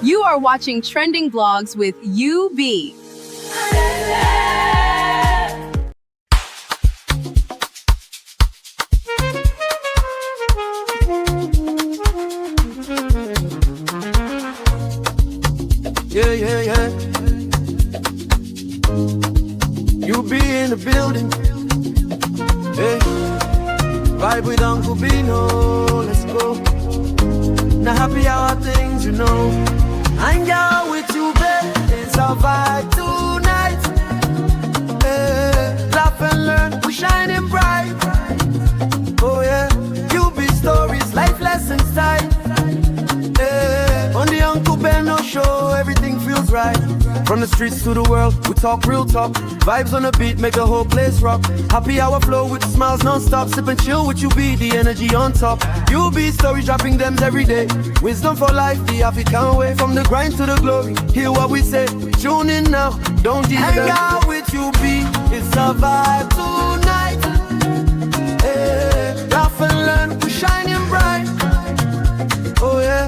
You are watching Trending Vlogs with UB. Yeah, yeah, yeah. You be in the building. Hey, vibe with Uncle Bino. Let's go. Now happy hour things, you know. Hang out with you, babe. It's our vibe tonight. Hey, laugh and learn. We shining bright. Oh yeah. You be stories, life lessons time. On the Uncle Benno show, everything feels right. From the streets to the world, we talk real talk. Vibes on the beat make the whole place rock. Happy hour flow with smiles non-stop. Sip and chill with you, be the energy on top. You be stories dropping them every day. Wisdom for life, the African way. From the grind to the glory, hear what we say. Tune in now, don't delay. Hang out with you, be it's a vibe tonight. Hey, laugh and learn, we shining bright. Oh yeah.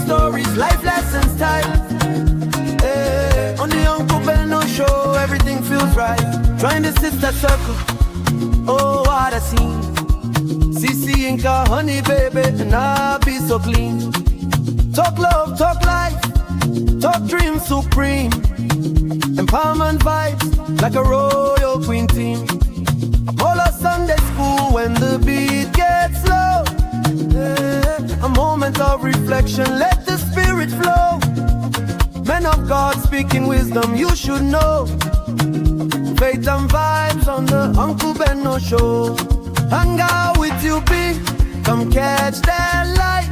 Stories, life lessons time. Hey, on the Uncle Benno show, everything feels right. Trying to sit that circle. Oh, what a scene. CC Inca, honey baby, and I be so clean. Talk love, talk life, talk dreams supreme. Empowerment vibes like a royal queen team. All our Sunday school when the beat gets low. A moment of reflection, let the spirit flow. Men of God speaking wisdom, you should know. Faith and vibes on the Uncle Benno show. Hang out with you, be come catch that light.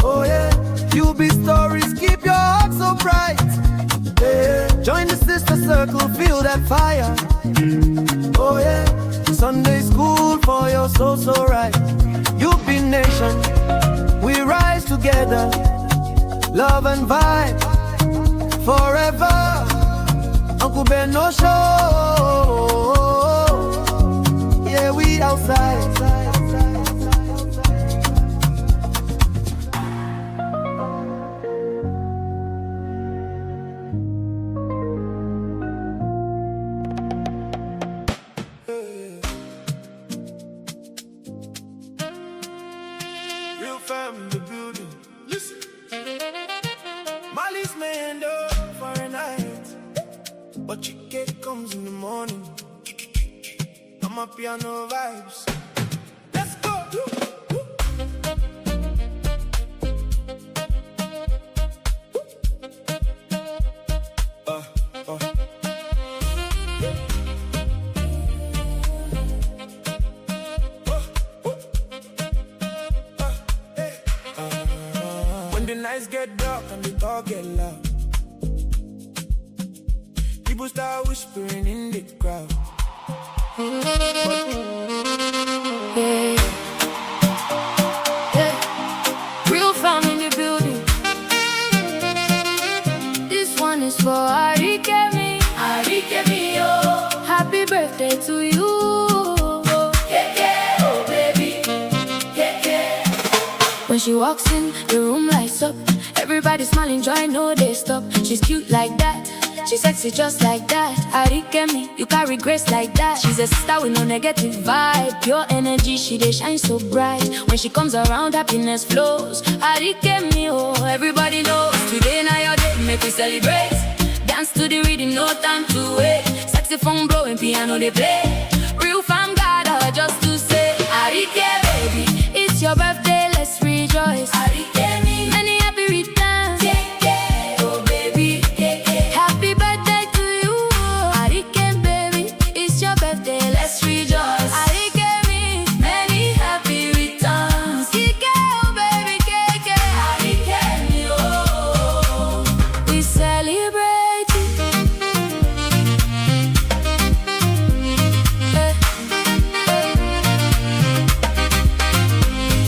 Oh yeah, you be stories, keep your heart so bright. Yeah. Join the sister circle, feel that fire. Oh yeah, Sunday school for your soul so right. You be nation, we rise together. Love and vibe forever. Uncle Benno show. Yeah, we outside. Real fam in the building. Listen. Molly's manned up for a night, but your cake comes in the morning. I'm a piano vibes. Let's go. When the nights get dark and the talk get loud, people start whispering in the crowd. Yeah. Yeah. Real fam in the building. This one is for Arikemi. Arikemi, oh. Happy birthday to you. Yeah, yeah, oh baby. Yeah, yeah. When she walks in, the room lights up. Everybody smiling, joy, no they stop. She's cute like that, she's sexy just like that. Arikemi, you carry grace like that. She's a star with no negative vibe. Pure energy, she they shine so bright. When she comes around, happiness flows. Arikemi, oh, everybody knows. Today now your day, make we celebrate. Dance to the rhythm, no time to wait. Saxophone blowing, piano they play. Real fam gather just to say Arike, baby, it's your birthday, let's rejoice. Arikemi, many happy returns. Yeah, yeah, oh baby, yeah, yeah. Happy birthday to you. Arike, baby, it's your birthday, let's rejoice. Arikemi, many happy returns. Kike, oh baby, keke. Arikemi, oh, we celebrate you.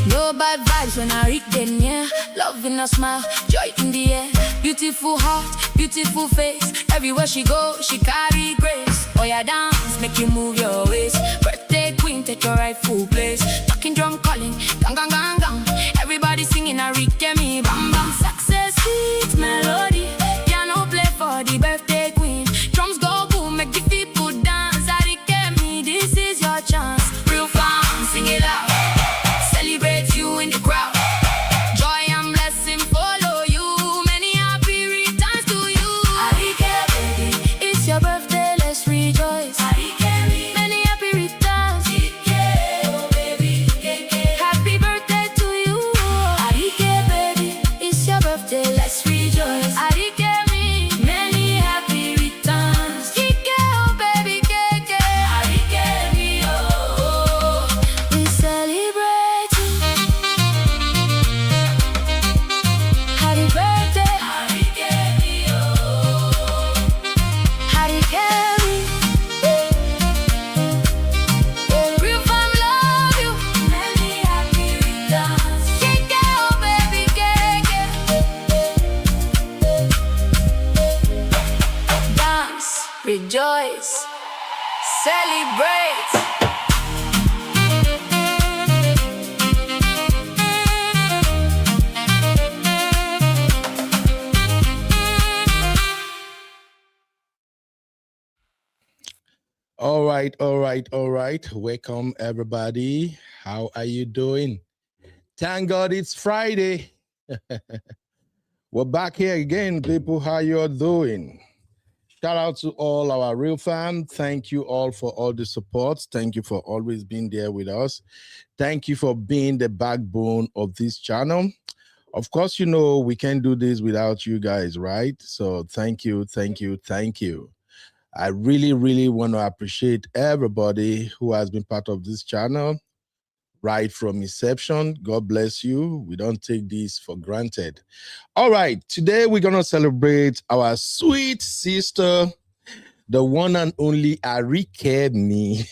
No bad vibes when I reach them, yeah. Love in a smile, joy in the air. Beautiful heart, beautiful face. Everywhere she goes, she carry grace. Oh yeah, dance, make you move your waist. Birthday queen, take your rightful place. Talking drum calling, gang gang gang gang. Everybody singing a Rick me, bam bam. Success rejoice, celebrate. All right, all right, all right. Welcome, everybody. How are you doing? Thank God it's Friday. We're back here again, people. How you're doing? Shout out to all our real fam. Thank you all for all the support. Thank you for always being there with us. Thank you for being the backbone of this channel. Of course, you know we can't do this without you guys, right? So thank you, thank you, thank you. I really, really want to appreciate everybody who has been part of this channel right from inception. God bless you. We don't take this for granted. All right, today we're going to celebrate our sweet sister, the one and only Arikemi.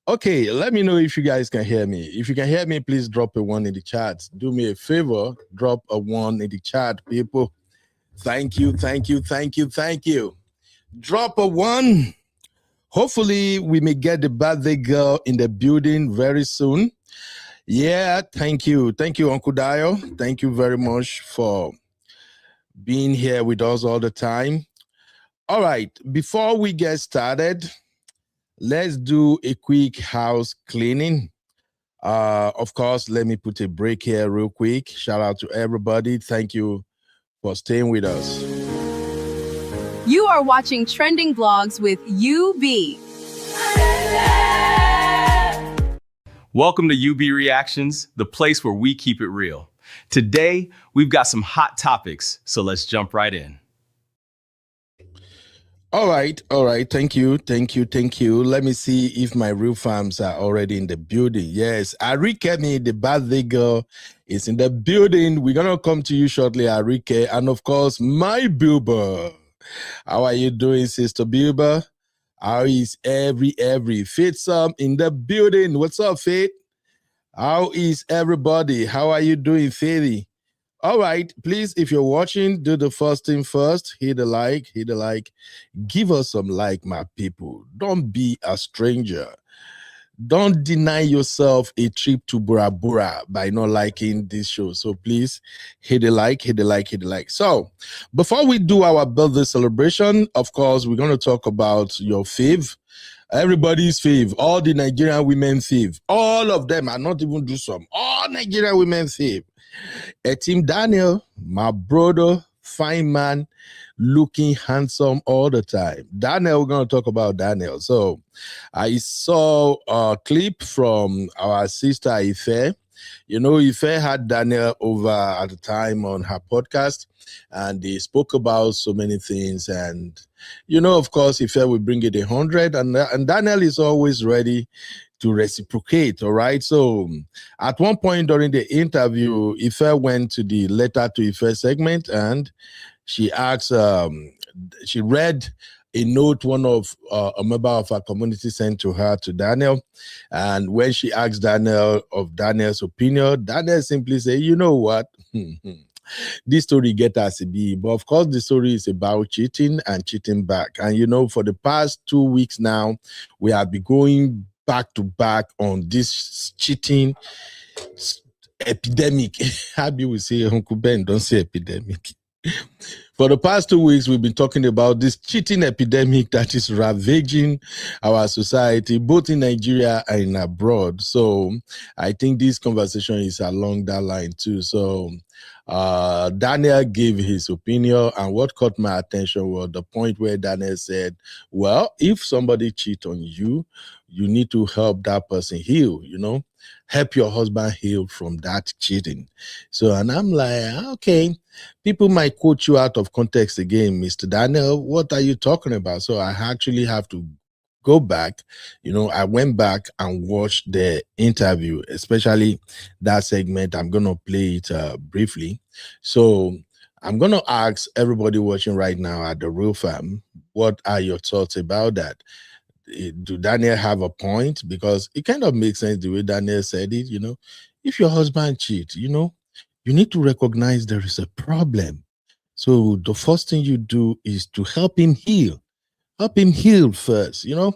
Okay, let me know if you guys can hear me. If you can hear me, please drop a 1 in the chat. Do me a favor, drop a 1 in the chat, people. Thank you, thank you, thank you, thank you. Drop a 1. Hopefully, we may get the birthday girl in the building very soon. Yeah, thank you. Thank you, Uncle Dio. Thank you very much for being here with us all the time. All right, before we get started, let's do a quick house cleaning. Of course, let me put a break here real quick. Shout out to everybody. Thank you for staying with us. You are watching Trending Vlogs with UB. Welcome to UB Reactions, the place where we keep it real. Today, we've got some hot topics, so let's jump right in. All right. Thank you. Let me see if my real fams are already in the building. Yes, Arikemi, the birthday girl, is in the building. We're gonna come to you shortly, Arike, and of course, my Bilber. How are you doing, Sister Bilber? How is every Faith Sam in the building? What's up, Faith? How is everybody? How are you doing, Faithy? All right, please, if you're watching, do the first thing first. Hit the like. Give us some like, my people. Don't be a stranger. Don't deny yourself a trip to Bora Bora by not liking this show. So please hit the like. So before we do our birthday celebration, of course, we're going to talk about your fave. Everybody's fave, all the Nigerian women fave. All of them are not even do some. All Nigerian women fave. Team Daniel, my brother, fine man, looking handsome all the time. Daniel, we're going to talk about Daniel. So I saw a clip from our sister Ife. You know, Ife had Daniel over at the time on her podcast, and they spoke about so many things. And, you know, of course, Ife will bring it 100, and Daniel is always ready to reciprocate. All right. So at one point during the interview, Ife went to the letter to Ife segment, and she asked, she read a note one of a member of our community sent to her, to Daniel. And when she asked Daniel of Daniel's opinion, Daniel simply said, you know what? This story get us a be, but of course the story is about cheating and cheating back. And you know, for the past 2 weeks now, we have been going back to back on this cheating epidemic. Happy we say, Uncle Ben, don't say epidemic. For the past 2 weeks, we've been talking about this cheating epidemic that is ravaging our society, both in Nigeria and abroad. So I think this conversation is along that line too. So Daniel gave his opinion, and what caught my attention was the point where Daniel said, well, if somebody cheats on you, you need to help that person heal, you know, help your husband heal from that cheating. So, and I'm like, okay, people might quote you out of context again, Mr. Daniel, what are you talking about? So I actually have to go back. You know, I went back and watched the interview, especially that segment. I'm going to play it briefly. So I'm going to ask everybody watching right now at the Real Fam, what are your thoughts about that? Do Daniel have a point? Because it kind of makes sense the way Daniel said it. You know, if your husband cheats, you know, you need to recognize there is a problem. So the first thing you do is to help him heal. Help him heal first, you know.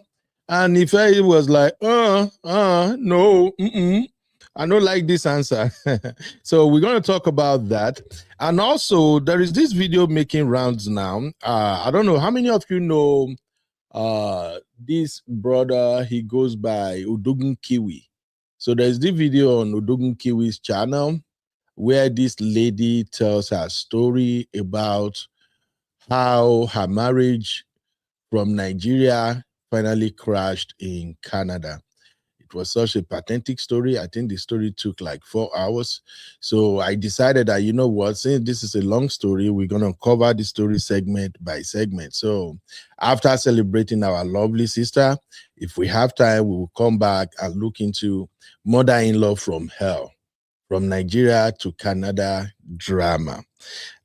And if I was like, no, I don't like this answer. So we're going to talk about that. And also, there is this video making rounds now. I don't know how many of you know this brother. He goes by Udogun Kiwi. So there's this video on Udogun Kiwi's channel where this lady tells her story about how her marriage from Nigeria finally crashed in Canada. It was such a pathetic story. I think the story took like 4 hours. So I decided that, you know what, since this is a long story, we're going to cover the story segment by segment. So after celebrating our lovely sister, if we have time, we will come back and look into mother-in-law from hell, from Nigeria to Canada drama.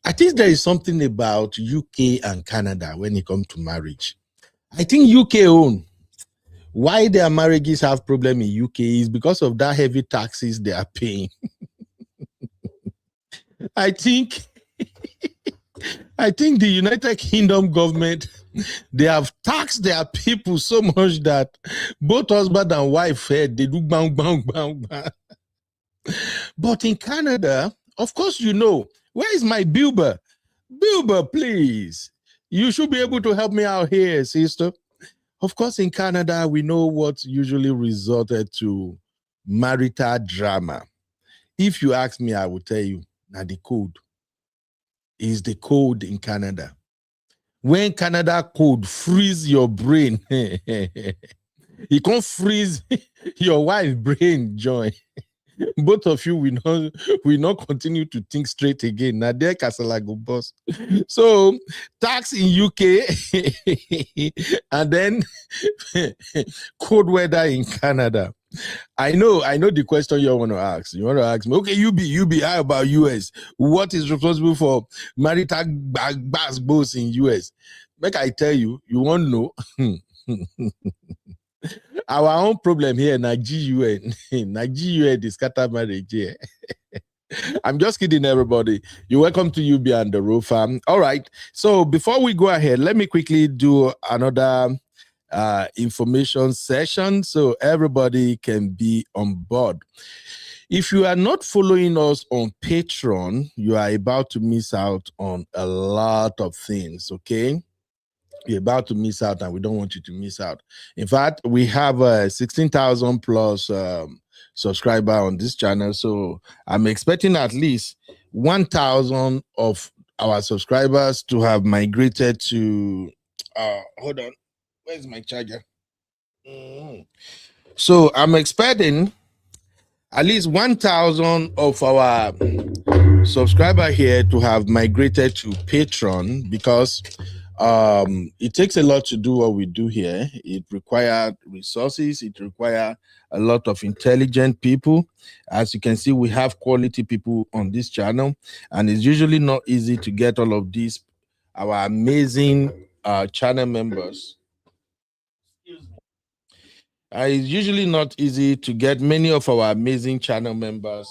I think there is something about UK and Canada when it comes to marriage. I think UK own. Why their marriages have problem in UK is because of that heavy taxes they are paying. I think the United Kingdom government, they have taxed their people so much that both husband and wife they do bang, bang, bang, bang. But in Canada, of course, you know, where is my Bilber? Bilber, please. You should be able to help me out here, sister. Of course, in Canada, we know what usually resulted to marital drama. If you ask me, I will tell you, now the code is the code in Canada. When Canada code freeze your brain, it can't freeze your wife's brain, join. Both of you will not continue to think straight again. Now there Casalago boss. So tax in UK and then cold weather in Canada. I know the question you want to ask. You want to ask me, okay, UB, how about US? What is responsible for marital bass boats in US? Make I tell you, you won't know. Our own problem here, Nigeria, the scatter marriage here. I'm just kidding, everybody. You're welcome to UB and the Roof Farm. All right. So before we go ahead, let me quickly do another information session so everybody can be on board. If you are not following us on Patreon, you are about to miss out on a lot of things, okay? You're about to miss out and we don't want you to miss out. In fact, we have 16,000 plus subscriber on this channel. So I'm expecting at least 1,000 of our subscribers to have migrated to, hold on, where's my charger? So I'm expecting at least 1,000 of our subscriber here to have migrated to Patreon because it takes a lot to do what we do here. It requires resources. It requires a lot of intelligent people. As you can see, we have quality people on this channel, and it's usually not easy to get all of these, our amazing channel members. It's usually not easy to get many of our amazing channel members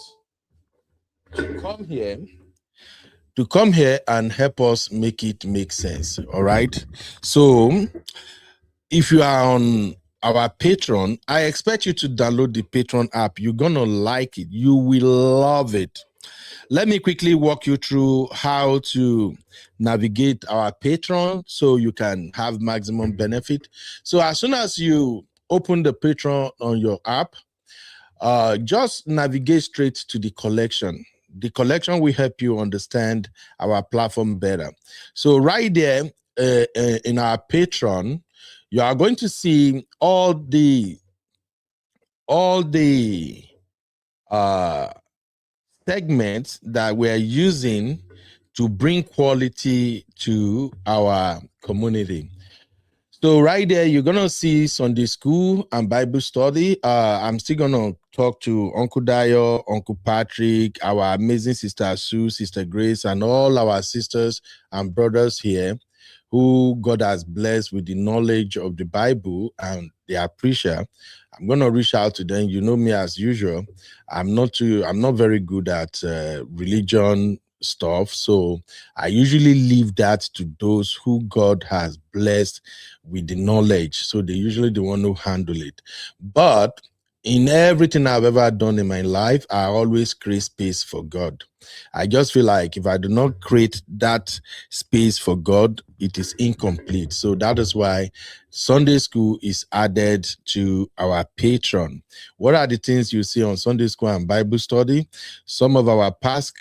to come here and help us make it make sense. All right. So if you are on our Patreon, I expect you to download the Patreon app. You're gonna like it. You will love it. Let me quickly walk you through how to navigate our Patreon so you can have maximum benefit. So as soon as you open the Patreon on your app, just navigate straight to the collection. The collection will help you understand our platform better. So right there in our Patreon, you are going to see all the segments that we're using to bring quality to our community. So right there, you're going to see Sunday school and Bible study. I'm still going to talk to Uncle Dayo, Uncle Patrick, our amazing sister Sue, Sister Grace, and all our sisters and brothers here who God has blessed with the knowledge of the Bible and they appreciate. I'm going to reach out to them. You know me as usual. I'm not very good at religion stuff. So I usually leave that to those who God has blessed with the knowledge. So they usually the one who handle it. But in everything I've ever done in my life, I always create space for God. I just feel like if I do not create that space for God, it is incomplete. So that is why Sunday school is added to our Patreon. What are the things you see on Sunday school and Bible study? Some of our past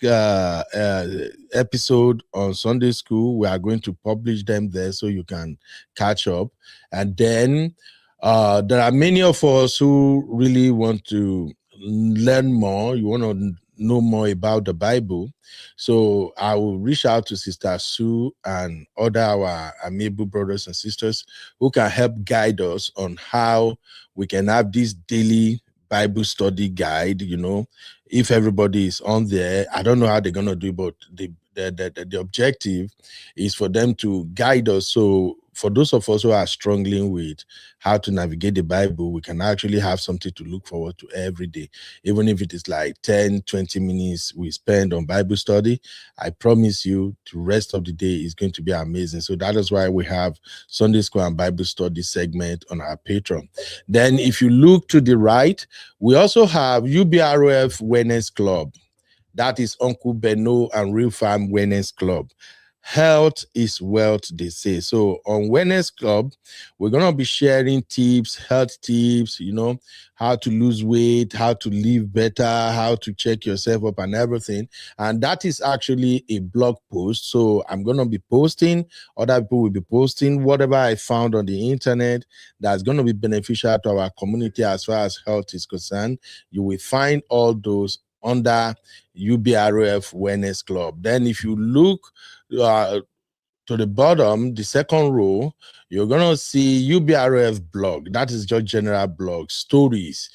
episode on Sunday school, we are going to publish them there so you can catch up. And then there are many of us who really want to learn more. You want to know more about the Bible. So I will reach out to Sister Sue and other our amiable brothers and sisters who can help guide us on how we can have this daily Bible study guide. If everybody is on there, I don't know how they're gonna do, but the objective is for them to guide us. So for those of us who are struggling with how to navigate the Bible, we can actually have something to look forward to every day. Even if it is like 10, 20 minutes we spend on Bible study, I promise you the rest of the day is going to be amazing. So that is why we have Sunday School and Bible study segment on our Patreon. Then if you look to the right, we also have UBRF Wellness Club. That is Uncle Beno and Real Farm Wellness Club. Health is wealth, they say. So on Wellness Club, we're going to be sharing tips, health tips, how to lose weight, how to live better, how to check yourself up and everything. And that is actually a blog post. So I'm going to be posting, other people will be posting whatever I found on the internet that's going to be beneficial to our community as far as health is concerned. You will find all those under UBRF Wellness Club. Then if you look to the bottom, the second row, you're going to see UBRF blog. That is just general blog, stories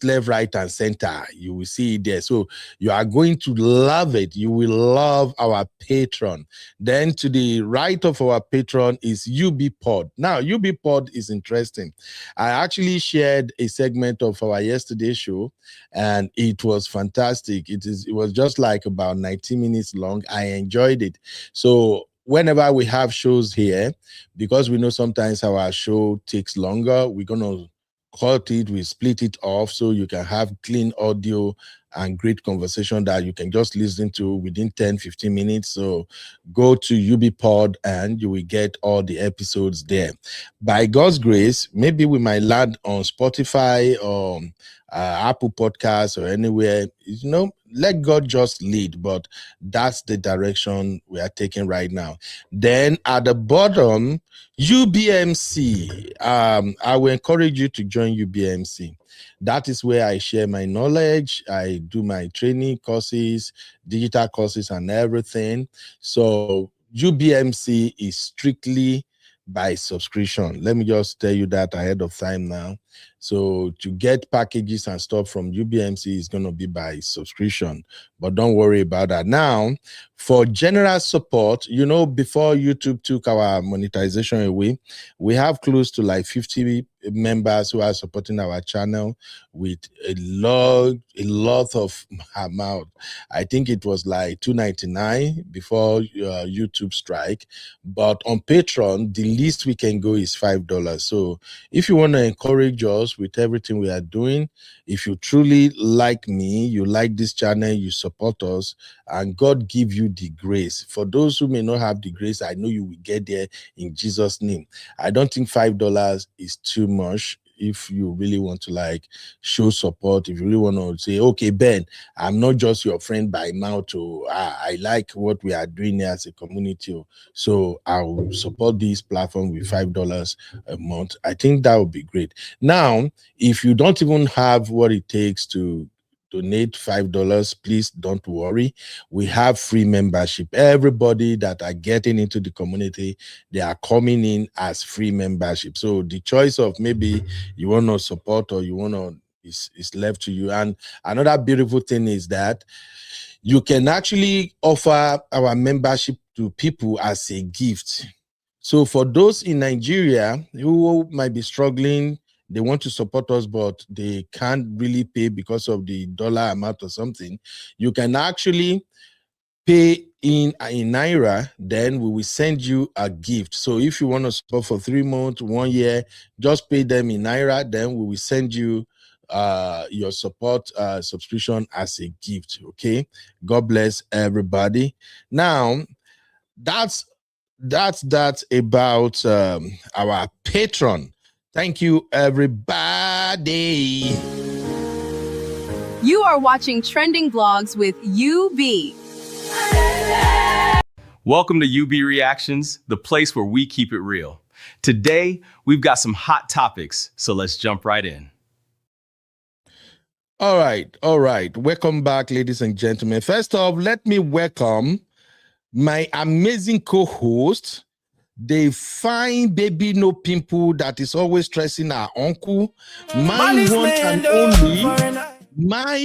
left, right, and center. You will see it there. So you are going to love it. You will love our Patreon. Then to the right of our Patreon is UB Pod. Now, UB Pod is interesting. I actually shared a segment of our yesterday show, and it was fantastic. It was just like about 90 minutes long. I enjoyed it. So whenever we have shows here, because we know sometimes our show takes longer, we're going to cut it, we split it off so you can have clean audio and great conversation that you can just listen to within 10-15 minutes. So go to UBPod and you will get all the episodes there. By God's grace, maybe we might land on Spotify or Apple Podcasts or anywhere. Let God just lead, but that's the direction we are taking right now. Then at the bottom, UBMC. I will encourage you to join UBMC. That is where I share my knowledge. I do my training courses, digital courses, and everything. So UBMC is strictly by subscription. Let me just tell you that ahead of time now. So to get packages and stuff from UBMC is going to be by subscription, but don't worry about that. Now, for general support, before YouTube took our monetization away, we have close to like 50 members who are supporting our channel with a lot of amount. I think it was like $2.99 before YouTube strike, but on Patreon, the least we can go is $5. So if you want to encourage us with everything we are doing, if you truly like me, you like this channel, you support us, and God give you the grace. For those who may not have the grace, I know you will get there in Jesus' name. I don't think $5 is too much. If you really want to show support, if you really want to say, okay, Ben, I'm not just your friend by mouth, I like what we are doing here as a community, so I'll support this platform with $5 a month. I think that would be great. Now, if you don't even have what it takes to donate $5, please don't worry. We have free membership. Everybody that are getting into the community, they are coming in as free membership. So the choice of maybe you want to support or you want to is left to you. And another beautiful thing is that you can actually offer our membership to people as a gift. So for those in Nigeria who might be struggling, they want to support us, but they can't really pay because of the dollar amount or something, you can actually pay in naira, then we will send you a gift. So if you want to support for 3 months, 1 year, just pay them in naira, then we will send you your support subscription as a gift. Okay, God bless everybody. Now that's about our patron. Thank you, everybody. You are watching Trending Vlogs with UB. Welcome to UB Reactions, the place where we keep it real. Today, we've got some hot topics, so let's jump right in. All right. Welcome back, ladies and gentlemen. First off, let me welcome my amazing co-host, the fine baby no pimple that is always stressing our uncle, my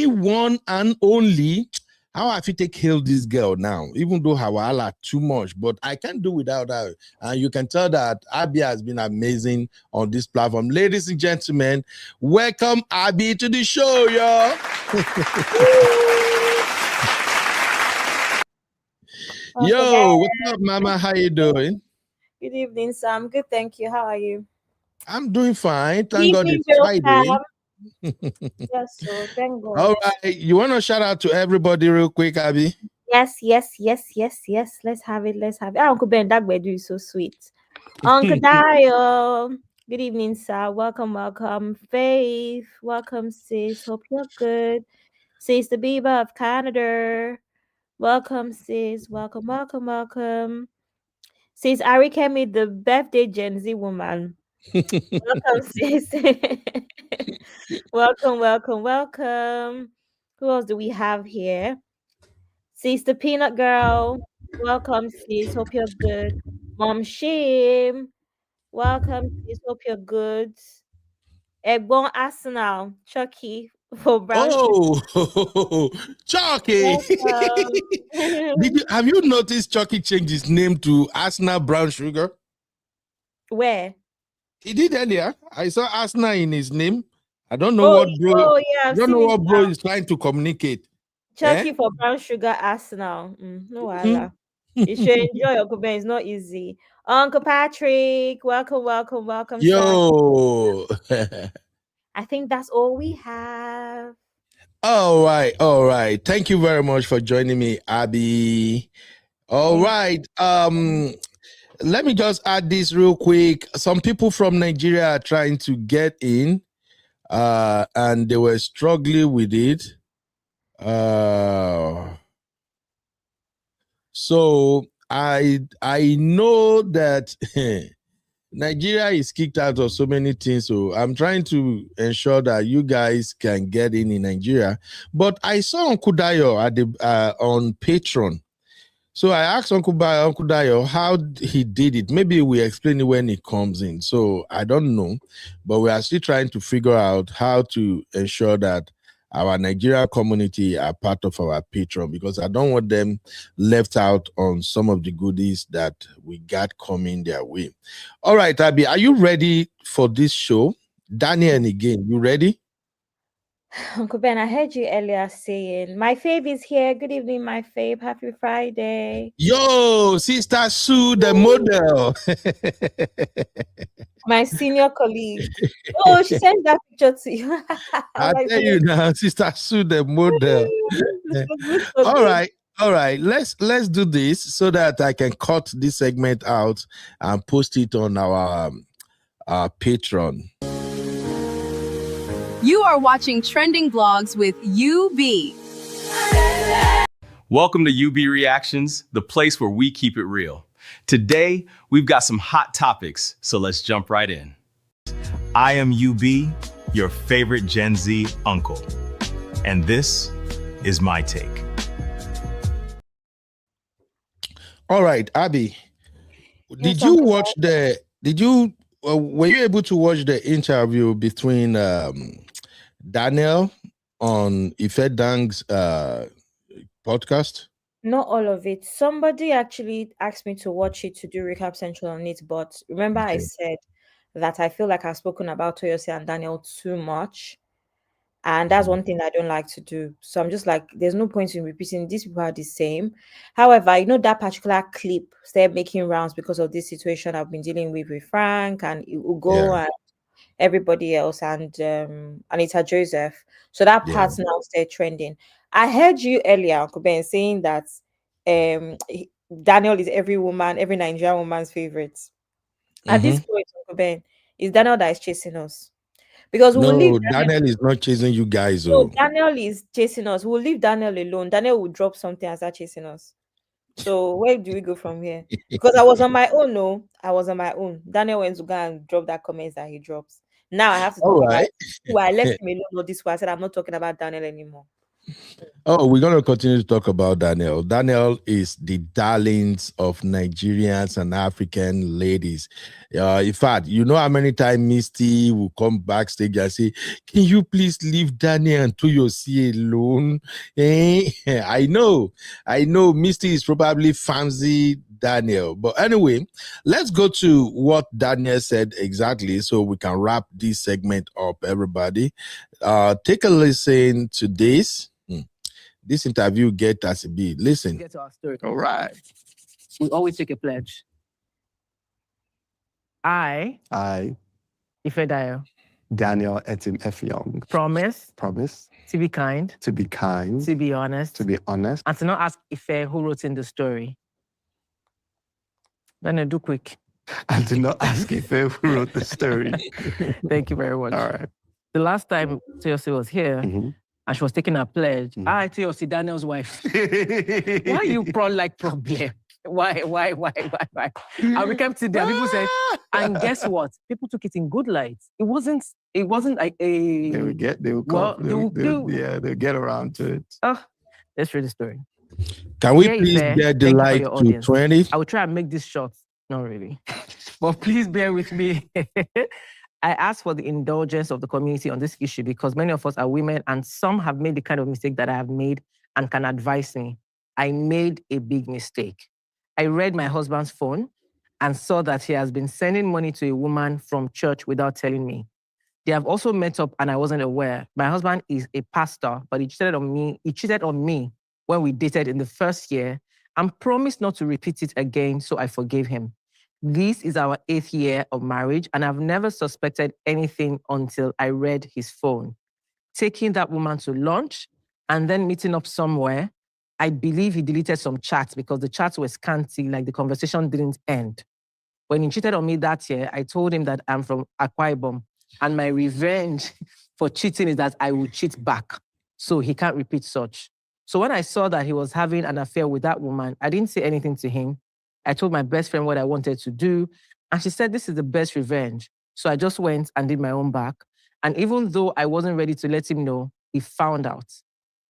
one and only. How have you take care of this girl now? Even though Hawala too much, but I can't do without her. And you can tell that Abby has been amazing on this platform. Ladies and gentlemen, welcome Abby to the show, y'all. Yo, what's up, Mama? How you doing? Good evening, Sam. Good, thank you. How are you? I'm doing fine. Thank God it's Friday. Yes, so thank God. All right. You want to shout out to everybody real quick, Abby? Yes. Let's have it. Ah, Uncle Ben, that do is so sweet. Uncle Dio. Good evening, sir. Welcome. Faith. Welcome, sis. Hope you're good. Sis the Bieber of Canada. Welcome, sis. Welcome. Sis Arikemi, the birthday Gen Z woman. Welcome, sis. Welcome. Who else do we have here? Sis the Peanut Girl. Welcome, sis. Hope you're good. Mom Shim. Welcome, sis. Hope you're good. Egbon Arsenal. Chucky for Brown Oh, Chucky. Have you noticed Chucky changed his name to Arsenal Brown Sugar? Where? He did earlier. I saw Arsenal in his name. I don't know what bro. Oh yeah, I don't know what bro is trying to communicate. Chucky for Brown Sugar Arsenal. No wala. You should enjoy Uncle Ben. It's not easy. Uncle Patrick, welcome. Yo. I think that's all we have. All right. Thank you very much for joining me, Abby. All right. Let me just add this real quick. Some people from Nigeria are trying to get in, and they were struggling with it. So I know that Nigeria is kicked out of so many things. So I'm trying to ensure that you guys can get in Nigeria. But I saw Uncle Dayo at the on Patreon. So I asked Uncle Dayo how he did it. Maybe we explain it when he comes in. So I don't know, but we are still trying to figure out how to ensure that our Nigerian community are part of our Patreon, because I don't want them left out on some of the goodies that we got coming their way. All right, Abby, are you ready for this show? Daniel, and again, you ready? Uncle Ben, I heard you earlier saying, my fave is here. Good evening, my fave. Happy Friday. Yo, Sister Sue, the model. My senior colleague. Oh, she sent that picture to you. I tell you now, Sister Sue, the model. All right. Let's do this so that I can cut this segment out and post it on our Patreon. You are watching Trending Vlogs with UB. Welcome to UB Reactions, the place where we keep it real. Today, we've got some hot topics, so let's jump right in. I am UB, your favorite Gen Z uncle, and this is my take. All right, Abby, were you able to watch the interview between Daniel on Ife Dang's podcast? Not all of it. Somebody actually asked me to watch it to do recap central on it, but remember I said that I feel like I've spoken about Toyose and Daniel too much. And that's one thing I don't like to do. So I'm just like, there's no point in repeating. These people are the same. However, that particular clip started making rounds because of this situation I've been dealing with Frank and Ugo Yeah. and everybody else and Anita Joseph. So that Yeah. part now started trending. I heard you earlier, Uncle Ben, saying that Daniel is every Nigerian woman's favorite. At this Mm-hmm. point, Uncle Ben, it's Daniel that is chasing us. Because we will leave No, Daniel. Daniel is not chasing you guys. No, Oh. Daniel is chasing us. We'll leave Daniel alone. Daniel will drop something and start chasing us. So where do we go from here? Because I was on my own, no. I was on my own. Daniel went to go and drop that comments that he drops. Now I have to All talk about right. who I left him alone. Not this one. I said I'm not talking about Daniel anymore. Oh, we're going to continue to talk about Daniel. Daniel is the darlings of Nigerians and African ladies. In fact, you know how many times Misty will come backstage and say, "Can you please leave Daniel and Toyosi alone?" Eh? I know. Misty is probably fancy Daniel. But anyway, let's go to what Daniel said exactly so we can wrap this segment up, everybody. Take a listen to this. This interview get as a be. Listen. Get to our story. All right. We always take a pledge. I, Ifedayo, Daniel Etim Effiong, promise promise to be kind, to be kind, to be honest, and to not ask Ife who wrote in the story. Then I do quick. and to not ask if who wrote the story. Thank you very much. All right. The last time Toyosi was here, Mhm. and she was taking her pledge, Mhm. I, Toyosi, Daniel's wife. Why you like problem? Why? And we kept it there. People said, and guess what? People took it in good light. It wasn't like a. They will Well, they'll get around to it. Oh, let's read the story. Can we Yeah, please Ife, get the thank you for light your to audience. 20? I will try and make this short. Not really. But please bear with me. I ask for the indulgence of the community on this issue because many of us are women and some have made the kind of mistake that I have made and can advise me. I made a big mistake. I read my husband's phone and saw that he has been sending money to a woman from church without telling me. They have also met up and I wasn't aware. My husband is a pastor, but he cheated on me. He cheated on me when we dated in the first year and promised not to repeat it again, so I forgave him. This is our 8th year of marriage, and I've never suspected anything until I read his phone. Taking that woman to lunch and then meeting up somewhere, I believe he deleted some chats because the chats were scanty, like the conversation didn't end. When he cheated on me that year, I told him that I'm from Akwa Ibom, and my revenge for cheating is that I will cheat back, so he can't repeat such. So when I saw that he was having an affair with that woman, I didn't say anything to him. I told my best friend what I wanted to do, and she said, this is the best revenge. So I just went and did my own back. And even though I wasn't ready to let him know, he found out.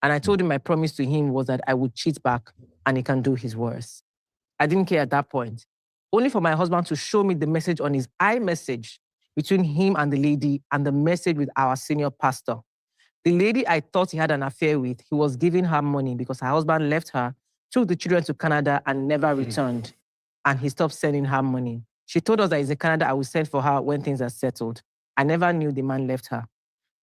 And I told him my promise to him was that I would cheat back and he can do his worst. I didn't care at that point. Only for my husband to show me the message on his iMessage between him and the lady and the message with our senior pastor. The lady I thought he had an affair with, he was giving her money because her husband left her, took the children to Canada and never returned. And he stopped sending her money. She told us that he's in Canada, I will send for her when things are settled. I never knew the man left her.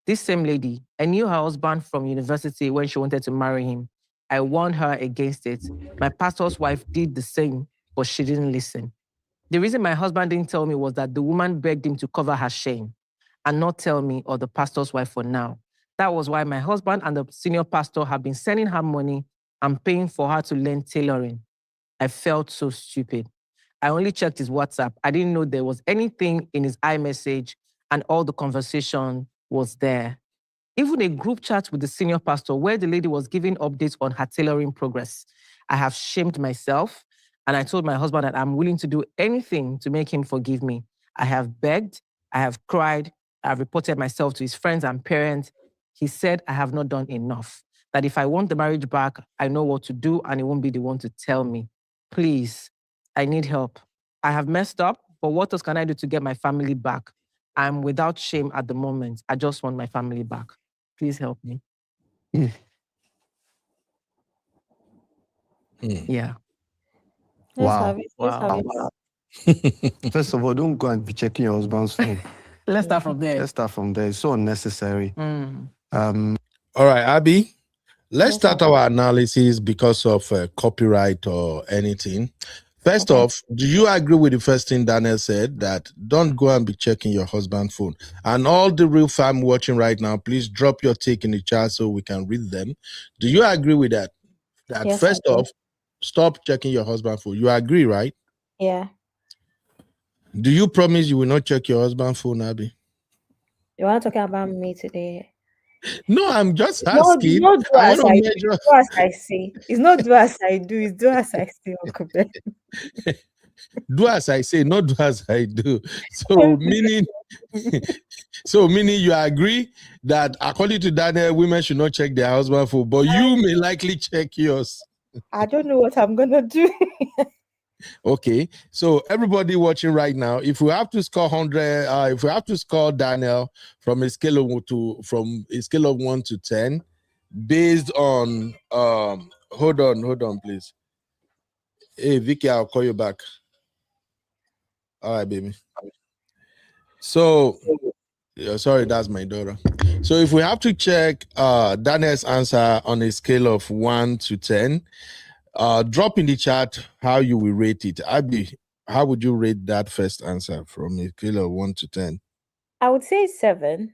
This same lady, I knew her husband from university when she wanted to marry him. I warned her against it. My pastor's wife did the same, but she didn't listen. The reason my husband didn't tell me was that the woman begged him to cover her shame and not tell me or the pastor's wife for now. That was why my husband and the senior pastor have been sending her money and paying for her to learn tailoring. I felt so stupid. I only checked his WhatsApp. I didn't know there was anything in his iMessage and all the conversation was there. Even a group chat with the senior pastor where the lady was giving updates on her tailoring progress. I have shamed myself and I told my husband that I'm willing to do anything to make him forgive me. I have begged, I have cried, I have reported myself to his friends and parents. He said I have not done enough, that if I want the marriage back, I know what to do and he won't be the one to tell me. Please, I need help. I have messed up, but what else can I do to get my family back? I'm without shame at the moment. I just want my family back. Please help me. Yeah. Let's Wow. have it. Let's have it. Wow. First of all, don't go and be checking your husband's phone. Let's start from there. Let's start from there. It's so unnecessary. All right, Abby. Let's Yes, start sir. our analysis because of copyright or anything. First Okay. off, do you agree with the first thing Daniel said, that don't go and be checking your husband's phone? And all the real fam watching right now, please drop your take in the chat so we can read them. Do you agree with that? That Yes, I first do. off, stop checking your husband's phone. You agree, right? Yeah. Do you promise you will not check your husband's phone, Abby? You want to talk about me today? No, I'm just No, asking. no, do I want as to I do. measure. Do as I say. It's not do as I do. It's do as I say, Uncle Ben. Do as I say, not do as I do. So meaning, so meaning you agree that according to Daniel, women should not check their husband phone, but you may likely check yours. I don't know what I'm gonna do. Okay, so everybody watching right now, if we have to score 100, if we have to score Daniel from a scale of 1 to 10, based on hold on, please. Hey Vicky, I'll call you back. All right, baby. So yeah, sorry, that's my daughter. So if we have to check Daniel's answer on a scale of 1 to 10, drop in the chat how you will rate it. Abby, how would you rate that first answer from a scale of 1 to 10? I would say 7.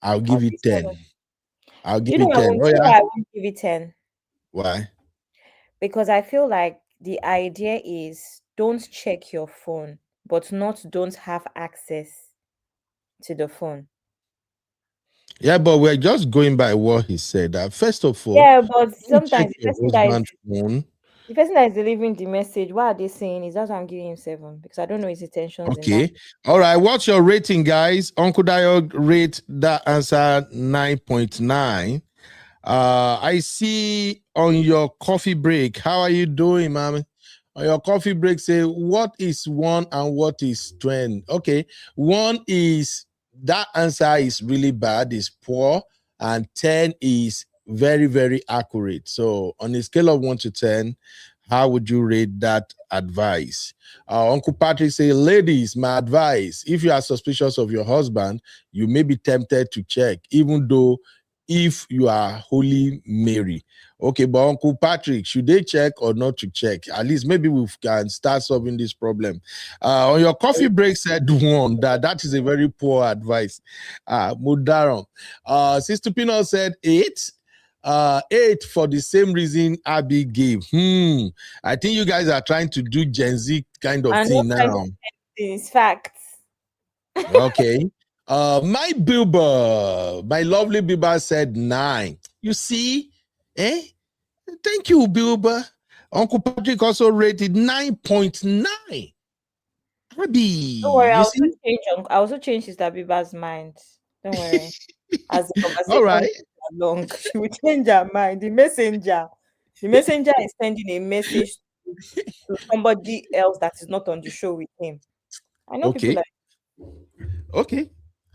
I'll give I'll it say 10. 7. I'll Do give you it know I 10. won't, Oh do you know yeah. why I won't give it 10? Why? Because I feel like the idea is don't check your phone, but not don't have access to the phone. Yeah, but we're just going by what he said. First of all, Yeah, but don't check sometimes your husband's phone. the person that is delivering the message, what are they saying? Is that why I'm giving him 7? Because I don't know his intentions in that. Okay. All right. What's your rating, guys? Uncle Diog rate that answer 9.9. I see on your coffee break. How are you doing, mommy? On your coffee break, say what is 1 and what is 20? Okay. 1 is that answer is really bad, is poor, and 10 is very, very accurate. So on a scale of 1 to 10, how would you rate that advice? Uncle Patrick say, ladies, my advice, if you are suspicious of your husband, you may be tempted to check, even though if you are Holy Mary. Okay, but Uncle Patrick, should they check or not to check? At least maybe we can start solving this problem. On your coffee break said 1, that is a very poor advice. Mudaron. Sister Pino said 8. 8 for the same reason Abby gave. I think you guys are trying to do Gen Z kind of And thing what kind now. of things, facts. Okay. My Bilba, my lovely Bilba said 9. You see? Thank you, Bilba. Uncle Patrick also rated 9.9. Abby, Don't worry, you see? I also change Sister Biba's mind. Don't worry. As the All conversation right. goes along, she will change her mind. The messenger is sending a message to somebody else that is not on the show with him. I know people Okay. like Okay.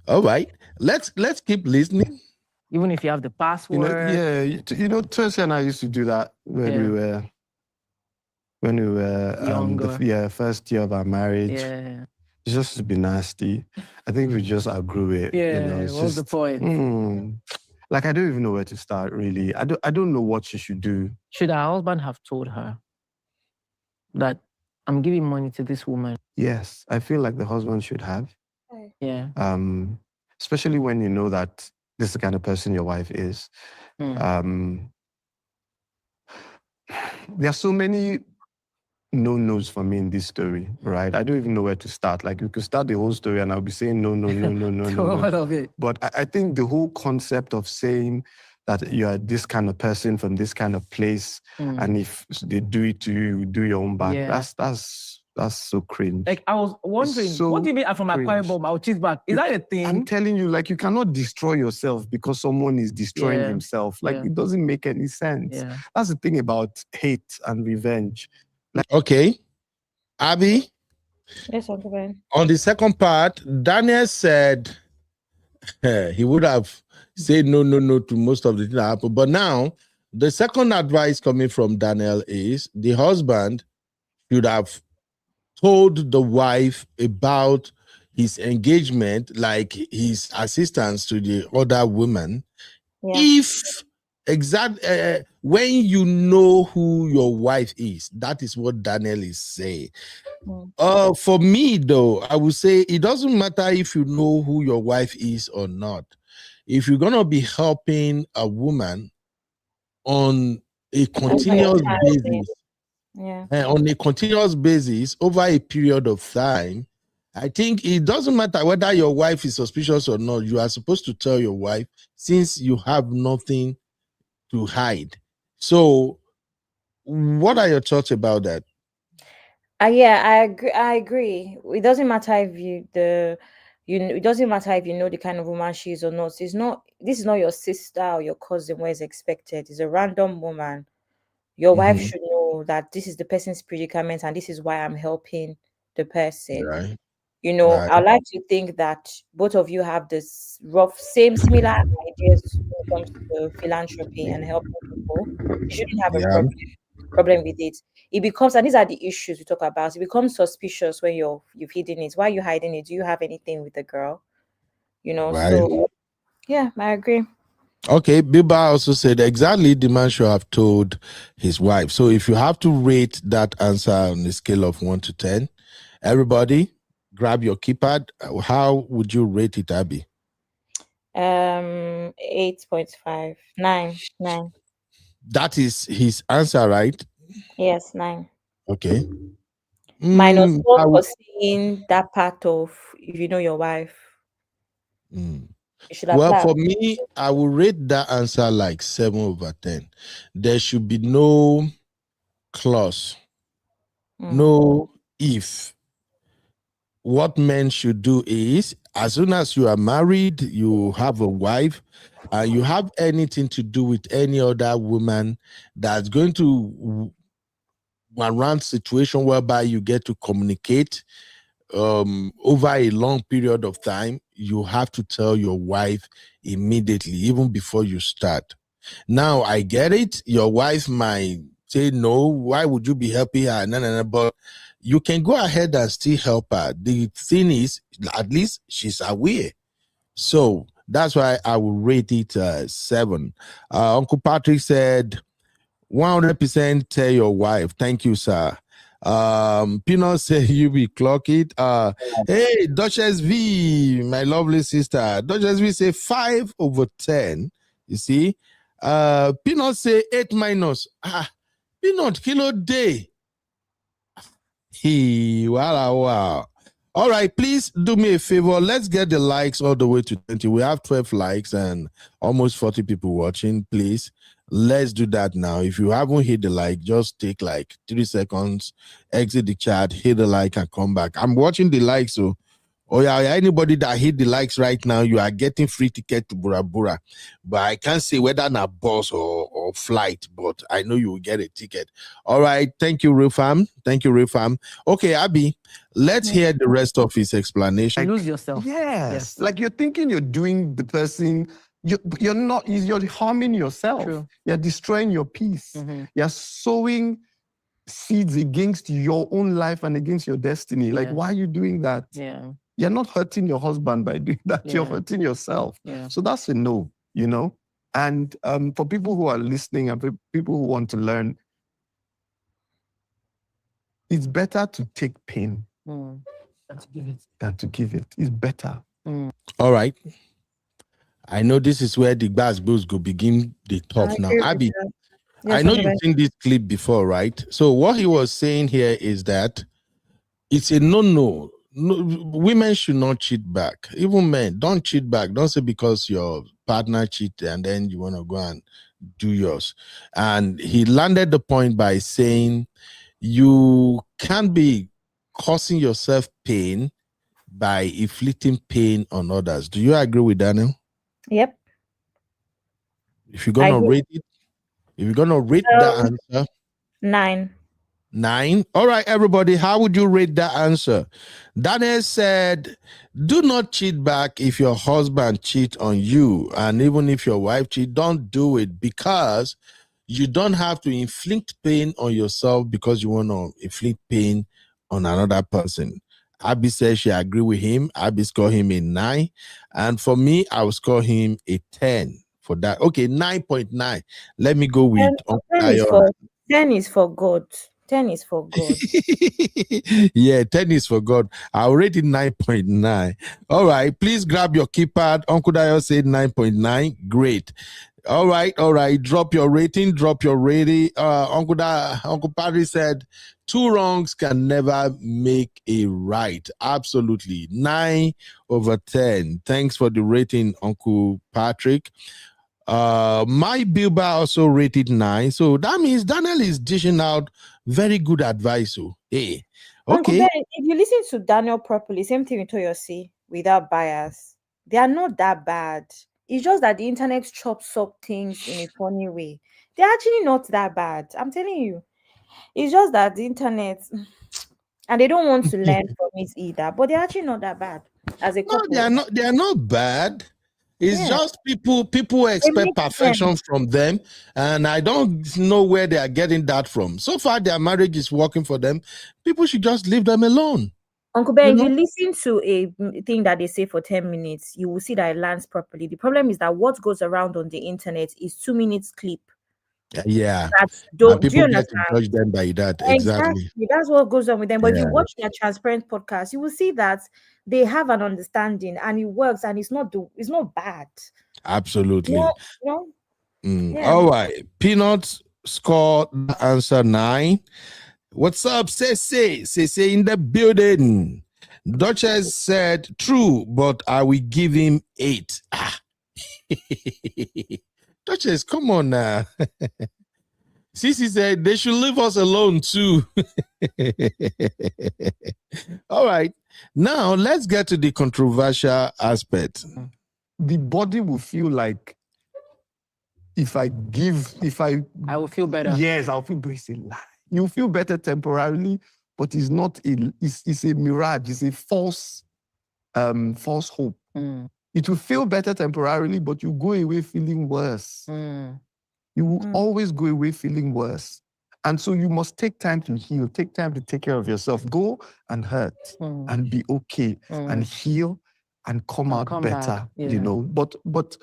All right. Let's keep listening. Even if you have the You know, password. yeah, Tracy and I used to do that when Yeah. we were Younger. first year of our marriage. Yeah. It's just to be nasty. I think we just outgrew it. Yeah. It's What's the just, point? like I don't even know where to start. Really, I don't know what she should do. Should her husband have told her that I'm giving money to this woman? Yes, I feel like the husband should have. Yeah. Especially when you know that this is the kind of person your wife is. Mm. There are so many no-nos for me in this story, right? I don't even know where to start. Like, you could start the whole story and I'll be saying no. What of it? But I think the whole concept of saying that you are this kind of person from this kind of place, and if they do it to you, you do your own back. Yeah. That's so cringe. Like, I was wondering, So what do you mean I'm from cringe. Akwa Ibom, I'll cheese back? Is that a thing? I'm telling you, like, you cannot destroy yourself because someone is destroying himself. Like, it doesn't make any sense. Yeah. That's the thing about hate and revenge. Okay. Abby, yes, Uncle Ben. on the second part, Daniel said he would have said no to most of the things that happened. But now, the second advice coming from Daniel is the husband should have told the wife about his engagement, like his assistance to the other women, if when you know who your wife is, that is what Daniel is saying. For me, though, I would say it doesn't matter if you know who your wife is or not. If you're gonna be helping a woman on a continuous basis, on a continuous basis over a period of time, I think it doesn't matter whether your wife is suspicious or not. You are supposed to tell your wife, since you have nothing to hide. So, what are your thoughts about that? Yeah, I agree. It doesn't matter if it doesn't matter if you know the kind of woman she is or not. This is not your sister or your cousin where it's expected. It's a random woman. Your wife should know that this is the person's predicament and this is why I'm helping the person. Right. I like to think that both of you have this similar ideas when it comes to philanthropy and helping people. You shouldn't have a problem with it. It becomes, and these are the issues we talk about. It becomes suspicious when you've hidden it. Why are you hiding it? Do you have anything with the girl? Right. So yeah, I agree. Okay, Biba also said exactly the man should have told his wife. So if you have to rate that answer on a scale of 1 to 10, everybody grab your keypad. How would you rate it, Abby? 8.5. 9. That is his answer, right? Yes, 9. Okay. Minus 4 for seeing that part of if you know your wife. You should apply. Well, for me, I will rate that answer like 7/10. There should be no clause, no if. What men should do is, as soon as you are married, you have a wife, and you have anything to do with any other woman that's going to around situation whereby you get to communicate over a long period of time, you have to tell your wife immediately, even before you start. Now, I get it. Your wife might say, no, why would you be helping her? No, but you can go ahead and still help her. The thing is, at least she's aware. So that's why I will rate it 7. Uncle Patrick said, 100% tell your wife. Thank you, sir. Peanut said you will clock it. Hey, Duchess V, my lovely sister. Duchess V say 5/10. You see? Peanut say 8 minus. Peanut kilo day. Wow. All right, please do me a favor. Let's get the likes all the way to 20. We have 12 likes and almost 40 people watching. Please, let's do that now. If you haven't hit the like, just take like 3 seconds, exit the chat, hit the like, and come back. I'm watching the likes, so anybody that hit the likes right now, you are getting free ticket to Bura Bura. But I can't say whether na bus or flight, but I know you will get a ticket. All right. Thank you, Refam. Okay, Abby, let's hear the rest of his explanation. Lose yourself. Yes. Like you're thinking you're doing the person, you're not, you're harming yourself. True. You're destroying your peace. You're sowing seeds against your own life and against your destiny. Like, why are you doing that? Yeah. You're not hurting your husband by doing that. You're hurting yourself. So that's a no, And for people who are listening and for people who want to learn, it's better to take pain than to give it. It's better. All right. I know this is where the Bass Bills go begin the talk now. Abby, I know you've seen this clip before, right? So what he was saying here is that it's a no. Women should not cheat back. Even men, don't cheat back. Don't say because your partner cheated and then you want to go and do yours. And he landed the point by saying you can't be causing yourself pain by inflicting pain on others. Do you agree with Daniel? Yep. If you're gonna rate it, that answer, 9. 9. All right, everybody, how would you rate that answer? Daniel said, do not cheat back if your husband cheat on you. And even if your wife cheat, don't do it, because you don't have to inflict pain on yourself because you want to inflict pain on another person. Abby says she agree with him. Abby score him a 9. And for me, I will score him a 10 for that. Okay, 9.9. Let me go with 10 is for God. 10 is for God. yeah, 10 is for God. I'll rate it 9.9. All right, please grab your keypad. Uncle Dayo said 9.9. Great. All right. Drop your rating. Uncle Paddy said 2 wrongs can never make a right. Absolutely. 9/10. Thanks for the rating, Uncle Patrick. My Bilba also rated 9. So that means Daniel is dishing out very good advice. So, hey, Uncle okay. Ben, if you listen to Daniel properly, same thing with Toyosi, without bias, they are not that bad. It's just that the internet chops up things in a funny way. They're actually not that bad. I'm telling you. It's just that the internet, and they don't want to learn from it either. But they're actually not that bad as a No, couple. they are not bad. It's Yeah. just people expect makes perfection from them, and I don't know where they are getting that from. So far, their marriage is working for them. People should just leave them alone. Uncle Ben, You if know? you listen to a thing that they say for 10 minutes, you will see that it lands properly. The problem is that what goes around on the internet is 2 minutes clip. Yeah. Do And you people get to understand? judge them by that. Exactly. Exactly. That's what goes on with them. But if you Yeah, watch their transparent podcast, you will see that they have an understanding and it works and it's not bad. absolutely. No. Yeah. All right. Peanuts scored answer 9. What's up, Say in the building. Duchess said true, but I will give him 8. Duchess, come on now. Sisi said they should leave us alone too. All right. Now let's get to the controversial aspect. The body will feel like I will feel better. Yes, I'll feel better. It's a lie. You feel better temporarily, but it's not it's a mirage, it's a false hope. It will feel better temporarily, but you go away feeling worse. You will always go away feeling worse. And so you must take time to heal, take time to take care of yourself. Go and hurt and be okay and heal and come out better, you know. But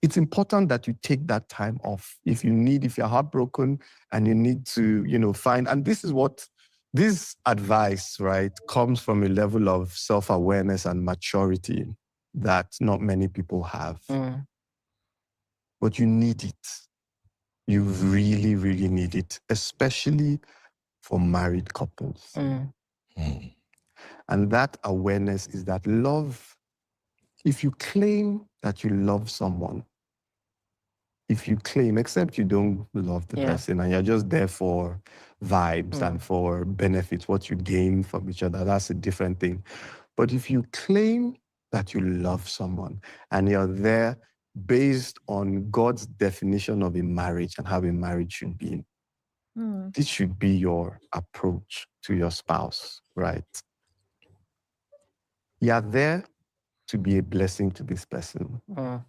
it's important that you take that time off. If you're heartbroken and you need to, find, and this advice, right, comes from a level of self-awareness and maturity that not many people have. But you need it. You really, really need it, especially for married couples. And that awareness is that love, if you claim that you love someone, except you don't love the person and you're just there for vibes and for benefits, what you gain from each other, that's a different thing. But if you claim that you love someone and you're there based on God's definition of a marriage and how a marriage should be, this should be your approach to your spouse, right? You're there to be a blessing to this person.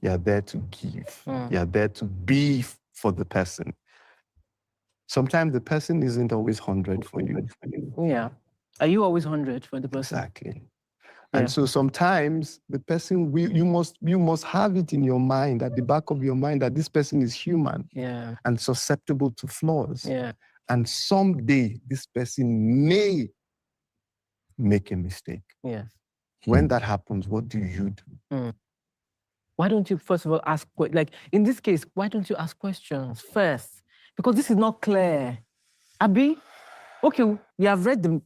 You're there to give. You're there to be for the person. Sometimes the person isn't always 100 for you. Yeah. Are you always 100 for the person? Exactly. And so sometimes the person, you must have it in your mind, at the back of your mind, that this person is human and susceptible to flaws. Yeah. And someday this person may make a mistake. Yes. When that happens, what do you do? Why don't you first of all ask, like in this case, why don't you ask questions first? Because this is not clear. Abi, okay, you have read the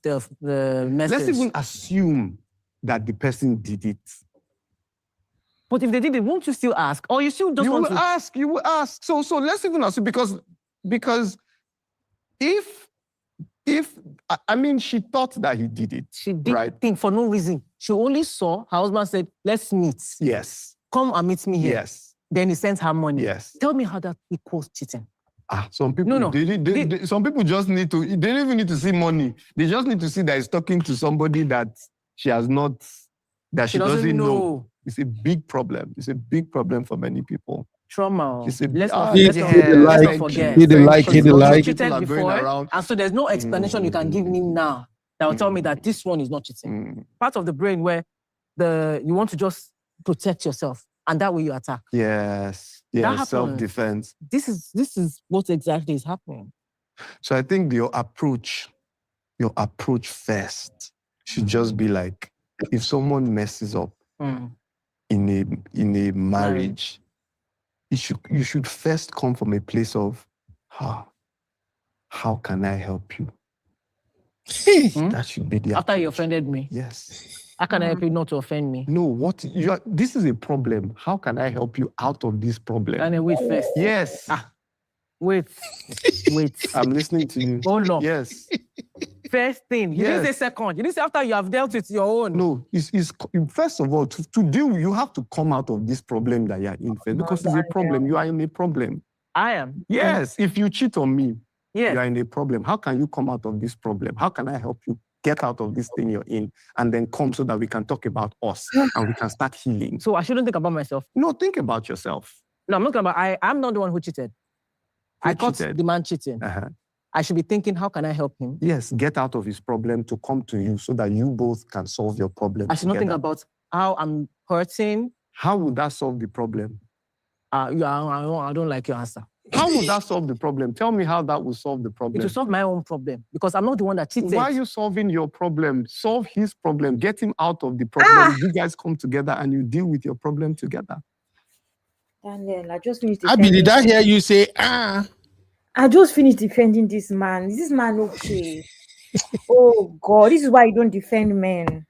message. Let's even assume that the person did it. But if they did it, won't you still ask? Or you still just want to... You will ask. So let's even assume, because if she thought that he did it. She did think for no reason. She only saw her husband said, let's meet. Yes. Come and meet me here. Yes. Then he sends her money. Yes. Tell me how that equals cheating. Some people, some people just need to, they don't even need to see money. They just need to see that he's talking to somebody that she doesn't know. It's a big problem. It's a big problem for many people. Trauma. Let's not forget. Hit the like. Cheated before, and so there's no explanation you can give me now that will tell me that this one is not cheating. Part of the brain where you want to just protect yourself, and that way you attack. Yes, That yeah, happens. self-defense. This is what exactly is happening. So I think your approach first should just be like, if someone messes up in a marriage, you should first come from a place of how can I help you? That should be the After you approach. offended me. Yes. How can I help you not to offend me? No, this is a problem. How can I help you out of this problem? Can I wait first? Yes. Wait. I'm listening to you. Hold on. Yes. First thing. You didn't say second. You didn't say after you have dealt with your own. No, it's first of all, to deal, you have to come out of this problem that you're in first, because it's a problem. You are in a problem. I am. Yes. If you cheat on me, yes, you are in a problem. How can you come out of this problem? How can I help you get out of this thing you're in, and then come so that we can talk about us and we can start healing? So I shouldn't think about myself? No, think about yourself. No, I'm not talking about, I'm not the one who cheated. I caught the man cheating. I should be thinking, how can I help him? Yes, get out of his problem to come to you so that you both can solve your problem. I should not think about how I'm hurting. How would that solve the problem? I don't like your answer. How would that solve the problem? Tell me how that will solve the problem. It will solve my own problem, because I'm not the one that cheated. Why are you solving your problem? Solve his problem. Get him out of the problem. You guys come together and you deal with your problem together. Daniel, I just finished Abi, did I hear you say, I just finished defending this man. Is this man okay? Oh, God. This is why you don't defend men.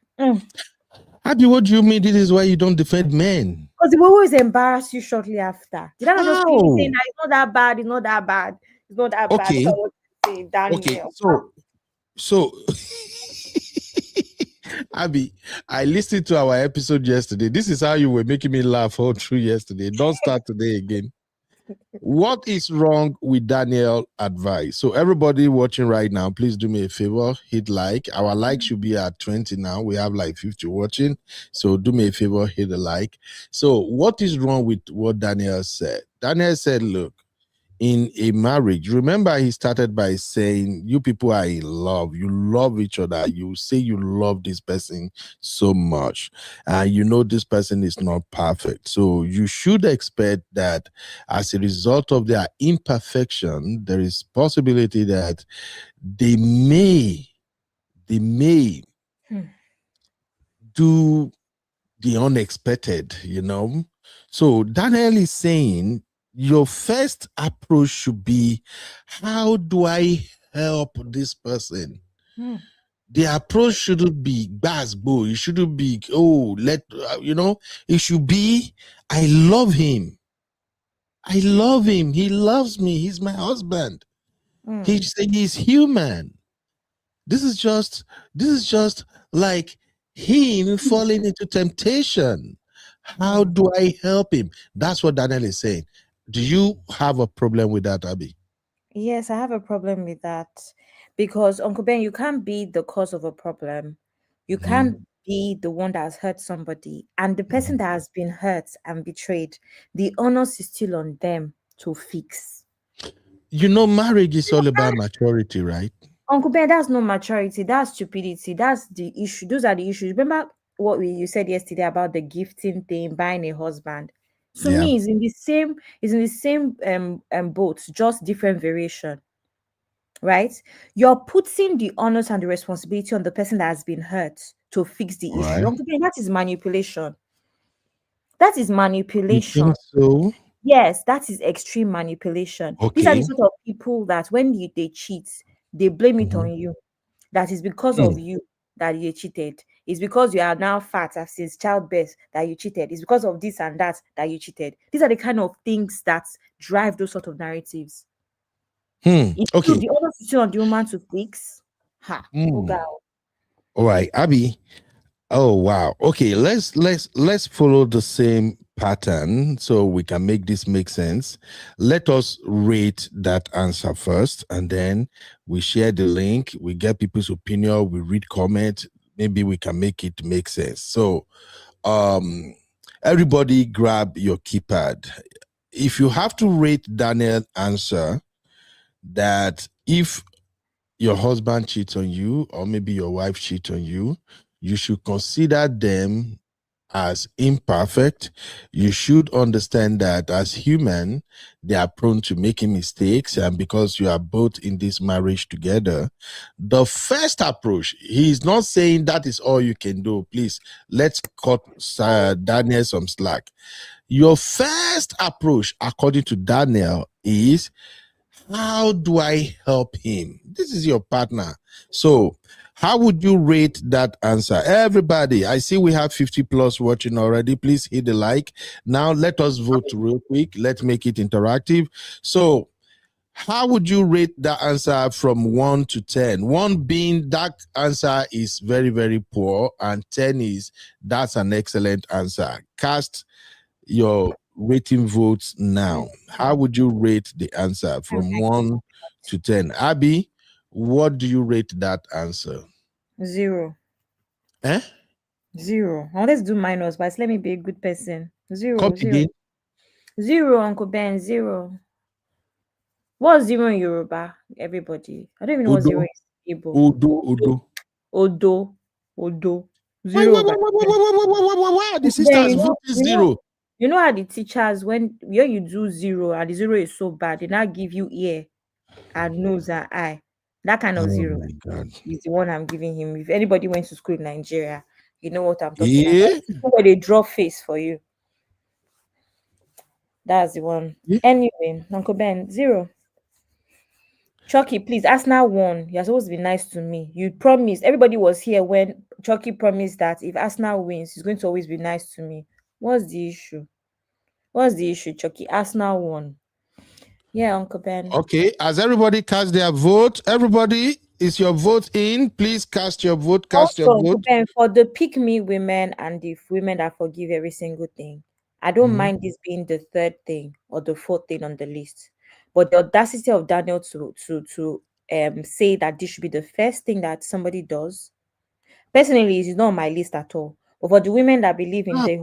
Abi, what do you mean this is why you don't defend men? Because they will always embarrass you shortly after. Did I not just finish saying that it's not that bad, it's not that bad, it's not that bad? That's what you say, Daniel. Okay, so Abi, I listened to our episode yesterday. This is how you were making me laugh all through yesterday. Don't start today again. What is wrong with Daniel's advice? So everybody watching right now, please do me a favor, hit like. Our like should be at 20 now. We have like 50 watching. So do me a favor, hit a like. So what is wrong with what Daniel said? Daniel said, look, in a marriage, remember he started by saying, you people are in love. You love each other. You say you love this person so much. You know this person is not perfect. So you should expect that as a result of their imperfection, there is possibility that they may do the unexpected, you know. So Daniel is saying, your first approach should be, how do I help this person? The approach shouldn't be basbo. It shouldn't be, it should be, I love him. I love him. He loves me. He's my husband. He's human. This is just like him falling into temptation. How do I help him? That's what Daniel is saying. Do you have a problem with that, Abby? Yes, I have a problem with that. Because, Uncle Ben, you can't be the cause of a problem. You can't be the one that has hurt somebody. And the person that has been hurt and betrayed, the onus is still on them to fix. You know, marriage is all about maturity, right? Uncle Ben, that's not maturity. That's stupidity. That's the issue. Those are the issues. Remember what you said yesterday about the gifting thing, buying a husband? To me, it's in the same boat, just different variation. Right? You're putting the onus and the responsibility on the person that has been hurt to fix the issue. Uncle Ben, that is manipulation. That is manipulation. You think so? Yes, that is extreme manipulation. Okay. These are the sort of people that when they cheat, they blame it on you. That is because of you that you cheated. It's because you are now fat since childbirth that you cheated. It's because of this and that you cheated. These are the kind of things that drive those sort of narratives. Okay. The other situation on the woman to fix. Oh God. All right, Abby. Oh wow. Okay, let's follow the same pattern so we can make this make sense. Let us rate that answer first, and then we share the link. We get people's opinion. We read comment. Maybe we can make it make sense. So, everybody, grab your keypad. If you have to rate Daniel's answer, that if your husband cheats on you, or maybe your wife cheats on you, you should consider them as imperfect. You should understand that as human, they are prone to making mistakes, and because you are both in this marriage together, the first approach, he is not saying that is all you can do. Please, let's cut Daniel some slack. Your first approach, according to Daniel, is how do I help him? This is your partner. So how would you rate that answer? Everybody, I see we have 50 plus watching already. Please hit the like. Now let us vote real quick. Let's make it interactive. So how would you rate that answer from 1 to 10? 1 being that answer is very, very poor, and 10 is that's an excellent answer. Cast your rating votes now. How would you rate the answer from 1 to 10? Abby, what do you rate that answer? 0. Eh? 0. Now let's do minus, but let me be a good person. 0. Come 0. again. 0, Uncle Ben. 0. What's 0 in Yoruba? Everybody. I don't even know what 0 Odo. is in Igbo. Odo. Odo. Odo. Why, 0. why? The Then sisters you know, voting 0. you know how the teachers, when you do 0 and the 0 is so bad, they now give you ear and nose and eye. That kind of Oh 0 my God. is the one I'm giving him. If anybody went to school in Nigeria, you know what I'm talking Yeah. about. Where they draw face for you. That's the one. Yeah. Anyway, Uncle Ben, 0. Chucky, please, Arsenal won. You're supposed to be nice to me. You promised. Everybody was here when Chucky promised that if Arsenal wins, he's going to always be nice to me. What's the issue? What's the issue, Chucky? Arsenal won. Yeah, Uncle Ben. Okay, has everybody cast their vote? Everybody, is your vote in? Please cast your vote. Cast Also, your Uncle vote. Ben, for the pick me women and the women that forgive every single thing, I don't mind this being the 3rd thing or the 4th thing on the list. But the audacity of Daniel to say that this should be the first thing that somebody does, personally, it's not on my list at all. But for the women that believe in the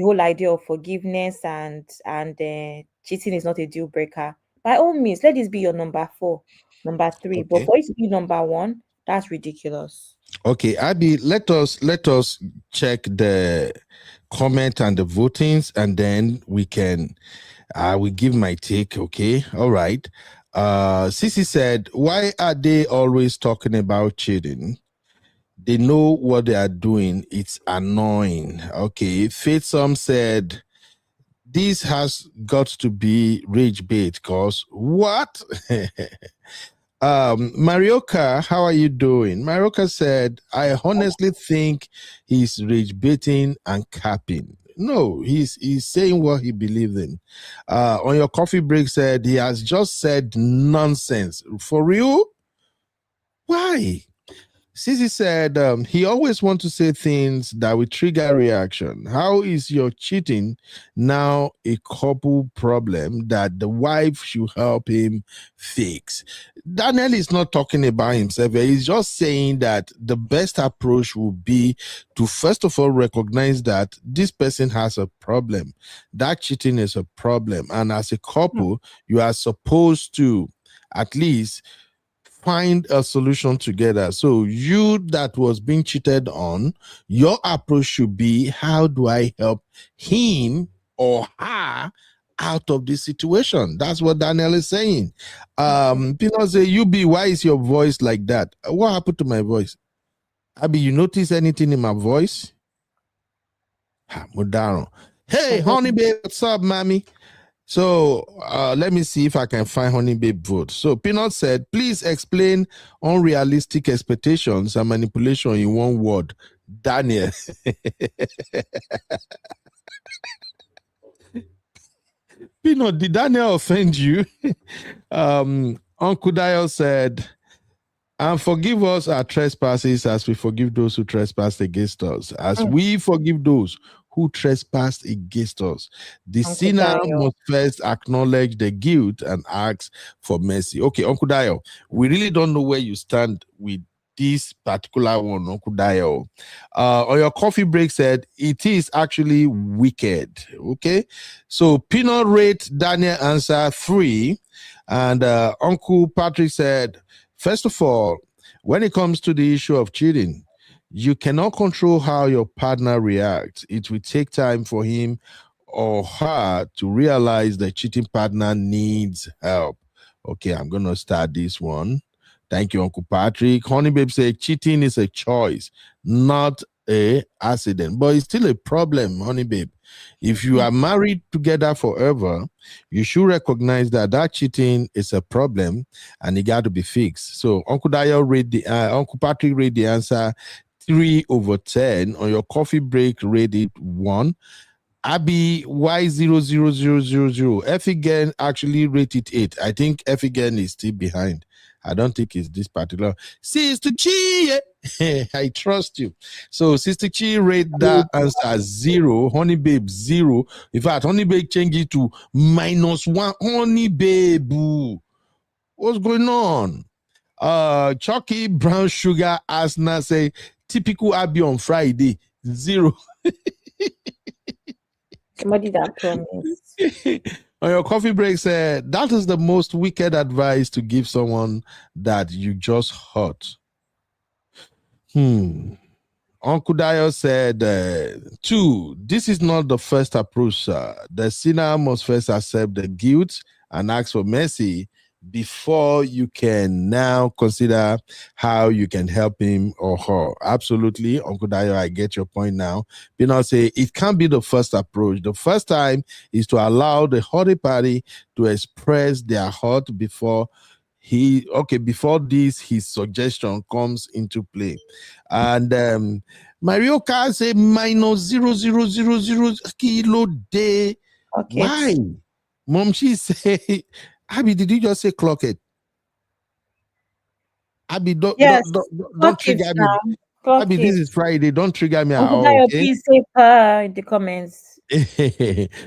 whole idea of forgiveness and cheating is not a deal breaker, by all means, let this be your number 4, number 3. But Okay. for it to be number 1, that's ridiculous. Okay, Abby, let us check the comment and the votings, and then we can I will give my take. Okay, all right. Sissy said, why are they always talking about cheating? They know what they are doing. It's annoying. Okay, Faithsome said, this has got to be rage bait, cause what? Marioka, how are you doing? Marioka said, I honestly think he's rage baiting and capping. No, he's saying what he believes in. On your coffee break said he has just said nonsense. For real? Why? Sissy said he always wants to say things that will trigger reaction. How is your cheating now a couple problem that the wife should help him fix? Daniel is not talking about himself. He's just saying that the best approach would be to first of all recognize that this person has a problem. That cheating is a problem. And as a couple, you are supposed to at least find a solution together. So you that was being cheated on, your approach should be, how do I help him or her out of this situation? That's what Daniel is saying. People say, UB, why is your voice like that? What happened to my voice? Abby, you notice anything in my voice? Modaro. Hey, honey babe, what's up, mommy? So let me see if I can find Honey Babe vote. So Peanut said, please explain unrealistic expectations and manipulation in one word. Daniel. Peanut, did Daniel offend you? Uncle Dio said, and forgive us our trespasses as we forgive those who trespass against us, as we forgive those who trespass against us. The sinner must first acknowledge the guilt and ask for mercy. Okay, Uncle Dio, we really don't know where you stand with this particular one, Uncle Dio. On your coffee break said, it is actually wicked. Okay, so Peanut rate Daniel answer 3. And Uncle Patrick said, First of all, when it comes to the issue of cheating, you cannot control how your partner reacts. It will take time for him or her to realize the cheating partner needs help. Okay, I'm going to start this one. Thank you, Uncle Patrick. Honey Babe said cheating is a choice, not a accident, but it's still a problem, Honey Babe. If you are married together forever, you should recognize that that cheating is a problem and it got to be fixed. So Uncle Patrick read the answer 3/10. On your coffee break, rate it 1. Abby Y00000. Effigen actually rated 8. I think Effigen is still behind. I don't think it's this particular. Sister Chi, I trust you. So Sister Chi rate that answer 0. Honey Babe 0. In fact, Honey Babe change it to -1. Honey Babe, what's going on? Chucky Brown Sugar Asna say typical Abby on Friday 0. Somebody that promised. On your coffee break said that is the most wicked advice to give someone that you just hurt. Uncle Dio said 2. This is not the first approach, sir. The sinner must first accept the guilt and ask for mercy before you can now consider how you can help him or her. Absolutely, Uncle Dio, I get your point now. Pinal say it can't be the first approach. The first time is to allow the hurting party to express their hurt before his suggestion comes into play. And Mario Kart say -0.000 kilo day. Okay. Why? Mom, she say, Abby, did you just say clock it? Abby, don't trigger me. Abby, this is Friday. Don't trigger me at all. Okay? Please say in the comments.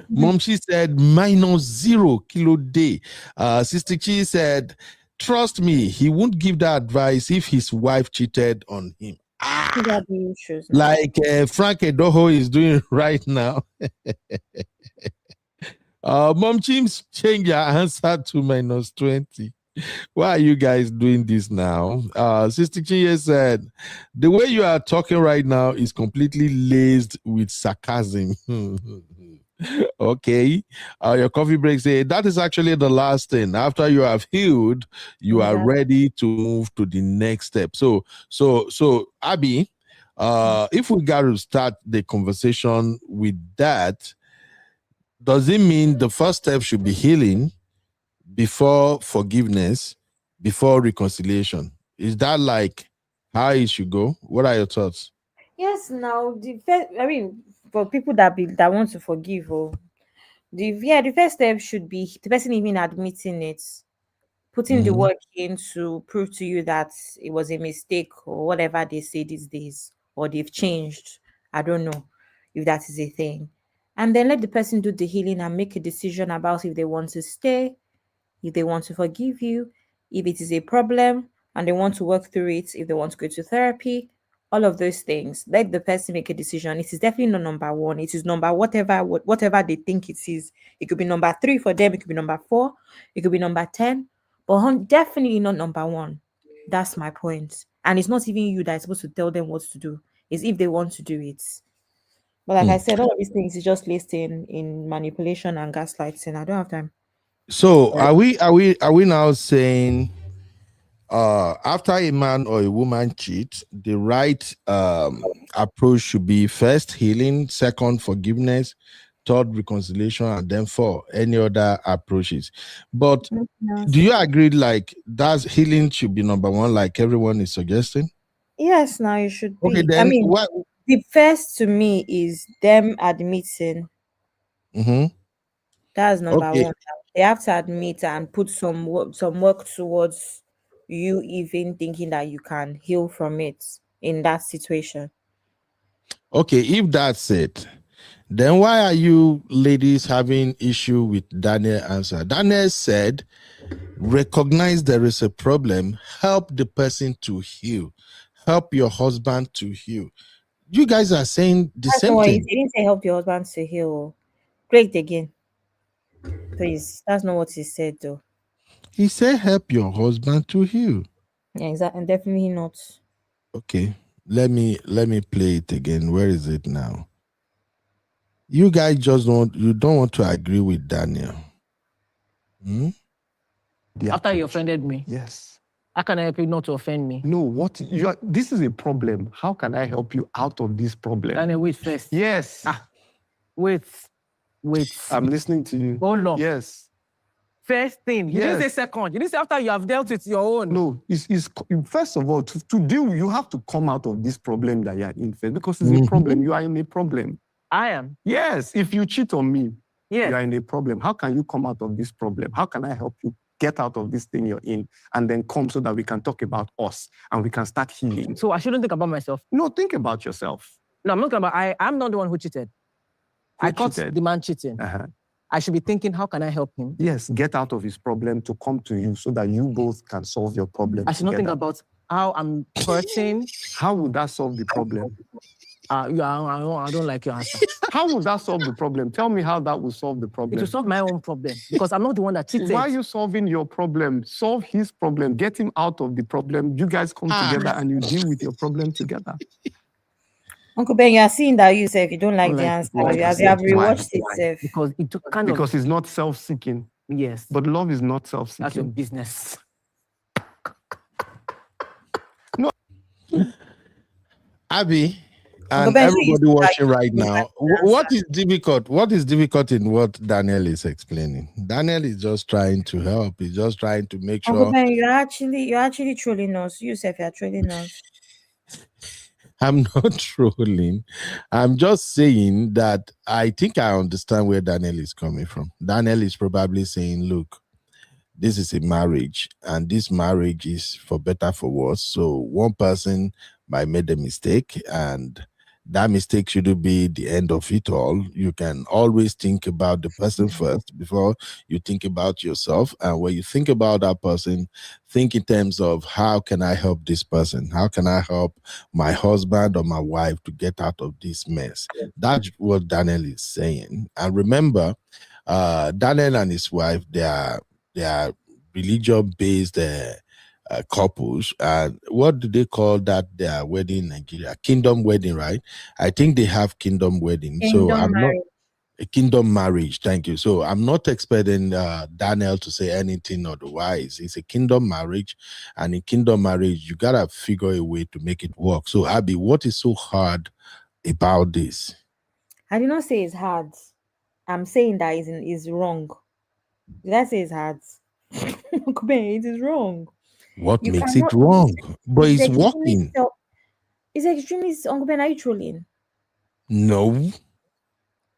Mom, she said -0 kilo day. Sister Chi said, trust me, he won't give that advice if his wife cheated on him. Like Frank Edoho is doing right now. Mom Chims, change your answer to -20. Why are you guys doing this now? Sister Chinye said, the way you are talking right now is completely laced with sarcasm. Okay. Your coffee break say that is actually the last thing. After you have healed, you are ready to move to the next step. So Abby, if we got to start the conversation with that, does it mean the first step should be healing before forgiveness, before reconciliation? Is that like how it should go? What are your thoughts? Yes, now for people that want to forgive, the first step should be the person even admitting it, putting the work in to prove to you that it was a mistake or whatever they say these days, or they've changed. I don't know if that is a thing. And then let the person do the healing and make a decision about if they want to stay, if they want to forgive you, if it is a problem and they want to work through it, if they want to go to therapy, all of those things. Let the person make a decision. It is definitely not number 1. It is number whatever they think it is. It could be number 3 for them. It could be number 4. It could be number 10. But definitely not number 1. That's my point. And it's not even you that is supposed to tell them what to do. It's if they want to do it. But like I said, all of these things is just listed in manipulation and gaslighting. I don't have time. So are we now saying after a man or a woman cheats, the right approach should be first healing, second forgiveness, third reconciliation, and then 4 any other approaches? But do you agree like that healing should be number 1, like everyone is suggesting? Yes, now you should be. Okay, then the first to me is them admitting. That's number 1. They have to admit and put some work towards you even thinking that you can heal from it in that situation. Okay, if that's it, then why are you ladies having issue with Daniel's answer? Daniel said, recognize there is a problem, help the person to heal, help your husband to heal. You guys are saying the same thing. He didn't say help your husband to heal. Play it again. Please, that's not what he said though. He said help your husband to heal. Yeah, exactly. Definitely not. Okay, let me play it again. Where is it now? You guys just don't want to agree with Daniel. Hmm? After you offended me. Yes. How can I help you not to offend me? No, what you are, this is a problem. How can I help you out of this problem? Daniel, wait first. Yes. Wait. I'm listening to you. Hold on. Yes. First thing, you didn't say Yes. second. You didn't say after you have dealt with your own. No, it's first of all, to deal, you have to come out of this problem that you're in first, because it's a problem. You are in a problem. I am. Yes. If you cheat on me, Yes. you are in a problem. How can you come out of this problem? How can I help you get out of this thing you're in and then come so that we can talk about us and we can start healing? So I shouldn't think about myself. No, think about yourself. No, I'm not talking about I'm not the one who cheated. I caught cheated? the man cheating. I should be thinking, how can I help him? Yes, get out of his problem to come to you so that you both can solve your problem. I should not think about how I'm hurting. How would that solve the problem? I don't like your answer. How would that solve the problem? Tell me how that will solve the problem. It will solve my own problem because I'm not the one that cheated. Why are you solving your problem? Solve his problem. Get him out of the problem. You guys come together and you deal with your problem together. Uncle Ben, you are seeing that you say you don't like the answer. You have rewatched it, Seth. Because it took because it's not self-seeking. Yes. But love is not self-seeking. That's your business. No. Abby and everybody watching right now, what is difficult? What is difficult in what Daniel is explaining? Daniel is just trying to help. He's just trying to make sure. Uncle Ben, you're actually trolling us. You, Seth, you're trolling us. I'm not trolling. I'm just saying that I think I understand where Daniel is coming from. Daniel is probably saying, look, this is a marriage and this marriage is for better, for worse. So one person might make a mistake and that mistake shouldn't be the end of it all. You can always think about the person first before you think about yourself. And when you think about that person, think in terms of how can I help this person? How can I help my husband or my wife to get out of this mess? That's what Daniel is saying. And remember, Daniel and his wife, they are religion-based couples. And what do they call that? Their wedding in Nigeria? Kingdom wedding, right? I think they have kingdom wedding. So I'm not a kingdom marriage. Thank you. So I'm not expecting Daniel to say anything otherwise. It's a kingdom marriage, and in kingdom marriage, you gotta figure a way to make it work. So Abby, what is so hard about this? I did not say it's hard. I'm saying that is wrong. Did I say it's hard? It is wrong. What makes it wrong? But it's working. It's extremely. Uncle Ben, are you trolling? No.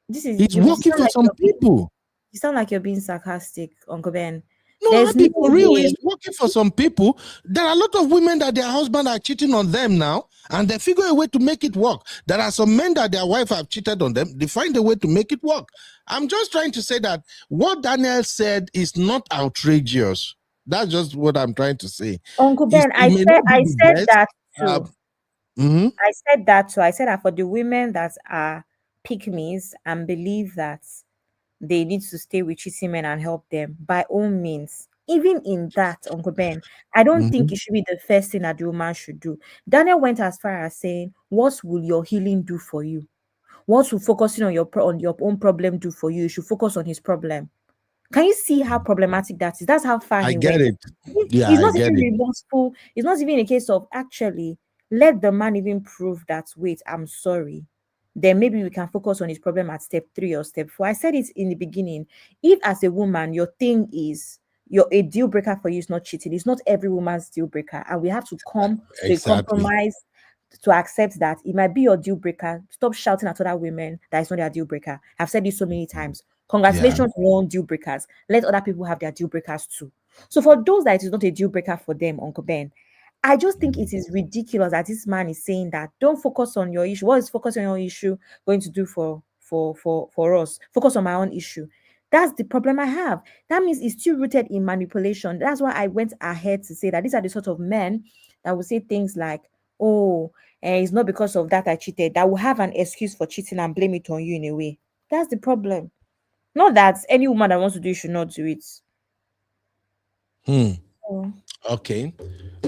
It's working for some people. You sound like you're being sarcastic, Uncle Ben. No, Abby, for real, it's working for some people. There are a lot of women that their husband are cheating on them now, and they figure a way to make it work. There are some men that their wife have cheated on them. They find a way to make it work. I'm just trying to say that what Daniel said is not outrageous. That's just what I'm trying to say. Uncle Ben, I said that too. I said that too. I said that for the women that are pick-me's and believe that they need to stay with cheating men and help them, by all means. Even in that, Uncle Ben, I don't think it should be the first thing that the woman should do. Daniel went as far as saying, what will your healing do for you? What will focusing on your own problem do for you? You should focus on his problem. Can you see how problematic that is? That's how far he get went. It. Yeah, it's not even remorseful. It's not even a case of actually let the man even prove that, wait, I'm sorry. Then maybe we can focus on his problem at step 3 or step 4. I said it in the beginning. If as a woman, your thing is a deal breaker for you is not cheating, it's not every woman's deal breaker. And we have to come to a compromise to accept that it might be your deal breaker. Stop shouting at other women that it's not their deal breaker. I've said this so many times. Congratulations on your own deal breakers. Let other people have their deal breakers too. So for those that it is not a deal breaker for them, Uncle Ben, I just think it is ridiculous that this man is saying that don't focus on your issue. What is focus on your issue going to do for us? Focus on my own issue. That's the problem I have. That means it's still rooted in manipulation. That's why I went ahead to say that these are the sort of men that will say things like, oh, it's not because of that I cheated. That will have an excuse for cheating and blame it on you in a way. That's the problem. Not that any woman that wants to do it should not do it. Okay.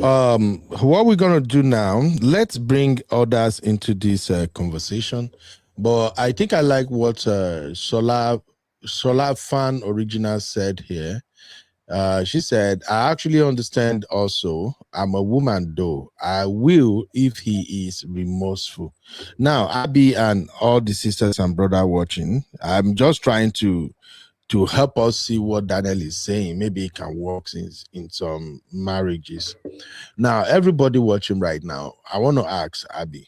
What we're gonna do now, let's bring others into this conversation. But I think I like what Solar Fan Original said here. She said, I actually understand also. I'm a woman though. I will if he is remorseful. Now, Abby and all the sisters and brother watching, I'm just trying to help us see what Daniel is saying. Maybe it can work in some marriages. Now, everybody watching right now, I want to ask Abby,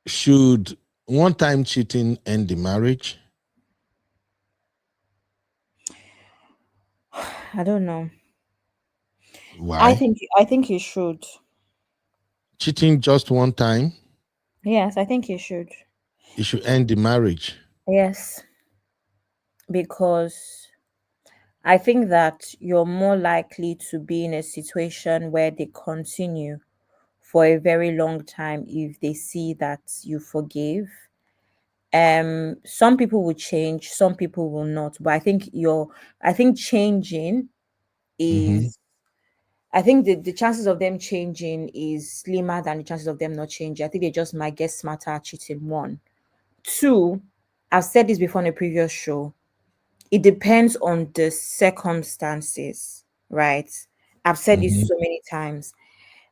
should one-time cheating end the marriage? I don't know. Why? I think you should. Cheating just one time, Yes, I think you should. it should end the marriage. Yes, because I think that you're more likely to be in a situation where they continue for a very long time if they see that you forgive. Some people will change, some people will not. But I think changing Mm-hmm. is I think the chances of them changing is slimmer than the chances of them not changing. I think they just might get smarter at cheating. One. Two, I've said this before in a previous show. It depends on the circumstances, right? I've said Mm-hmm. this so many times.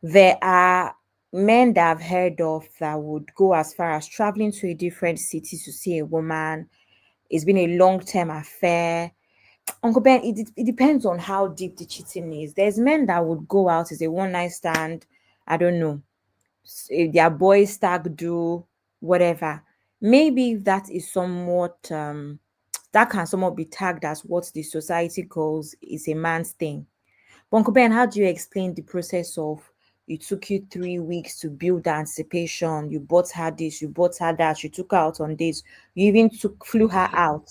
There are men that I've heard of that would go as far as traveling to a different city to see a woman. It's been a long term affair. Uncle Ben, it depends on how deep the cheating is. There's men that would go out as a one night stand. I don't know, if their boys stag do whatever. Maybe that is somewhat that can somewhat be tagged as what the society calls is a man's thing. But Uncle Ben, how do you explain the process of it took you 3 weeks to build the anticipation? You bought her this, you bought her that, you took her out on dates, you even flew her out.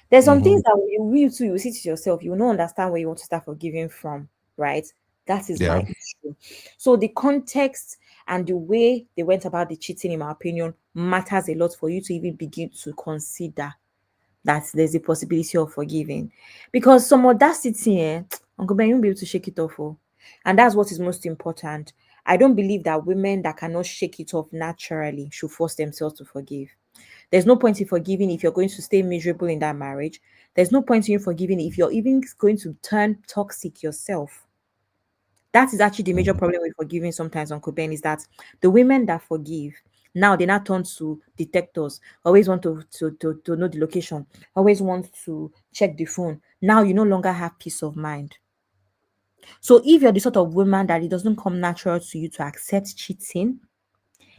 There's some Mm-hmm. things that you too, you see to yourself, you will not understand where you want to start forgiving from, right? That is my Yeah. issue. So the context and the way they went about the cheating, in my opinion, matters a lot for you to even begin to consider that there's a possibility of forgiving. Because some audacity, Uncle Ben, you won't be able to shake it off. Oh. And that's what is most important. I don't believe that women that cannot shake it off naturally should force themselves to forgive. There's no point in forgiving if you're going to stay miserable in that marriage. There's no point in you forgiving if you're even going to turn toxic yourself. That is actually the major problem with forgiving sometimes, Uncle Ben, is that the women that forgive, now they now turn to detectors, always want to know the location, always want to check the phone. Now you no longer have peace of mind. So if you're the sort of woman that it doesn't come natural to you to accept cheating,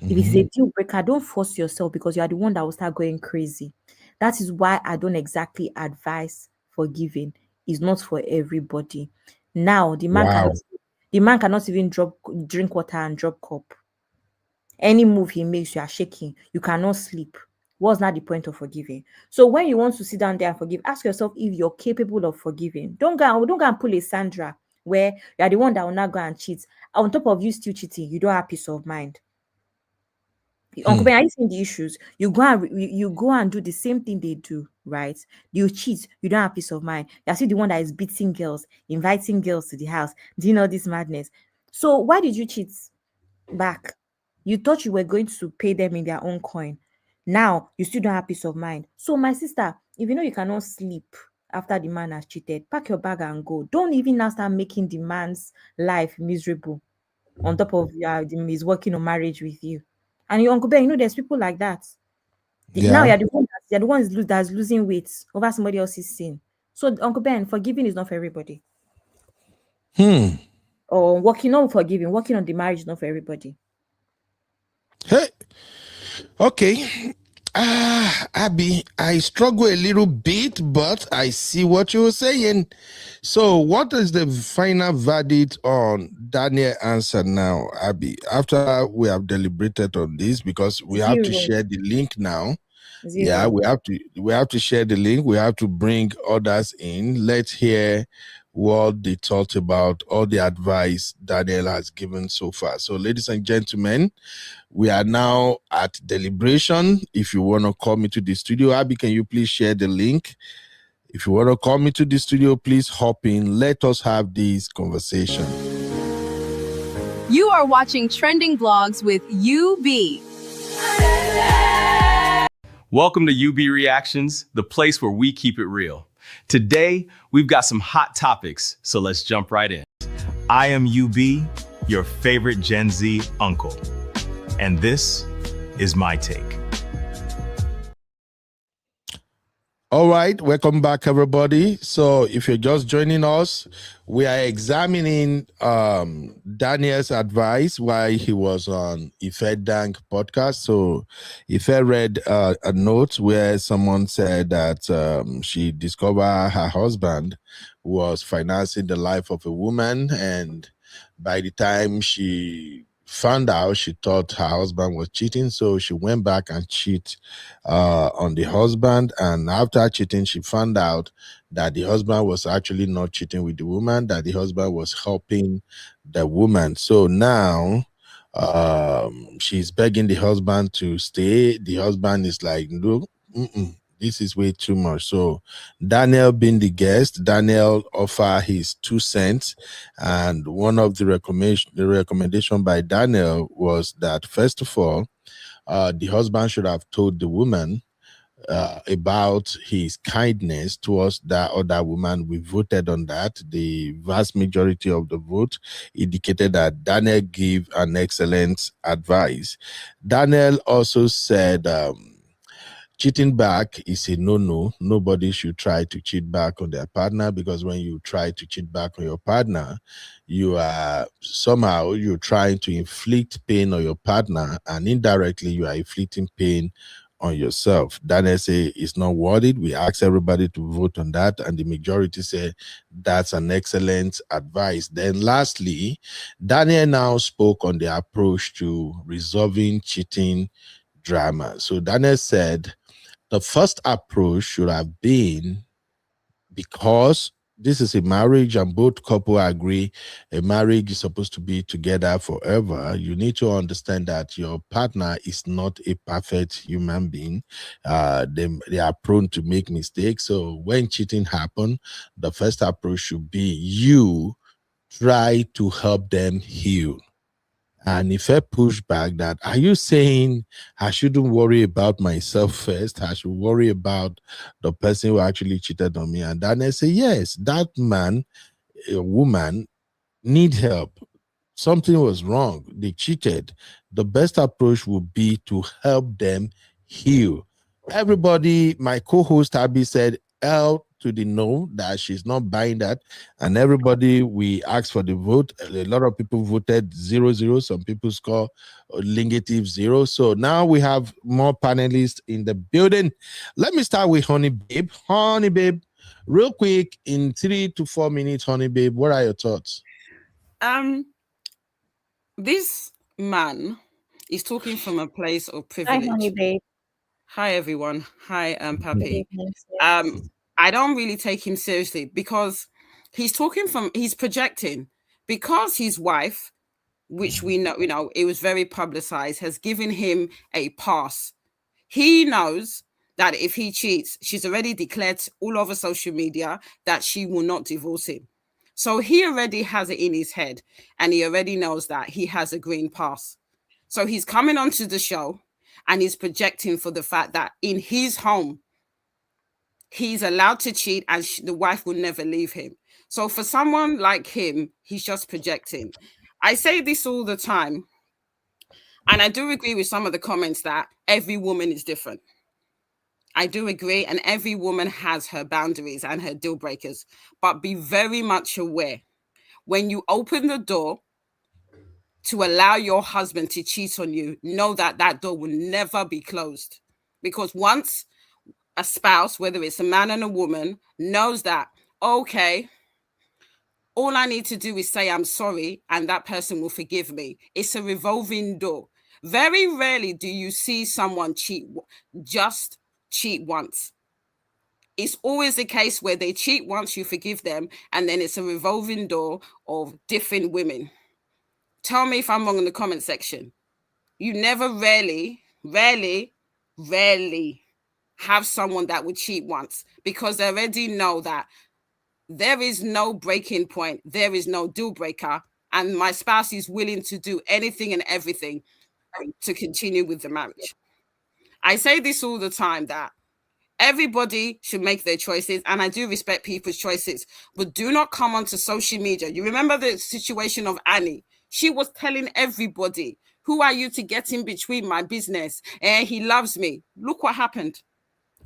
if it's Mm-hmm. a deal breaker, don't force yourself because you are the one that will start going crazy. That is why I don't exactly advise forgiving. It's not for everybody. Now Wow. the man cannot even drink water and drop cup. Any move he makes, you are shaking. You cannot sleep. What's not the point of forgiving? So when you want to sit down there and forgive, ask yourself if you're capable of forgiving. Don't go and pull a Sandra where you are the one that will not go and cheat. On top of you still cheating, you don't have peace of mind. Uncle Hmm. Ben, are you seeing the issues? You go and do the same thing they do, right? You cheat, you don't have peace of mind. You're still the one that is beating girls, inviting girls to the house, doing all this madness. So why did you cheat back? You thought you were going to pay them in their own coin. Now you still don't have peace of mind. So my sister, if you know you cannot sleep after the man has cheated, pack your bag and go. Don't even now start making the man's life miserable on top of he's working on marriage with you. And your Uncle Ben, you know, there's people like that. Now Yeah. you're the one that's losing weight over somebody else's sin. So Uncle Ben, forgiving is not for everybody. Hmm. Or working on forgiving, working on the marriage is not for everybody. Hey. Okay. Abby, I struggle a little bit, but I see what you were saying. So, what is the final verdict on Daniel answer now, Abby? After we have deliberated on this, because we have to Zero. share the link now. Yeah, Zero. we have to share the link. We have to bring others in. Let's hear what they talked about, all the advice Daniel has given so far. So, ladies and gentlemen, we are now at deliberation. If you want to come into the studio, Abby, can you please share the link? If you want to come into the studio, please hop in. Let us have this conversation. You are watching Trending Vlogs with UB. Welcome to UB Reactions, the place where we keep it real. Today, we've got some hot topics, so let's jump right in. I am UB, your favorite Gen Z uncle, and this is my take. All right, welcome back, everybody. So if you're just joining us, we are examining Daniel's advice while he was on Ife Dank podcast. So Ife read a note where someone said that she discovered her husband was financing the life of a woman, and by the time she found out, she thought her husband was cheating, so she went back and cheated on the husband. And after cheating, she found out that the husband was actually not cheating with the woman, that the husband was helping the woman. So now she's begging the husband to stay. The husband is like, no, this is way too much. So Daniel, being the guest, Daniel offered his 2 cents, and one of the recommendation by Daniel was that, first of all, the husband should have told the woman about his kindness towards that other woman. We voted on that. The vast majority of the vote indicated that Daniel gave an excellent advice. Daniel also said cheating back is a no-no. Nobody should try to cheat back on their partner, because when you try to cheat back on your partner, you are somehow you're trying to inflict pain on your partner, and indirectly you are inflicting pain on yourself. Daniel say it's not worth it. We asked everybody to vote on that, and the majority say that's an excellent advice. Then lastly, Daniel now spoke on the approach to resolving cheating drama. So Daniel said the first approach should have been, because this is a marriage and both couple agree a marriage is supposed to be together forever, you need to understand that your partner is not a perfect human being. They are prone to make mistakes. So when cheating happens, the first approach should be you try to help them heal. And if I push back that, are you saying I shouldn't worry about myself first? I should worry about the person who actually cheated on me? And then I say, yes, that man, a woman, need help. Something was wrong. They cheated. The best approach would be to help them heal. Everybody, my co-host Abby said L to the no, that she's not buying that. And everybody, we asked for the vote. A lot of people voted 0-0. Some people score -0. So now we have more panelists in the building. Let me start with Honey Babe. Honey Babe, real quick, in 3 to 4 minutes, Honey Babe, what are your thoughts? This man is talking from a place of Hi, privilege. honey babe. Hi, everyone. Hi, Good Papi. evening, sis. I don't really take him seriously because he's projecting, because his wife, which we know, it was very publicized, has given him a pass. He knows that if he cheats, she's already declared all over social media that she will not divorce him. So he already has it in his head, and he already knows that he has a green pass. So he's coming onto the show and he's projecting for the fact that in his home, he's allowed to cheat and the wife will never leave him. So for someone like him, he's just projecting. I say this all the time, and I do agree with some of the comments that every woman is different. I do agree, and every woman has her boundaries and her deal breakers, but be very much aware when you open the door to allow your husband to cheat on you, know that that door will never be closed. Because once a spouse, whether it's a man and a woman, knows that, okay, all I need to do is say I'm sorry and that person will forgive me. It's a revolving door. Very rarely do you see someone just cheat once. It's always the case where they cheat once, you forgive them, and then it's a revolving door of different women. Tell me if I'm wrong in the comment section. You never rarely have someone that would cheat once, because they already know that there is no breaking point, there is no deal breaker, and my spouse is willing to do anything and everything to continue with the marriage. I say this all the time, that everybody should make their choices, and I do respect people's choices, but do not come onto social media. You remember the situation of Annie? She was telling everybody, who are you to get in between my business? And he loves me. Look what happened.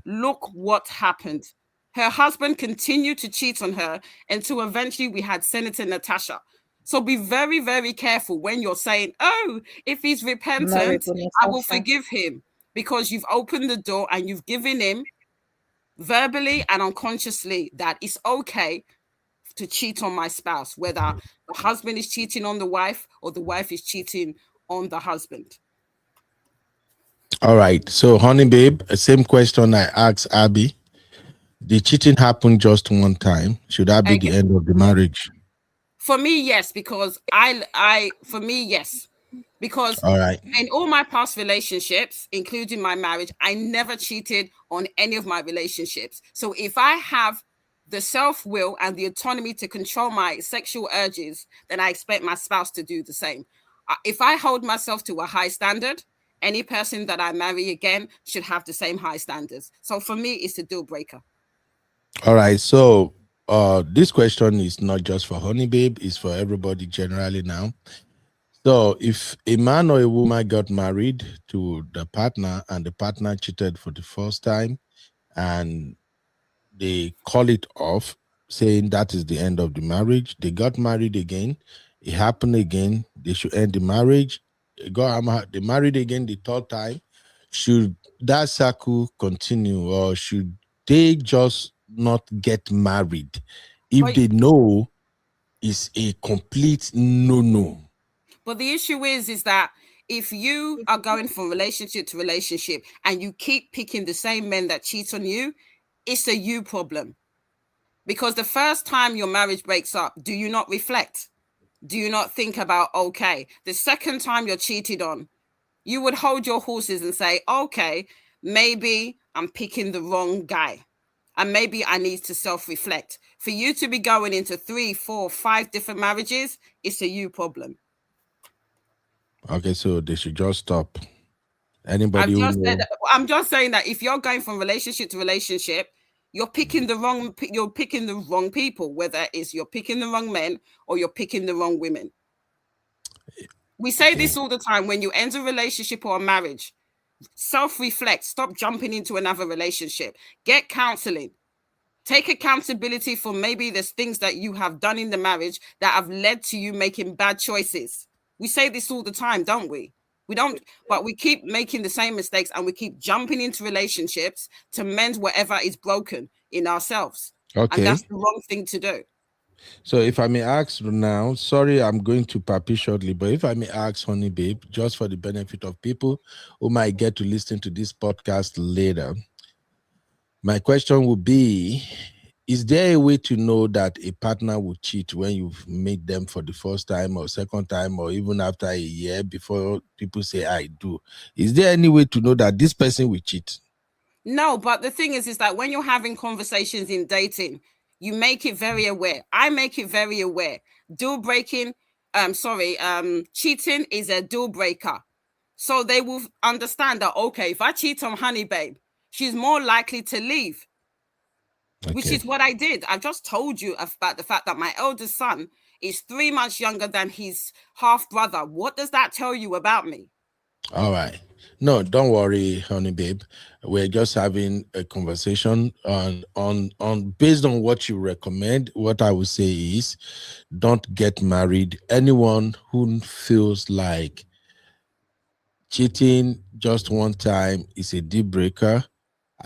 Look what happened. Her husband continued to cheat on her until eventually we had Senator Natasha. So be very, very careful when you're saying, oh, if he's repentant, I will forgive him, because you've opened the door and you've given him verbally and unconsciously that it's okay to cheat on my spouse, whether the husband is cheating on the wife or the wife is cheating on the husband. All right. So, honey babe, same question I asked Abby. The cheating happened just one time. Should that be the end of the marriage? For me, yes, because for me, yes. Because all right, in all my past relationships, including my marriage, I never cheated on any of my relationships. So if I have the self-will and the autonomy to control my sexual urges, then I expect my spouse to do the same. If I hold myself to a high standard, any person that I marry again should have the same high standards. So for me, it's a deal breaker. All right. So this question is not just for honey babe, it's for everybody generally now. So if a man or a woman got married to the partner and the partner cheated for the first time and they call it off, saying that is the end of the marriage, they got married again, it happened again, they should end the marriage, they married again the third time, should that cycle continue, or should they just not get married if they know it's a complete no? But the issue is that if you are going from relationship to relationship and you keep picking the same men that cheat on you, it's a you problem. Because the first time your marriage breaks up, do you not reflect? Do you not think about, okay, the second time you're cheated on, you would hold your horses and say, okay, maybe I'm picking the wrong guy. And maybe I need to self-reflect. For you to be going into 3, 4, 5 different marriages, it's a you problem. Okay, so they should just stop. Anybody I'm just saying that if you're going from relationship to relationship, you're picking the wrong people, whether it's you're picking the wrong men or you're picking the wrong women. We say this all the time: when you enter a relationship or a marriage, self-reflect, stop jumping into another relationship, get counseling, take accountability for maybe there's things that you have done in the marriage that have led to you making bad choices. We say this all the time, don't we? We don't, but we keep making the same mistakes and we keep jumping into relationships to mend whatever is broken in ourselves. Okay. And that's the wrong thing to do. So if I may ask now, sorry, I'm going to Papi shortly, but if I may ask honey babe, just for the benefit of people who might get to listen to this podcast later, my question would be, is there a way to know that a partner will cheat when you've met them for the first time or second time, or even after a year before people say, I do? Is there any way to know that this person will cheat? No, but the thing is that when you're having conversations in dating, you make it very aware. I make it very aware. Cheating is a deal breaker. So they will understand that, okay, if I cheat on honey babe, she's more likely to leave. Okay. Which is what I did. I just told you about the fact that my eldest son is 3 months younger than his half brother. What does that tell you about me? All right. No, don't worry, honey babe. We're just having a conversation on based on what you recommend. What I would say is, don't get married. Anyone who feels like cheating just one time is a deal breaker,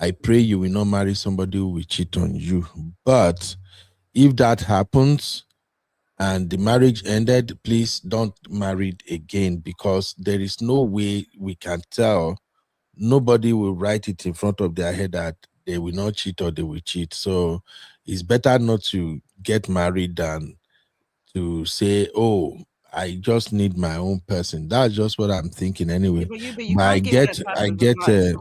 I pray you will not marry somebody who will cheat on you. But if that happens and the marriage ended, please don't marry again, because there is no way we can tell. Nobody will write it in front of their head that they will not cheat or they will cheat. So it's better not to get married than to say, oh, I just need my own person. That's just what I'm thinking anyway. Yeah, but you can't give that type of advice.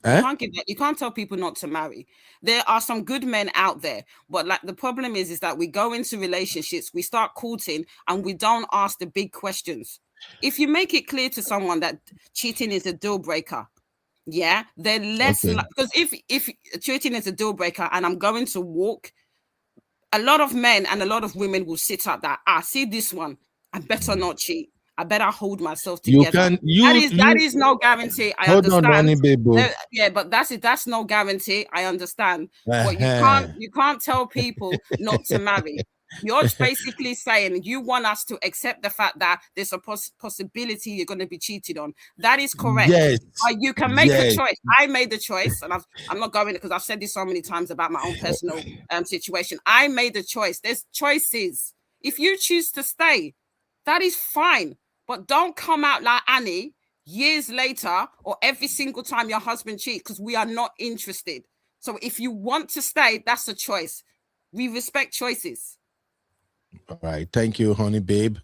Eh? You can't tell people not to marry. There are some good men out there, but like the problem is that we go into relationships, we start courting, and we don't ask the big questions. If you make it clear to someone that cheating is a deal breaker, yeah, they're less Okay. because if cheating is a deal breaker and I'm going to walk, a lot of men and a lot of women will sit up that see this one, I better not cheat. I better hold myself You together. can That you is no guarantee. I hold on, understand. honey baby. Yeah, but that's no guarantee. I understand. But Uh-huh. you can't tell people not to marry. You're basically saying you want us to accept the fact that there's a possibility you're going to be cheated on. That is correct. Yes. You can make a Yes. choice. I made the choice, and I'm not going because I've said this so many times about my own personal situation. I made the choice. There's choices. If you choose to stay, that is fine. But don't come out like Annie years later or every single time your husband cheats because we are not interested. So if you want to stay, that's a choice. We respect choices. All right. Thank you, honey babe.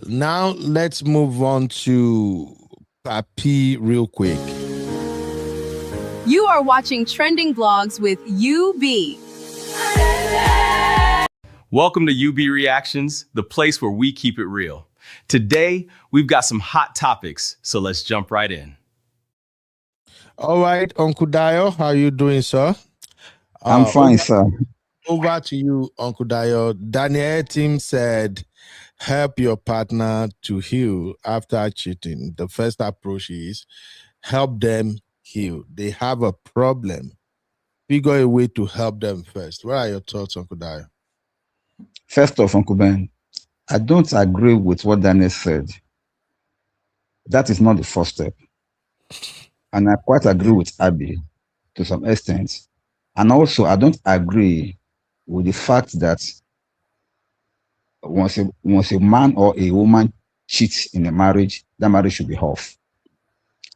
Now let's move on to Papi real quick. You are watching Trending Vlogs with UB. Welcome to UB Reactions, the place where we keep it real. Today, we've got some hot topics, so let's jump right in. All right, Uncle Dio, how you doing, sir? I'm fine, sir. Over to you, Uncle Dio. Daniel team said, help your partner to heal after cheating. The first approach is help them heal. They have a problem. Figure a way to help them first. What are your thoughts, Uncle Dio? First off, Uncle Ben, I don't agree with what Daniel said. That is not the first step. And I quite agree with Abby to some extent. And also, I don't agree with the fact that once a man or a woman cheats in a marriage, that marriage should be off.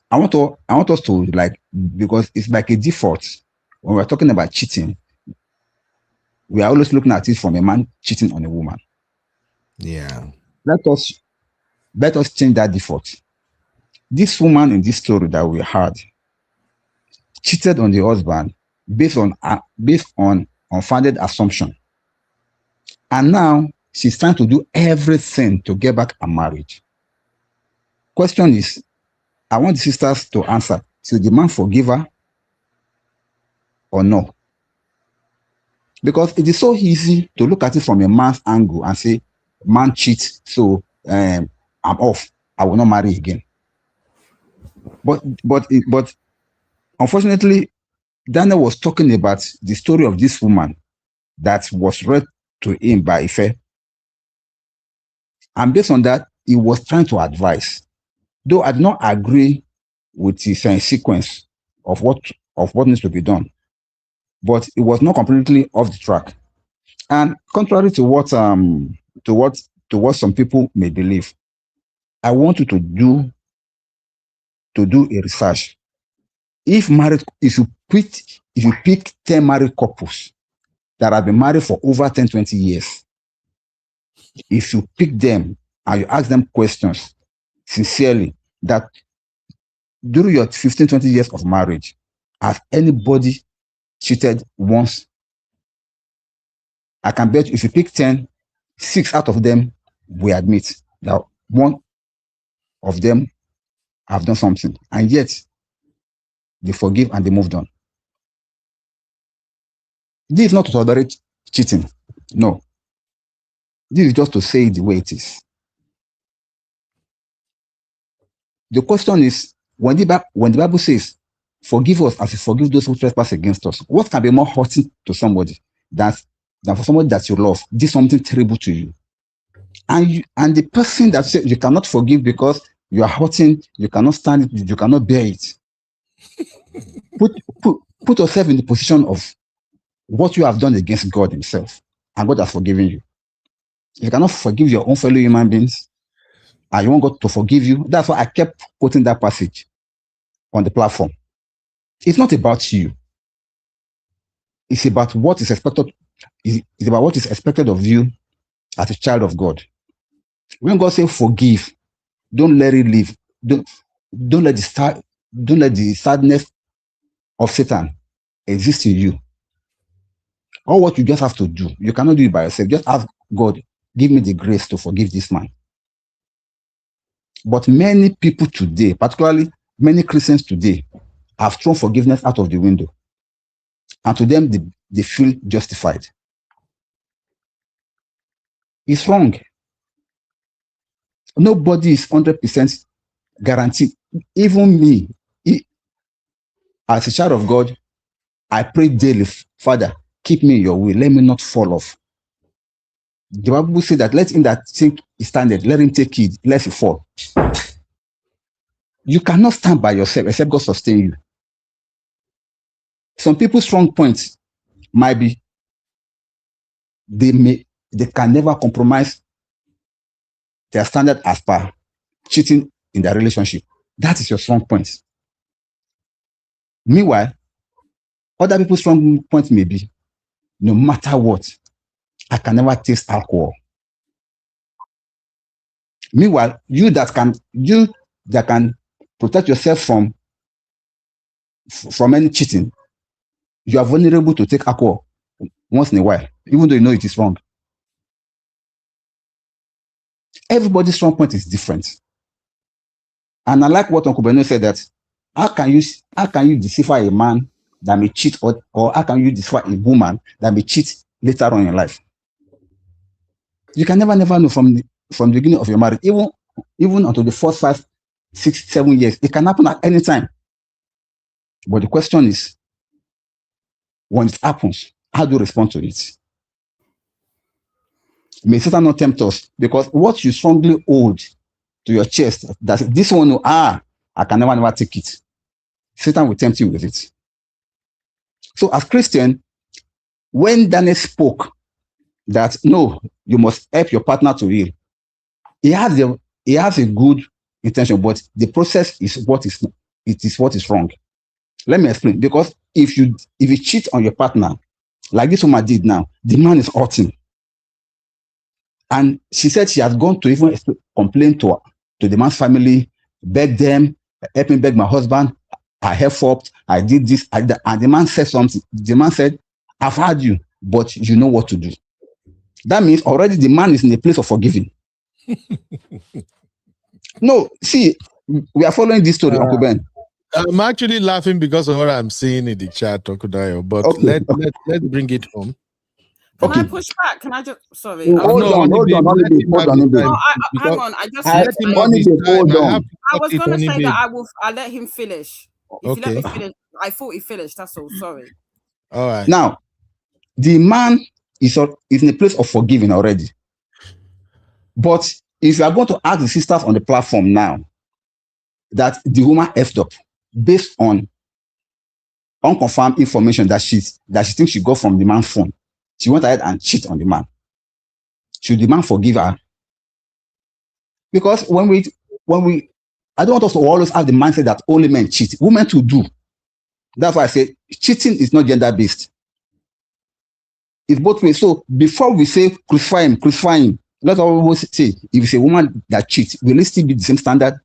I want us to because it's like a default. When we're talking about cheating, we are always looking at it from a man cheating on a woman. Yeah. Let us change that default. This woman in this story that we had cheated on the husband based on unfounded assumption. And now she's trying to do everything to get back a marriage. Question is, I want the sisters to answer. Should the man forgive her or no? Because it is so easy to look at it from a man's angle and say, man cheats, so I'm off. I will not marry again. But unfortunately, Daniel was talking about the story of this woman that was read to him by Ife. And based on that, he was trying to advise. Though I do not agree with his sequence of what needs to be done, but it was not completely off the track. And contrary to what some people may believe, I want you to do a research. If you pick 10 married couples that have been married for over 10, 20 years, if you pick them and you ask them questions sincerely, that during your 15, 20 years of marriage, has anybody cheated once? I can bet you if you pick 10, 6 out of them will admit that one of them have done something, and yet they forgive and they moved on. This is not to tolerate cheating. No. This is just to say it the way it is. The question is, when the Bible says, forgive us as we forgive those who trespass against us, what can be more hurting to somebody than for somebody that you love did something terrible to you? And the person that says you cannot forgive because you are hurting, you cannot stand it, you cannot bear it. Put yourself in the position of what you have done against God himself, and God has forgiven you. If you cannot forgive your own fellow human beings, and you want God to forgive you, that's why I kept quoting that passage on the platform. It's not about you. It's about what is expected. It's about what is expected of you as a child of God. When God says forgive, don't let it live. Don't let the sadness of Satan exists in you. All what you just have to do, you cannot do it by yourself. Just ask God, give me the grace to forgive this man. But many people today, particularly many Christians today, have thrown forgiveness out of the window. And to them, they feel justified. It's wrong. Nobody is 100% guaranteed. Even me, as a child of God, I pray daily, Father, keep me in your will. Let me not fall off. The Bible says that let him that think is standing, let him take it, lest he fall. You cannot stand by yourself except God sustain you. Some people's strong points might be they can never compromise their standard as per cheating in their relationship. That is your strong point. Meanwhile, other people's strong point may be, no matter what, I can never taste alcohol. Meanwhile, you that can protect yourself from any cheating, you are vulnerable to take alcohol once in a while, even though you know it is wrong. Everybody's strong point is different. And I like what Uncle Beno said, that how can you decipher a man that may cheat, or how can you decipher a woman that may cheat later on in life? You can never know from the beginning of your marriage, even until the first 5, 6, 7 years. It can happen at any time. But the question is, when it happens, how do you respond to it? May Satan not tempt us, because what you strongly hold to your chest, that this one, I can never take it. Satan will tempt you with it. So as Christian, when Daniel spoke that no, you must help your partner to heal, he has a good intention, but the process is what is wrong. Let me explain. Because if you cheat on your partner, like this woman did now, the man is hurting. And she said she has gone to even complain to the man's family, beg them, help me beg my husband, I have up, I did this, I did that. And the man said something. The man said, I've heard you, but you know what to do. That means already the man is in a place of forgiving. No, see, we are following this story, Uncle Ben. I'm actually laughing because of what I'm seeing in the chat, Okudayo, but okay. let's bring it home. Can I push back? Can I just, sorry. Hold on. Hang on. I was going to say that I'll let him finish. If you let me finish, I thought he finished. That's all. Sorry. All right. Now, the man is in a place of forgiving already. But if you are going to ask the sisters on the platform now that the woman effed up based on unconfirmed information that she thinks she got from the man's phone, she went ahead and cheat on the man. Should the man forgive her? Because when we, I don't want us to always have the mindset that only men cheat. Women too do. That's why I say cheating is not gender-based. It's both ways. So before we say crucify him, let's always say, if it's a woman that cheats, will it still be the same standard?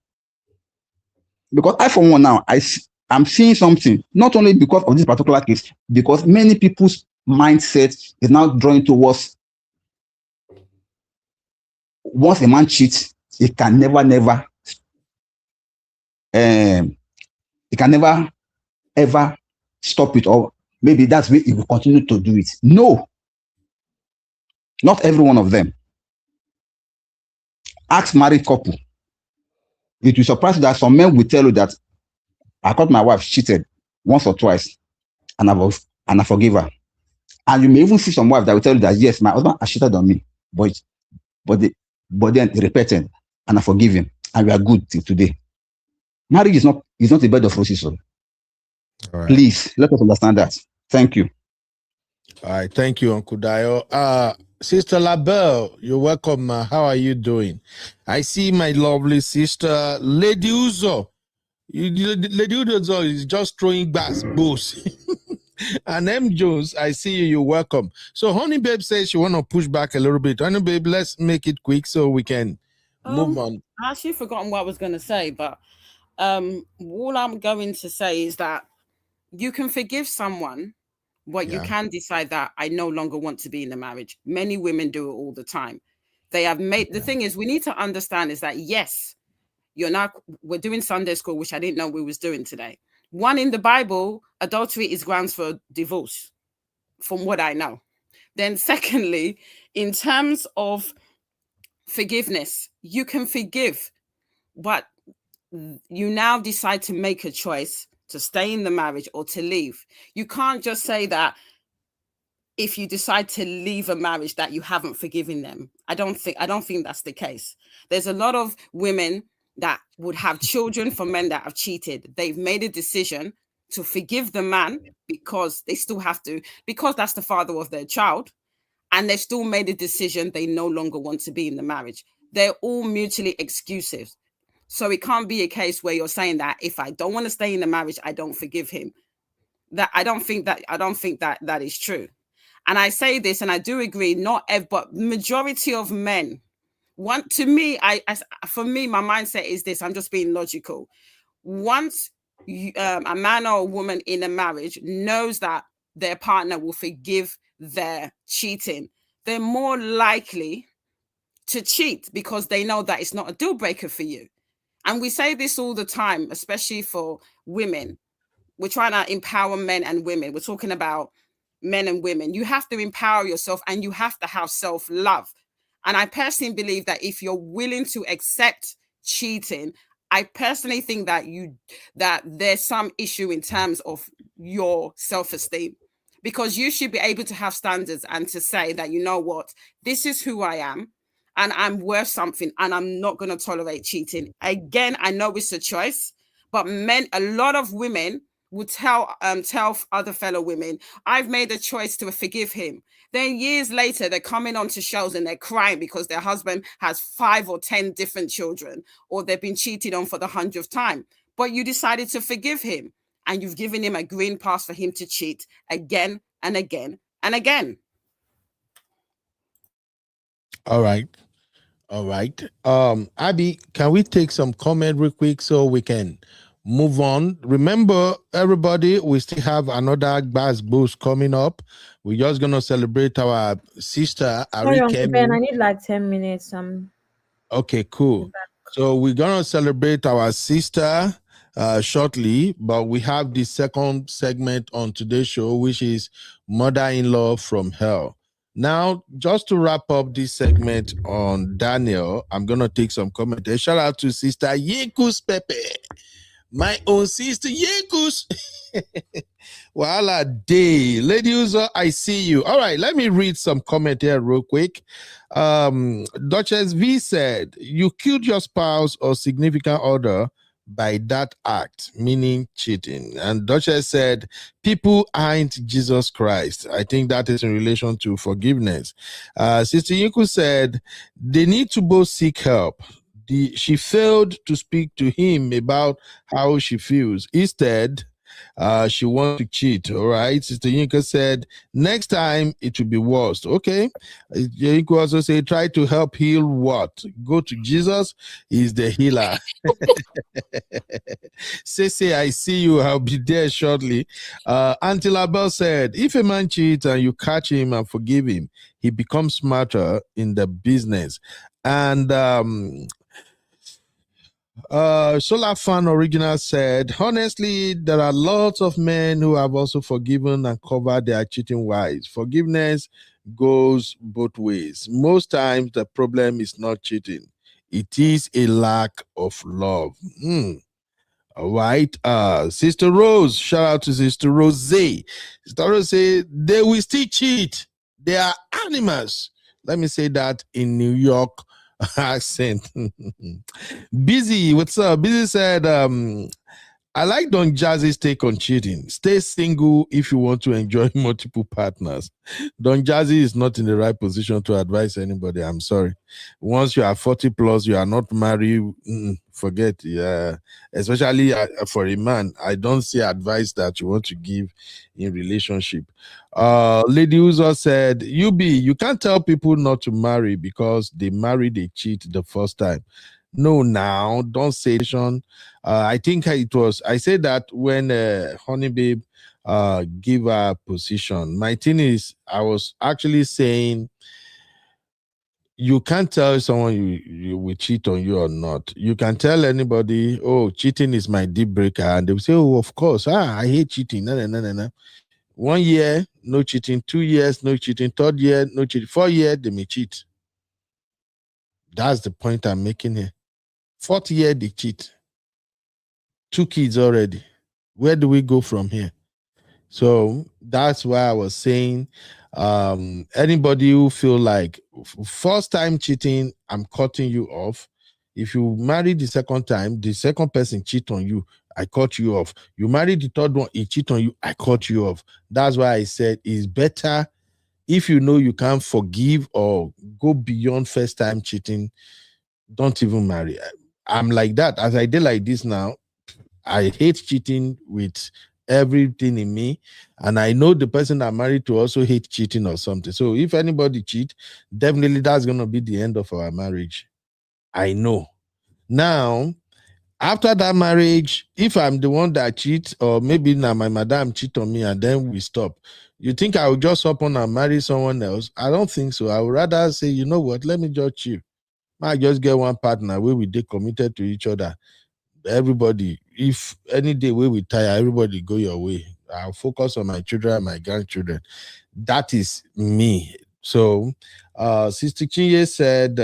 Because I, for one now, I'm seeing something, not only because of this particular case, because many people's mindset is now drawing towards, once a man cheats, it can never ever stop it, or maybe that's where he will continue to do it. No, not every one of them. Ask married couple. It will surprise you that some men will tell you that I caught my wife cheated once or twice, and I forgive her. And you may even see some wives that will tell you that yes, my husband has cheated on me, but then he repented and I forgive him, and we are good till today. Marriage is not a bed of roses. So. Right. Please let us understand that. Thank you. All right, thank you, Uncle Dio. Sister Labelle, you're welcome. How are you doing? I see my lovely sister, Lady Uzo. Lady Uzo is just throwing bows. And M. Jones, I see you. You're welcome. So Honey Babe says she want to push back a little bit. Honey Babe, let's make it quick so we can move on. I actually forgotten what I was going to say, but all I'm going to say is that you can forgive someone, but you Yeah. can decide that I no longer want to be in the marriage. Many women do it all the time. They have made, the thing is, we need to understand is that, yes, we're doing Sunday school, which I didn't know we was doing today. One, in the Bible, adultery is grounds for divorce, from what I know. Then secondly, in terms of forgiveness, you can forgive, but you now decide to make a choice to stay in the marriage or to leave. You can't just say that if you decide to leave a marriage that you haven't forgiven them. I don't think that's the case. There's a lot of women that would have children from men that have cheated. They've made a decision to forgive the man because they still have to, because that's the father of their child, and they still made a decision they no longer want to be in the marriage. They're all mutually exclusive. So it can't be a case where you're saying that if I don't want to stay in the marriage, I don't forgive him. That I don't think that is true. And I say this, and I do agree, but majority of men want, to me, for me, my mindset is this, I'm just being logical. Once a man or a woman in a marriage knows that their partner will forgive their cheating, they're more likely to cheat because they know that it's not a deal breaker for you. And we say this all the time, especially for women. We're trying to empower men and women. We're talking about men and women. You have to empower yourself and you have to have self-love. And I personally believe that if you're willing to accept cheating, I personally think that there's some issue in terms of your self-esteem, because you should be able to have standards and to say that, you know what, this is who I am and I'm worth something and I'm not going to tolerate cheating. Again, I know it's a choice, but a lot of women would tell other fellow women, I've made a choice to forgive him. Then years later, they're coming onto shows and they're crying because their husband has 5 or 10 different children, or they've been cheated on for the 100th time. But you decided to forgive him and you've given him a green pass for him to cheat again and again and again. All right. All right. Abby, can we take some comment real quick so we can move on? Remember, everybody, we still have another Bass Boost coming up. We're just gonna celebrate our sister Sorry, Uncle Ben, I Ari. need like 10 minutes. Okay, cool. So we're gonna celebrate our sister shortly, but we have the second segment on today's show, which is Mother-in-Law from Hell. Now, just to wrap up this segment on Daniel, I'm gonna take some comment. A shout out to Sister Yekus Pepe, my own sister Yekus. Voila day. Lady user, I see you. All right, let me read some comment here real quick. Duchess V said, you killed your spouse or significant other by that act, meaning cheating. And Duchess said, people aren't Jesus Christ. I think that is in relation to forgiveness. Sister Yuku said, they need to both seek help. She failed to speak to him about how she feels. Instead, she wants to cheat. All right. Sister Yinka said, next time it will be worse. Okay. Yinka also said, try to help heal what? Go to Jesus. He's the healer. Say, I see you. I'll be there shortly. Auntie LaBelle said, if a man cheats and you catch him and forgive him, he becomes smarter in the business. And Solar Fan Original said, honestly, there are lots of men who have also forgiven and covered their cheating wives. Forgiveness goes both ways. Most times, the problem is not cheating, it is a lack of love. All right. Sister Rose, shout out to Sister Rose. Sister Rose say, they will still cheat. They are animals. Let me say that in New York accent. Busy, what's up? Busy said, I like Don Jazzy's take on cheating. Stay single if you want to enjoy multiple partners. Don Jazzy is not in the right position to advise anybody. I'm sorry. Once you are 40 plus, you are not married, forget. Yeah, especially for a man, I don't see advice that you want to give in relationship. Lady Uzo said, you can't tell people not to marry because they marry, they cheat the first time. No, now don't say Sean. I think I said that when Honey Babe give her position. My thing is, I was actually saying you can't tell someone you will cheat on you or not. You can tell anybody, oh, cheating is my deal breaker, and they will say, oh, of course, I hate cheating. No, no, no, no, no. 1 year, no cheating. 2 years, no cheating. 3rd year, no cheating. 4th year, they may cheat. That's the point I'm making here. 4th year, they cheat. 2 kids already. Where do we go from here? So that's why I was saying, anybody who feel like first time cheating, I'm cutting you off. If you marry the second time, the second person cheat on you, I cut you off. You marry the third one, he cheat on you, I cut you off. That's why I said it's better if you know you can't forgive or go beyond first time cheating, don't even marry. I'm like that. As I did like this now, I hate cheating with everything in me. And I know the person I'm married to also hate cheating or something. So if anybody cheat, definitely that's going to be the end of our marriage. I know. Now, after that marriage, if I'm the one that cheat, or maybe now my madam cheat on me and then we stop, you think I will just hop on and marry someone else? I don't think so. I would rather say, you know what, let me just chill. I just get one partner where we dey committed to each other. Everybody, if any day we retire, everybody go your way. I'll focus on my children and my grandchildren. That is me. So Sister Chinye said,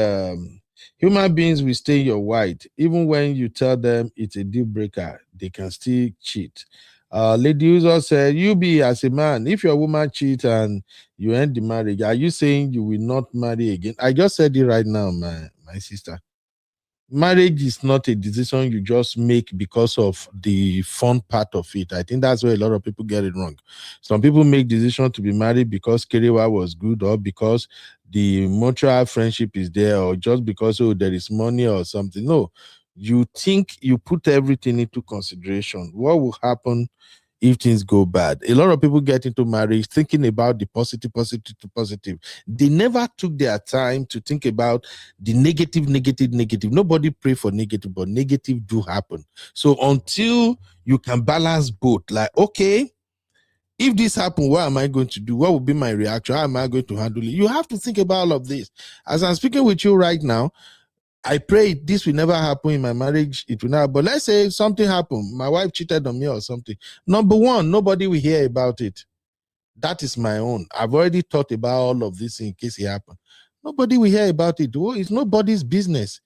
human beings will stay your white. Even when you tell them it's a deal breaker, they can still cheat. Lady Uzo said, you be as a man, if your woman cheat and you end the marriage, are you saying you will not marry again? I just said it right now, my sister. Marriage is not a decision you just make because of the fun part of it. I think that's where a lot of people get it wrong. Some people make decision to be married because Kerewa was good, or because the mutual friendship is there, or just because there is money or something. No, you think, you put everything into consideration. What will happen if things go bad? A lot of people get into marriage thinking about the positive. They never took their time to think about the negative. Nobody pray for negative, but negative do happen. So until you can balance both, like, okay, if this happen, what am I going to do? What will be my reaction? How am I going to handle it? You have to think about all of this. As I'm speaking with you right now, I pray this will never happen in my marriage. It will not. But let's say something happened. My wife cheated on me or something. Number one, nobody will hear about it. That is my own. I've already thought about all of this in case it happens. Nobody will hear about it. Oh, it's nobody's business.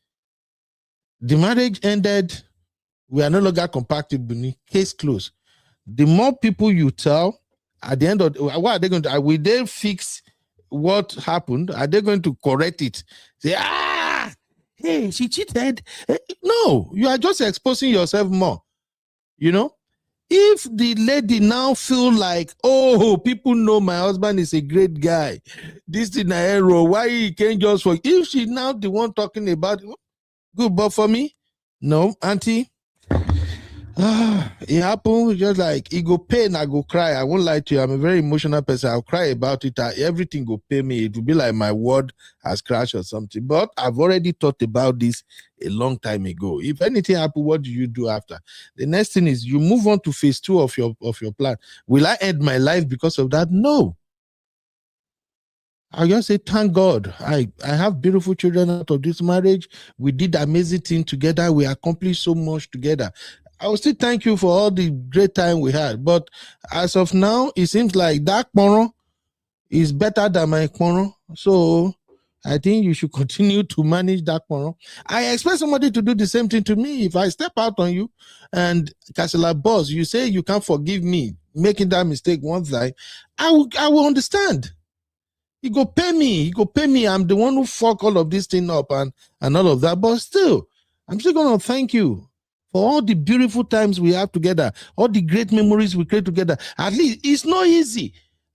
The marriage ended. We are no longer compatible. Case closed. The more people you tell, at the end of what are they going to? Will they fix what happened? Are they going to correct it? Say, hey, she cheated. No, you are just exposing yourself more. You know, if the lady now feel like, oh, people know my husband is a great guy, this is an error, why he can't just work? If she now the one talking about it, good, but for me, no, auntie. It happened just like it go pain, I go cry. I won't lie to you. I'm a very emotional person. I'll cry about it. Everything go pay me. It will be like my word has crashed or something. But I've already thought about this a long time ago. If anything happen, what do you do after? The next thing is you move on to phase 2 of your plan. Will I end my life because of that? No. I just say, thank God. I have beautiful children out of this marriage. We did amazing things together. We accomplished so much together. I will still thank you for all the great time we had. But as of now, it seems like that Kporo is better than my Kporo. So I think you should continue to manage that Kporo. I expect somebody to do the same thing to me. If I step out on you and Kasala boss, you say you can't forgive me making that mistake one time, I will understand. He go pay me. I'm the one who fuck all of this thing up and all of that. But still, I'm still gonna thank you for all the beautiful times we have together, all the great memories we create together. At least it's not easy.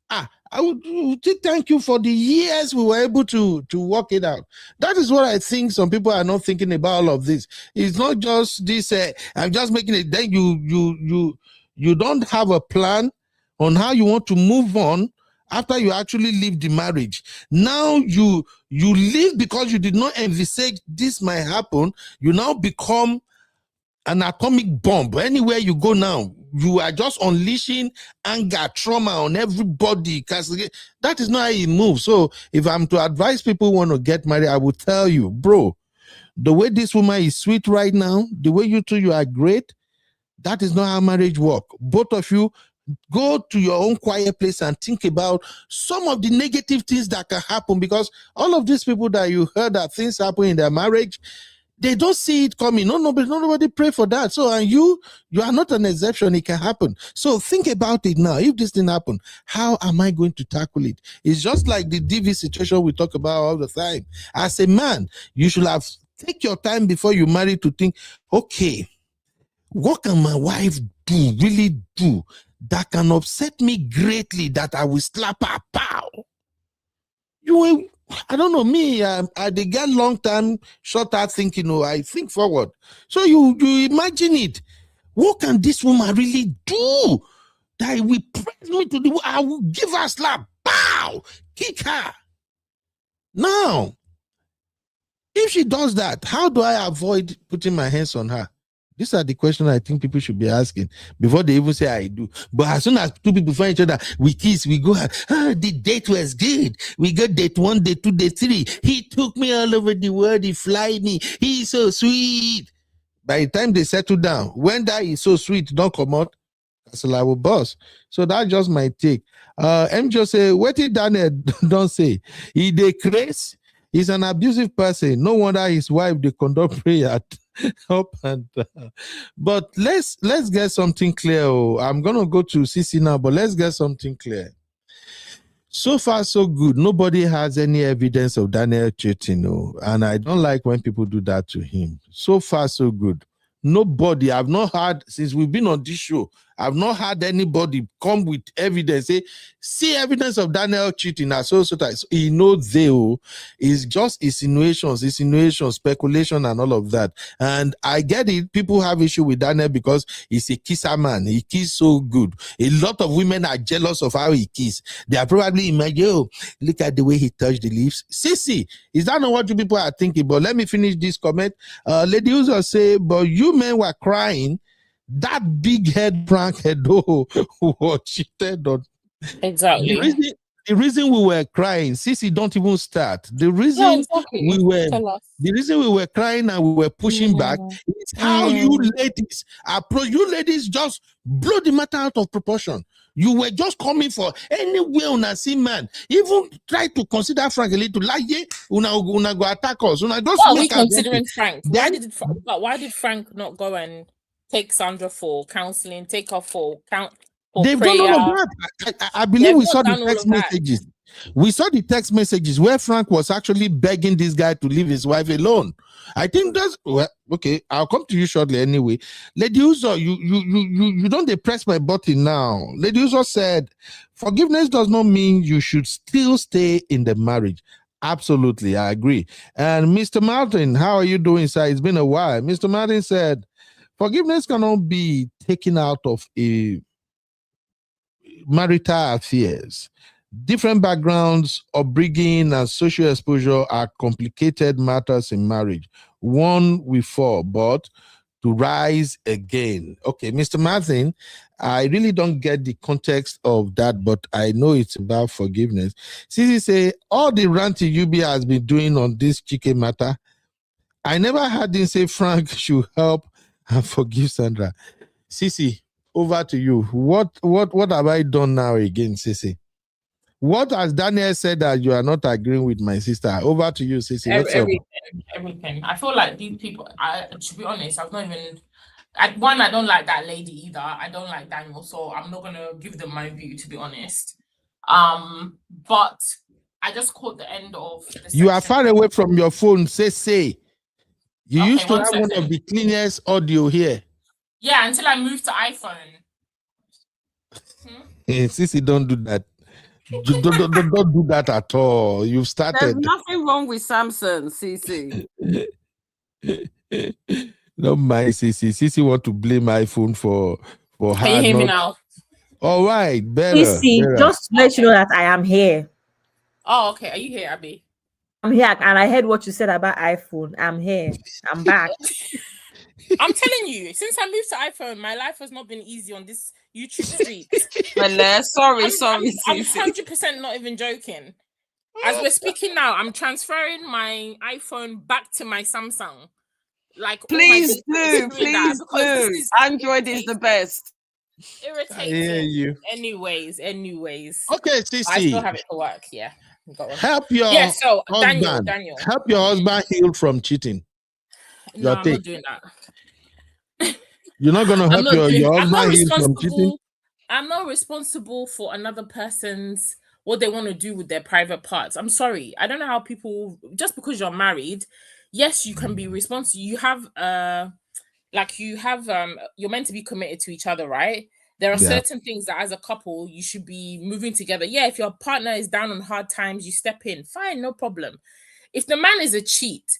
I would thank you for the years we were able to work it out. That is what I think some people are not thinking about all of this. It's not just this, I'm just making it, then you don't have a plan on how you want to move on after you actually leave the marriage. Now you leave because you did not envisage this might happen. You now become an atomic bomb. Anywhere you go now, you are just unleashing anger, trauma on everybody, because that is not how you move. So if I'm to advise people who want to get married, I would tell you, bro, the way this woman is sweet right now, the way you two, you are great, that is not how marriage work. Both of you go to your own quiet place and think about some of the negative things that can happen, because all of these people that you heard that things happen in their marriage, they don't see it coming. Nobody pray for that. So, and you are not an exception. It can happen. So think about it now. If this thing happen, how am I going to tackle it? It's just like the DV situation we talk about all the time. As a man, you should have take your time before you marry to think, okay, what can my wife really do that can upset me greatly that I will slap her? Pow. I don't know, me, I they get long time, short term thinking, I think forward. So you imagine it. What can this woman really do that will press me to the, I will give her a slap, pow, kick her. Now, if she does that, how do I avoid putting my hands on her? These are the questions I think people should be asking before they even say I do. But as soon as two people find each other, we kiss, we go, the date was good. We got date 1, date 2, date 3. He took me all over the world. He fly me. He's so sweet. By the time they settle down, when that is so sweet, don't come out. That's a will boss. So that's just my take. MJ say, what did Daniel don't say? He decrease. He's an abusive person. No wonder his wife they conduct prayer up and down. But let's get something clear. I'm gonna go to CC now, but let's get something clear. So far, so good. Nobody has any evidence of Daniel cheating, and I don't like when people do that to him. So far, so good. Nobody, I've not had, since we've been on this show, I've not had anybody come with evidence, say, see evidence of Daniel cheating. So he knows it's just insinuations, speculation, and all of that. And I get it. People have issue with Daniel because he's a kisser man. He kisses so good. A lot of women are jealous of how he kisses. They are probably imagining, look at the way he touched the lips. Sissy, is that not what you people are thinking? But let me finish this comment. Lady Uzo say, but you men were crying. That big head Frank Hedo was cheated on. Exactly. The reason we were crying, Sissy, don't even start. The reason we were crying and we were pushing back is how you ladies approach. You ladies just blow the matter out of proportion. You were just coming for anywhere on a see man. Even try to consider Frank a little like una go attack us. Una just what are we considering Frank? Why did Frank not go and take Sandra for counseling, take her for They've prayer? done all of that. I believe we saw the text messages. We saw the text messages where Frank was actually begging this guy to leave his wife alone. I think that's okay. I'll come to you shortly anyway. Lady Uzo, you don't depress my button now. Lady Uzo said, forgiveness does not mean you should still stay in the marriage. Absolutely, I agree. And Mr. Martin, how are you doing, sir? It's been a while. Mr. Martin said, forgiveness cannot be taken out of a marital affairs. Different backgrounds, upbringing, and social exposure are complicated matters in marriage. One we fall, but to rise again. Okay, Mr. Martin, I really don't get the context of that, but I know it's about forgiveness. Sissy say, all the ranting UB has been doing on this chicken matter, I never heard him say Frank should help and forgive Sandra. Sissy, over to you. What have I done now again, Sissy? What has Daniel said that you are not agreeing with my sister? Over to you, Sissy. Everything. I feel like these people, to be honest, I've not even... I don't like that lady either. I don't like Daniel, so I'm not going to give them my view, to be honest. But I just caught the end of the You are far away from your phone, say. You used to have one of the cleanest audio here. Yeah, until I moved to iPhone. Sissy, don't do that. Don't do that at all. You've started. There's nothing wrong with Samsung, CC. Don't mind Sissy. Sissy want to blame iPhone for her. Can you hear me now? All right, better. CC, just to let you know that I am here. Oh, okay. Are you here, Abby? I'm here, and I heard what you said about iPhone. I'm here. I'm back. I'm telling you, since I moved to iPhone, my life has not been easy on this YouTube street. Well, sorry, I'm 100% not even joking. As we're speaking now, I'm transferring my iPhone back to my Samsung. Like, please do. Android is the best. Irritating. I hear you. Anyways. Okay, I still CC. have it to work. Yeah. Go on. Help your so husband. Daniel. Help your husband heal from cheating. No, I'm not doing that. You're not gonna help your husband heal from cheating. I'm not responsible for another person's what they want to do with their private parts. I'm sorry. I don't know how people, just because you're married, yes, you can be responsible. You have you're meant to be committed to each other, right? There are certain things that as a couple you should be moving together. Yeah, if your partner is down on hard times, you step in. Fine, no problem. If the man is a cheat,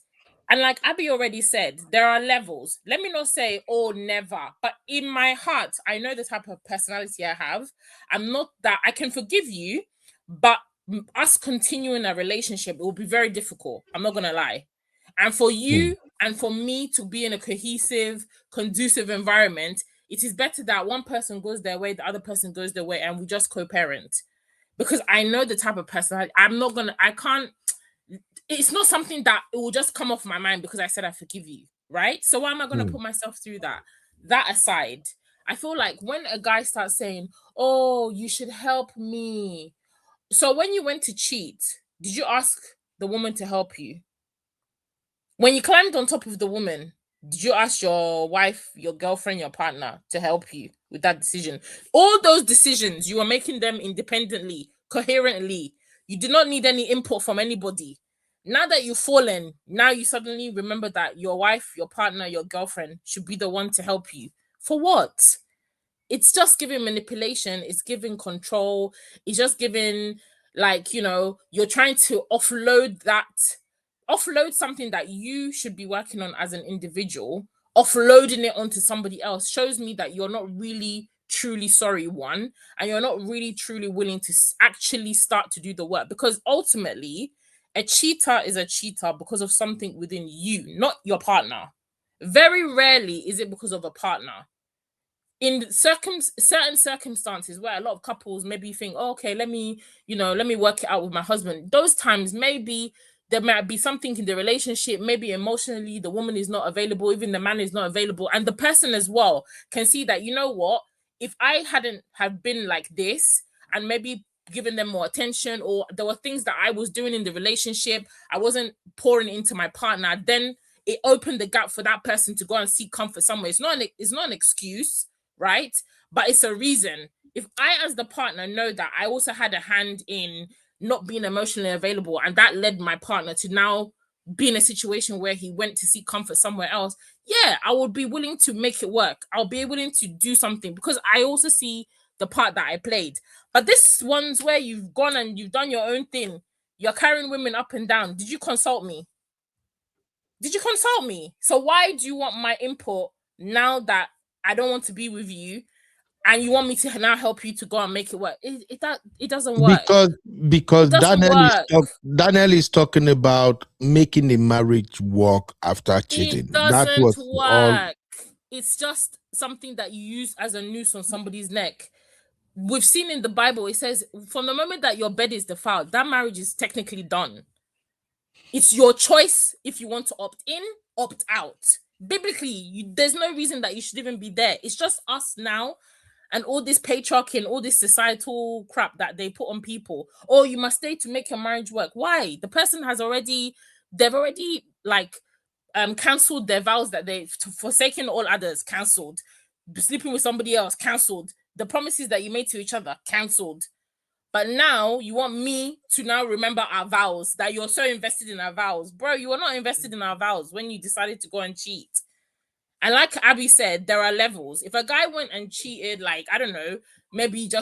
and like Abby already said, there are levels. Let me not say, oh, never. But in my heart, I know the type of personality I have. I'm not that I can forgive you, but us continuing a relationship, it will be very difficult. I'm not going to lie. And for you and for me to be in a cohesive, conducive environment, it is better that one person goes their way, the other person goes their way, and we just co-parent. Because I know the type of personality. It's not something that it will just come off my mind because I said I forgive you, right? So why am I going to put myself through that? That aside, I feel like when a guy starts saying, oh, you should help me. So when you went to cheat, did you ask the woman to help you? When you climbed on top of the woman, did you ask your wife, your girlfriend, your partner to help you with that decision? All those decisions, you were making them independently, coherently. You did not need any input from anybody. Now that you've fallen, now you suddenly remember that your wife, your partner, your girlfriend should be the one to help you. For what? It's just giving manipulation. It's giving control. It's just giving, you're trying to offload something that you should be working on as an individual. Offloading it onto somebody else shows me that you're not really truly sorry, one, and you're not really truly willing to actually start to do the work, because ultimately a cheater is a cheater because of something within you, not your partner. Very rarely is it because of a partner. In certain circumstances where a lot of couples maybe think, oh, okay, let me work it out with my husband. Those times maybe there might be something in the relationship, maybe emotionally the woman is not available, even the man is not available, and the person as well can see that, you know what, if I hadn't have been like this and maybe given them more attention, or there were things that I was doing in the relationship, I wasn't pouring into my partner, then it opened the gap for that person to go and seek comfort somewhere. It's not an excuse, right? But it's a reason. If I, as the partner, know that I also had a hand in not being emotionally available, and that led my partner to now be in a situation where he went to seek comfort somewhere else, yeah, I would be willing to make it work. I'll be willing to do something because I also see the part that I played. But this one's where you've gone and you've done your own thing. You're carrying women up and down. Did you consult me? So why do you want my input now that I don't want to be with you, and you want me to now help you to go and make it work? It doesn't work. Because Daniel is talking about making the marriage work after cheating. It doesn't work. It's just something that you use as a noose on somebody's neck. We've seen in the Bible, it says from the moment that your bed is defiled, that marriage is technically done. It's your choice if you want to opt in, opt out. Biblically, there's no reason that you should even be there. It's just us now and all this patriarchy and all this societal crap that they put on people. Oh, you must stay to make your marriage work. Why? The person they've already cancelled their vows that they've forsaken all others, cancelled. Sleeping with somebody else, cancelled. The promises that you made to each other, cancelled. But now you want me to now remember our vows, that you're so invested in our vows. Bro, you were not invested in our vows when you decided to go and cheat. And like Abby said, there are levels. If a guy went and cheated, like, I don't know, maybe I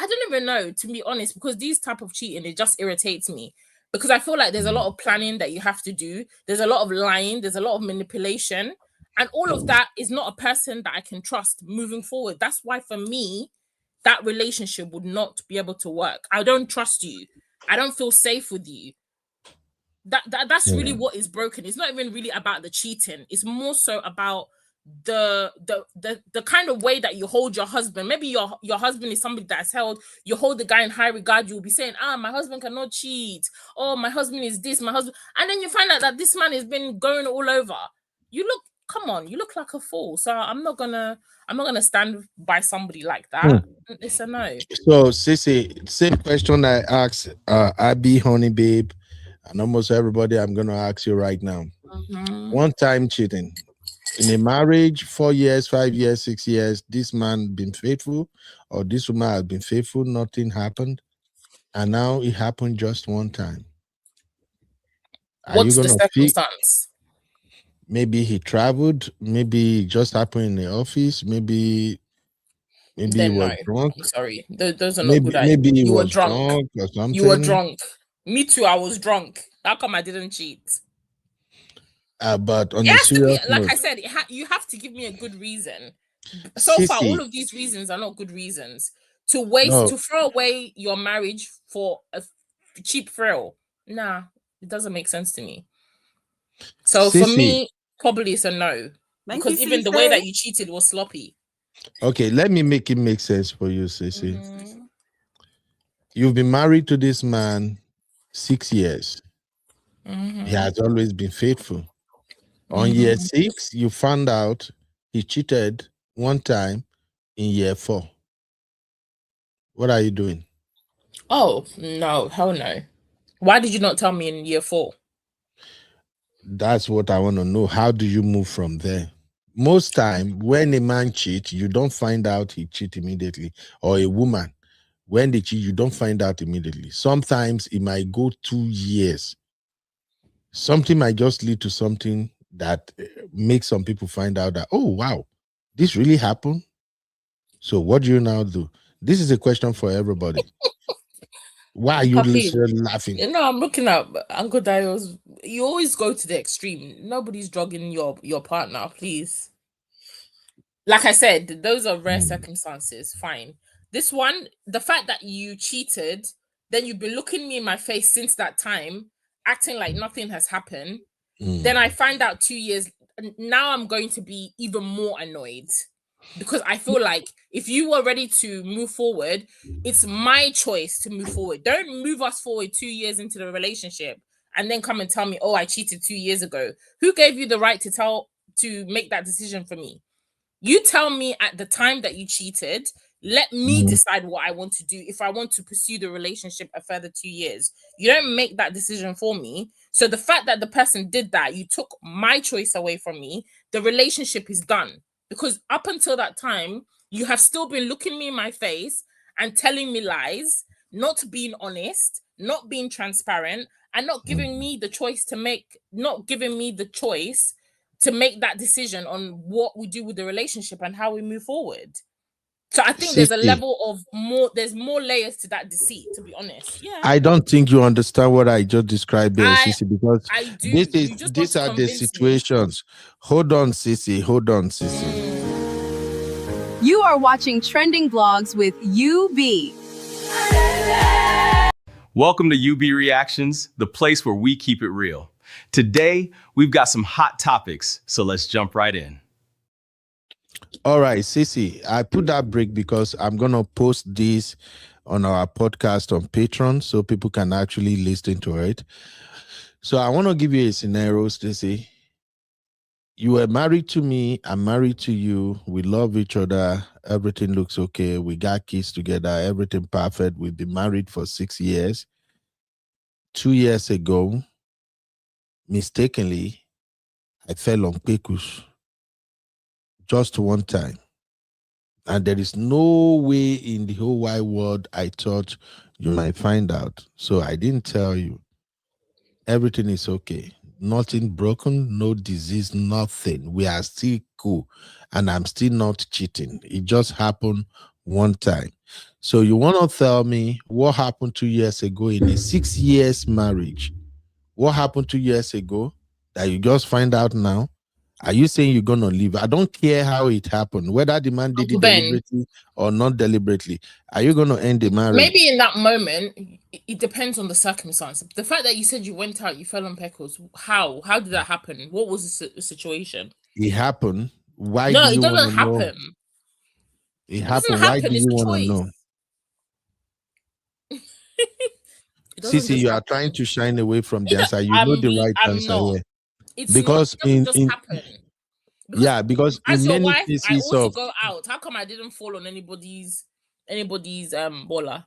don't even know, to be honest, because these type of cheating, it just irritates me. Because I feel like there's a lot of planning that you have to do. There's a lot of lying. There's a lot of manipulation. And all of that is not a person that I can trust moving forward. That's why, for me, that relationship would not be able to work. I don't trust you. I don't feel safe with you. That's really what is broken. It's not even really about the cheating. It's more so about the kind of way that you hold your husband. Maybe your husband is somebody that's held, you hold the guy in high regard. You'll be saying, my husband cannot cheat. Oh, my husband is this, my husband. And then you find out that this man has been going all over. You look like a fool. So I'm not gonna stand by somebody like that. It's a no. So, Sissy, same question I asked Abby, Honey Babe, and almost everybody I'm going to ask you right now. One time cheating. In a marriage, 4 years, 5 years, 6 years, this man been faithful or this woman has been faithful, nothing happened. And now it happened just one time. What's the circumstance? Maybe he traveled, maybe it just happened in the office, maybe he was drunk. I'm sorry. Those are not good ideas. Maybe he was drunk or something. You were drunk. Me too, I was drunk. How come I didn't cheat? But on the serious like note, I said, you have to give me a good reason. So far, all of these reasons are not good reasons to waste, to throw away your marriage for a cheap thrill. Nah, it doesn't make sense to me. So for me, probably it's a no. Because even the way that you cheated was sloppy. Okay, let me make it make sense for you, Sissy. You've been married to this man 6 years. He has always been faithful. On year 6, you found out he cheated one time in year 4. What are you doing? Oh, no, hell no. Why did you not tell me in year 4? That's what I want to know. How do you move from there? Most time, when a man cheats, you don't find out he cheats immediately. Or a woman, when they cheat, you don't find out immediately. Sometimes it might go 2 years. Something might just lead to something that makes some people find out that, oh, wow, this really happened. So what do you now do? This is a question for everybody. Why are you laughing? You know, I'm looking at Uncle Dio's. You always go to the extreme. Nobody's drugging your partner, please. Like I said, those are rare circumstances. Fine. This one, the fact that you cheated, then you've been looking me in my face since that time, acting like nothing has happened. Then I find out 2 years. Now I'm going to be even more annoyed. Because I feel like if you were ready to move forward, it's my choice to move forward. Don't move us forward 2 years into the relationship and then come and tell me, oh, I cheated 2 years ago. Who gave you the right to make that decision for me? You tell me at the time that you cheated. Let me decide what I want to do if I want to pursue the relationship a further 2 years. You don't make that decision for me. So the fact that the person did that, you took my choice away from me. The relationship is done. Because up until that time, you have still been looking me in my face and telling me lies, not being honest, not being transparent, and not giving me the choice to make that decision on what we do with the relationship and how we move forward. So I think there's a level of there's more layers to that deceit, to be honest. Yeah. I don't think you understand what I just described there, Sissy, because I do. These are the situations. Hold on, Sissy. You are watching Trending Vlogs with UB. Welcome to UB Reactions, the place where we keep it real. Today, we've got some hot topics, so let's jump right in. All right, Sissy, I put that break because I'm going to post this on our podcast on Patreon so people can actually listen to it. So I want to give you a scenario, Sissy. You were married to me, I'm married to you, we love each other, everything looks okay, we got kids together, everything perfect, we've been married for 6 years. 2 years ago, mistakenly, I fell on Pekus. Just one time. And there is no way in the whole wide world I thought you might find out. So I didn't tell you. Everything is okay. Nothing broken, no disease, nothing. We are still cool. And I'm still not cheating. It just happened one time. So you want to tell me what happened 2 years ago in a 6 years marriage? What happened 2 years ago that you just find out now? Are you saying you're gonna leave? I don't care how it happened, whether the man did Uncle it Ben, deliberately or not deliberately. Are you gonna end the marriage? maybe in that moment, it depends on the circumstance. The fact that you said you went out, you fell on Peckles. How? How did that happen? What was the situation? It happened. Why No, do it you want doesn't to know? happen. It It doesn't happened. Why happen. do It's you a want to choice. know? It doesn't Sissy, just you are happen. trying to shine away from the It, answer. You know the right I'm answer not. here. It's Because not. It doesn't just happen. Because yeah, because as in your many wife, I cases also of go out. How come I didn't fall on anybody's baller?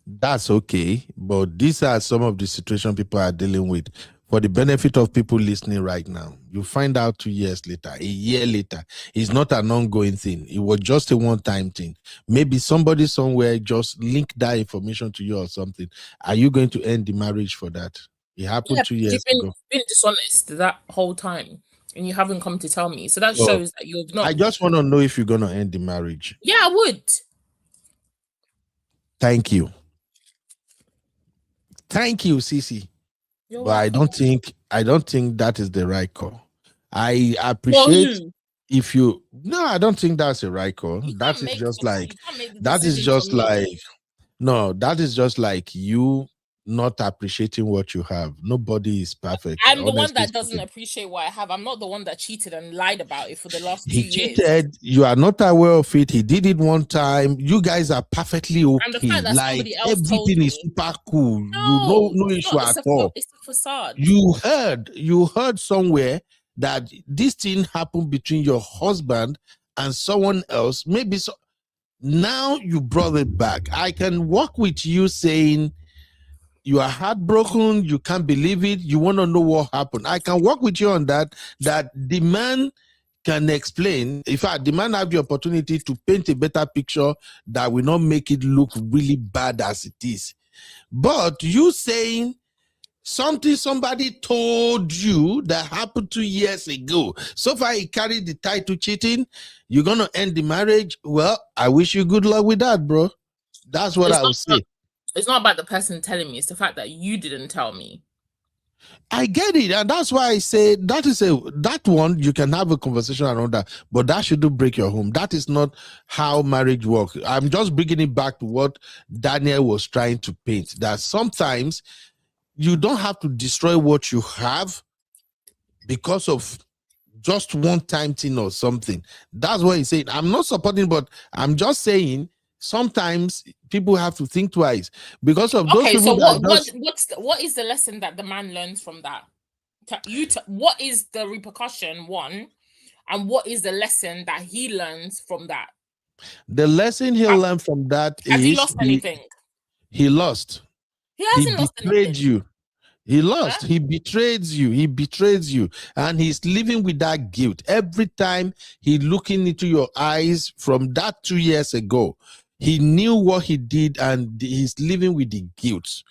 that's okay, but these are some of the situations people are dealing with. For the benefit of people listening right now, you find out 2 years later, a year later, it's not an ongoing thing. It was just a one-time thing. Maybe somebody somewhere just linked that information to you or something. Are you going to end the marriage for that? It happened Yeah, 2 because years ago. you've been dishonest that whole time, and you haven't come to tell me. So that So shows that you've not. I just want to know if you're going to end the marriage. Yeah, I would. Thank you. Thank you, Cece. You're But welcome. I don't think that is the right call. I For appreciate who? if you no, I don't think that's the right call. You That can't is make just for like you can't make the that is decision for just me. like no, that is just like you not appreciating what you have. Nobody is perfect. I'm the one Honestly that doesn't speaking. appreciate what I have. I'm not the one that cheated and lied about it for the last 2 He years. cheated. You are not aware of it. He did it one time. You guys are perfectly And the okay. fact that Like somebody else told everything is me, super cool. no, No it's issue not. at all. It's a facade. You heard somewhere that this thing happened between your husband and someone else. Maybe so. Now you brought it back. I can work with you saying you are heartbroken, you can't believe it, you want to know what happened. I can work with you on that. That the man can explain. In fact, the man have the opportunity to paint a better picture that will not make it look really bad as it is. But you saying something somebody told you that happened 2 years ago. So far, he carried the title cheating. You're gonna end the marriage. Well, I wish you good luck with that, bro. That's what I would say. It's not about the person telling me. It's the fact that you didn't tell me. I get it, and that's why I say that one you can have a conversation around that, but that shouldn't break your home. That is not how marriage works. I'm just bringing it back to what Daniel was trying to paint. That sometimes you don't have to destroy what you have because of just one time thing or something. That's what he's saying. I'm not supporting, but I'm just saying sometimes people have to think twice because of those Okay, people so that what is the lesson that the man learns from that? What is the repercussion, one, and what is the lesson that he learns from that? The lesson he'll learn from that Has he is lost anything? he lost. He He hasn't lost betrayed anything. you. He lost. Huh? He betrays you. He betrays you. And he's living with that guilt. Every time he's looking into your eyes from that 2 years ago, he knew what he did and he's living with the guilt.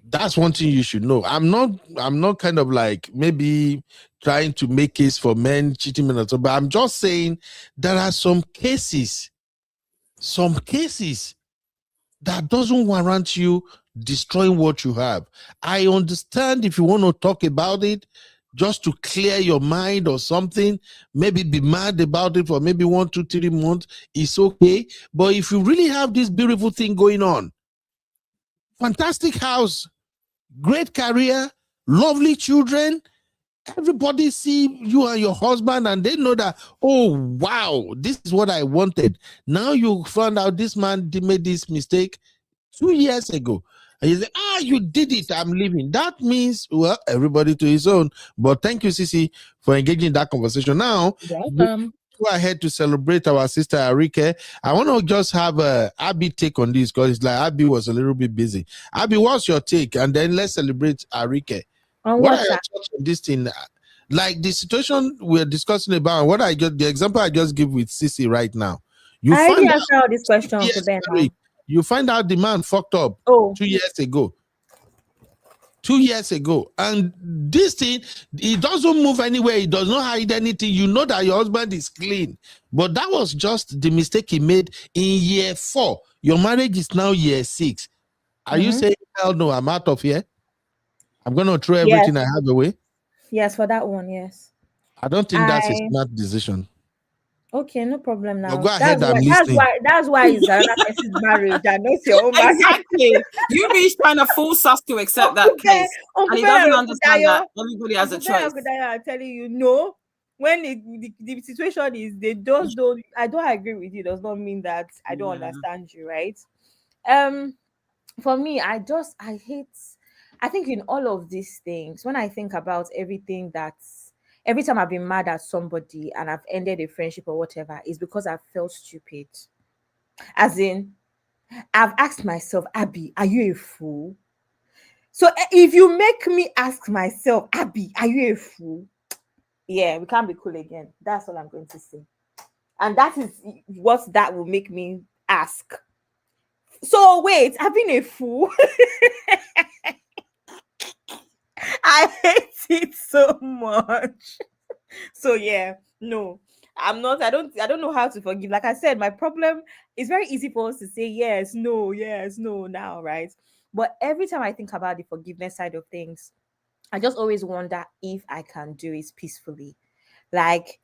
That's one thing you should know. I'm not kind of like maybe trying to make case for men cheating men or so, but I'm just saying there are some cases that doesn't warrant you destroying what you have. I understand if you want to talk about it just to clear your mind or something, maybe be mad about it for maybe 1, 2, 3 months, it's okay. But if you really have this beautiful thing going on, fantastic house, great career, lovely children, everybody see you and your husband and they know that, oh wow, this is what I wanted. Now you found out this man made this mistake 2 years ago. And you say, you did it, I'm leaving. That means, well, everybody to his own. But thank you, Sisi, for engaging in that conversation. Now, Welcome. go ahead to celebrate our sister Arike. I want to just have Abby take on this because it's like Abby was a little bit busy. Abby, what's your take? And then let's celebrate Arike. On What what's are your that? thoughts on this thing? Like the situation we're discussing about, what I just the example I just give with Sisi right now. You I already find out answered all this question, Uncle yes, Ben. Eric, you find out the man fucked up 2 years ago. 2 years ago, and this thing, he doesn't move anywhere, he does not hide anything. You know that your husband is clean, but that was just the mistake he made in year 4. Your marriage is now year 6. Are you saying, hell no, I'm out of here, I'm gonna throw everything I have away? Yes, for that one, yes. I don't think that's a smart decision. Okay, no problem now. But go ahead, I'm listening. That's why it's another person's marriage and not your own marriage. Exactly. You be trying to force us to accept that case. And he doesn't understand that everybody has a choice. I'm telling you, no. When the situation is they just don't, I don't agree with you, does not mean that I don't understand you, right? For me, I think in all of these things, when I think about everything that's every time I've been mad at somebody and I've ended a friendship or whatever, is because I've felt stupid. As in, I've asked myself, Abby, are you a fool? So if you make me ask myself, Abby, are you a fool? Yeah, we can't be cool again. That's all I'm going to say. And that is what that will make me ask. So wait, I've been a fool. I hate it so much. So yeah, no, I'm not. I don't know how to forgive. Like I said, my problem is very easy for us to say yes, no now, right? But every time I think about the forgiveness side of things, I just always wonder if I can do it peacefully. Like,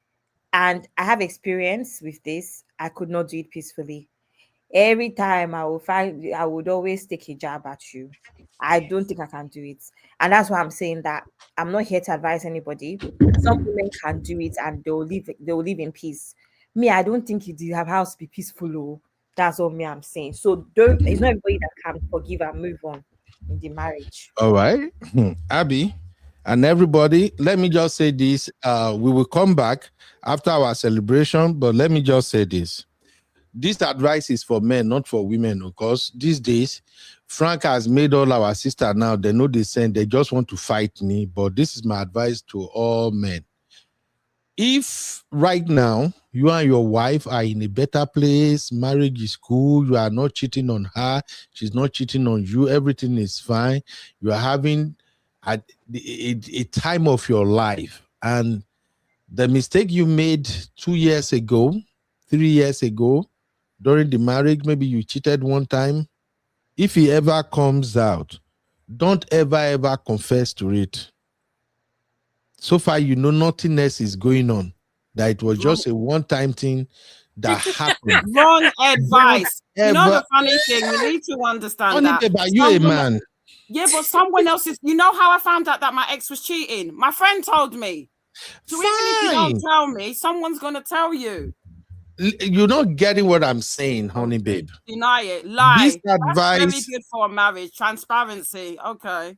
and I have experience with this. I could not do it peacefully. Every time I would always take a jab at you. I don't think I can do it. And that's why I'm saying that I'm not here to advise anybody. Some women can do it and they'll live in peace. Me, I don't think you have house to be peaceful. Oh. That's all me I'm saying. So it's not everybody that can forgive and move on in the marriage. All right. Abby and everybody, let me just say this. We will come back after our celebration, but let me just say this. This advice is for men, not for women, because these days, Frank has made all our sisters now, they know they send, they just want to fight me, but this is my advice to all men. If right now you and your wife are in a better place, marriage is cool, you are not cheating on her, she's not cheating on you, everything is fine, you are having a time of your life, and the mistake you made 2 years ago, 3 years ago, during the marriage, maybe you cheated one time. If he ever comes out, don't ever confess to it. So far, you know nothing else is going on. That it was just a one-time thing that happened. Wrong advice. You know the funny thing, you need to understand that. Are you a man? Yeah, but someone else is. You know how I found out that my ex was cheating? My friend told me. So even if you don't tell me, someone's gonna tell you. You're not getting what I'm saying, honey, babe. Deny it. Lie. This advice, that's very good for a marriage. Transparency. Okay.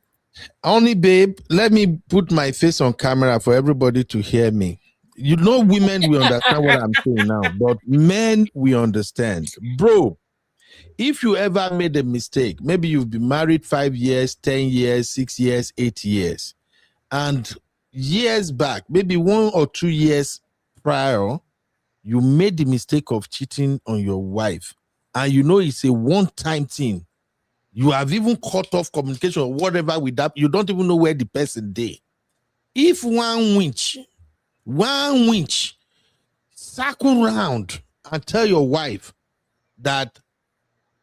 Honey, babe, let me put my face on camera for everybody to hear me. You know, women, we understand what I'm saying now, but men, we understand. Bro, if you ever made a mistake, maybe you've been married 5 years, 10 years, 6 years, 8 years, and years back, maybe 1 or 2 years prior, you made the mistake of cheating on your wife, and you know it's a one-time thing. You have even cut off communication or whatever with that. You don't even know where the person is. If one winch, circle round and tell your wife that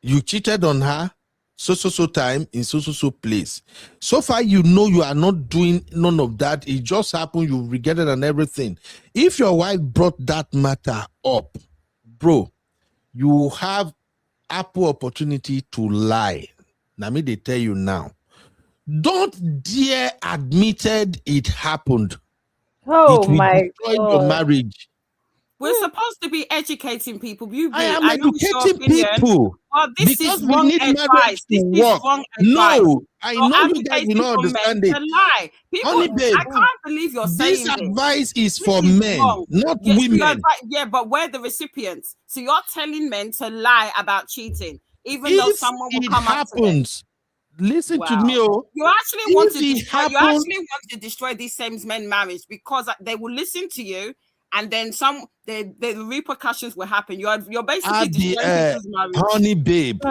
you cheated on her so time in so place. So far, you know you are not doing none of that. It just happened. You regretted and everything. If your wife brought that matter up, bro, you have ample opportunity to lie. Now me they tell you now. Don't dare admitted it happened. Oh it will my destroy God. your marriage. We're supposed to be educating people. I am educating people. But this because is wrong advice. This is wrong advice. No, I know you guys will not understand it. Lie. People, Honey, babe, I can't believe you're saying this advice is for This is men, wrong. not Yes, women. Yeah, but we're the recipients. So you're telling men to lie about cheating, even though If someone will it come happens, listen to Wow. me. Oh, You actually want if to it destroy, you happens- actually want to destroy these same men marriage because they will listen to you, and then the repercussions will happen. You're basically destroying people's marriage. honey, babe,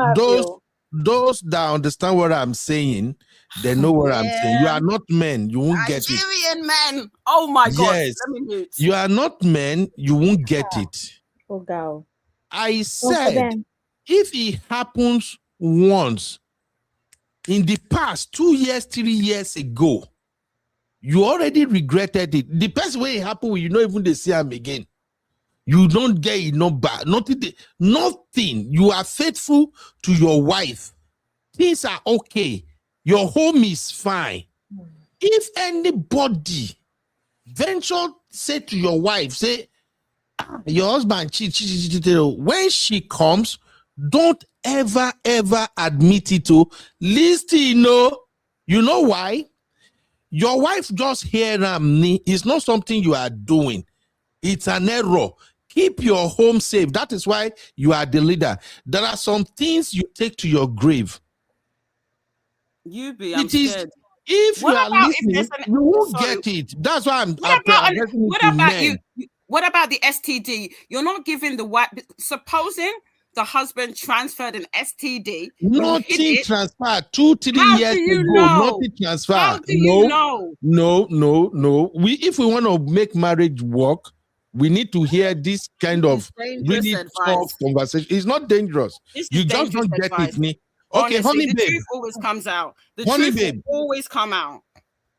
those that understand what I'm saying, they know what I'm saying. You are not men, you won't get it. Nigerian men. Oh my God. Yes, Let me mute. you are not men, you won't get it. Oh God. I said, if it happens once in the past 2 years, 3 years ago, you already regretted it. The best way it happened, you know, even they see him again. You don't get it, no bad, nothing. You are faithful to your wife. Things are okay. Your home is fine. If anybody venture say to your wife, say, your husband cheated, when she comes, don't ever admit it to listen. You know why? Your wife just hear me. It's not something you are doing. It's an error. Keep your home safe. That is why you are the leader. There are some things you take to your grave. I'm scared. If you are listening, you won't get it. That's why I'm addressing it to men. What about the STD? You're not giving the wife. Supposing the husband transferred an STD. Nothing transferred 2-3 years ago. Nothing transferred. How do you know? No. If we want to make marriage work, we need to hear this kind of really tough conversation. It's not dangerous. You just don't get it. Okay, honestly, honey the babe. truth always comes out. The Honey truth babe. will always come out.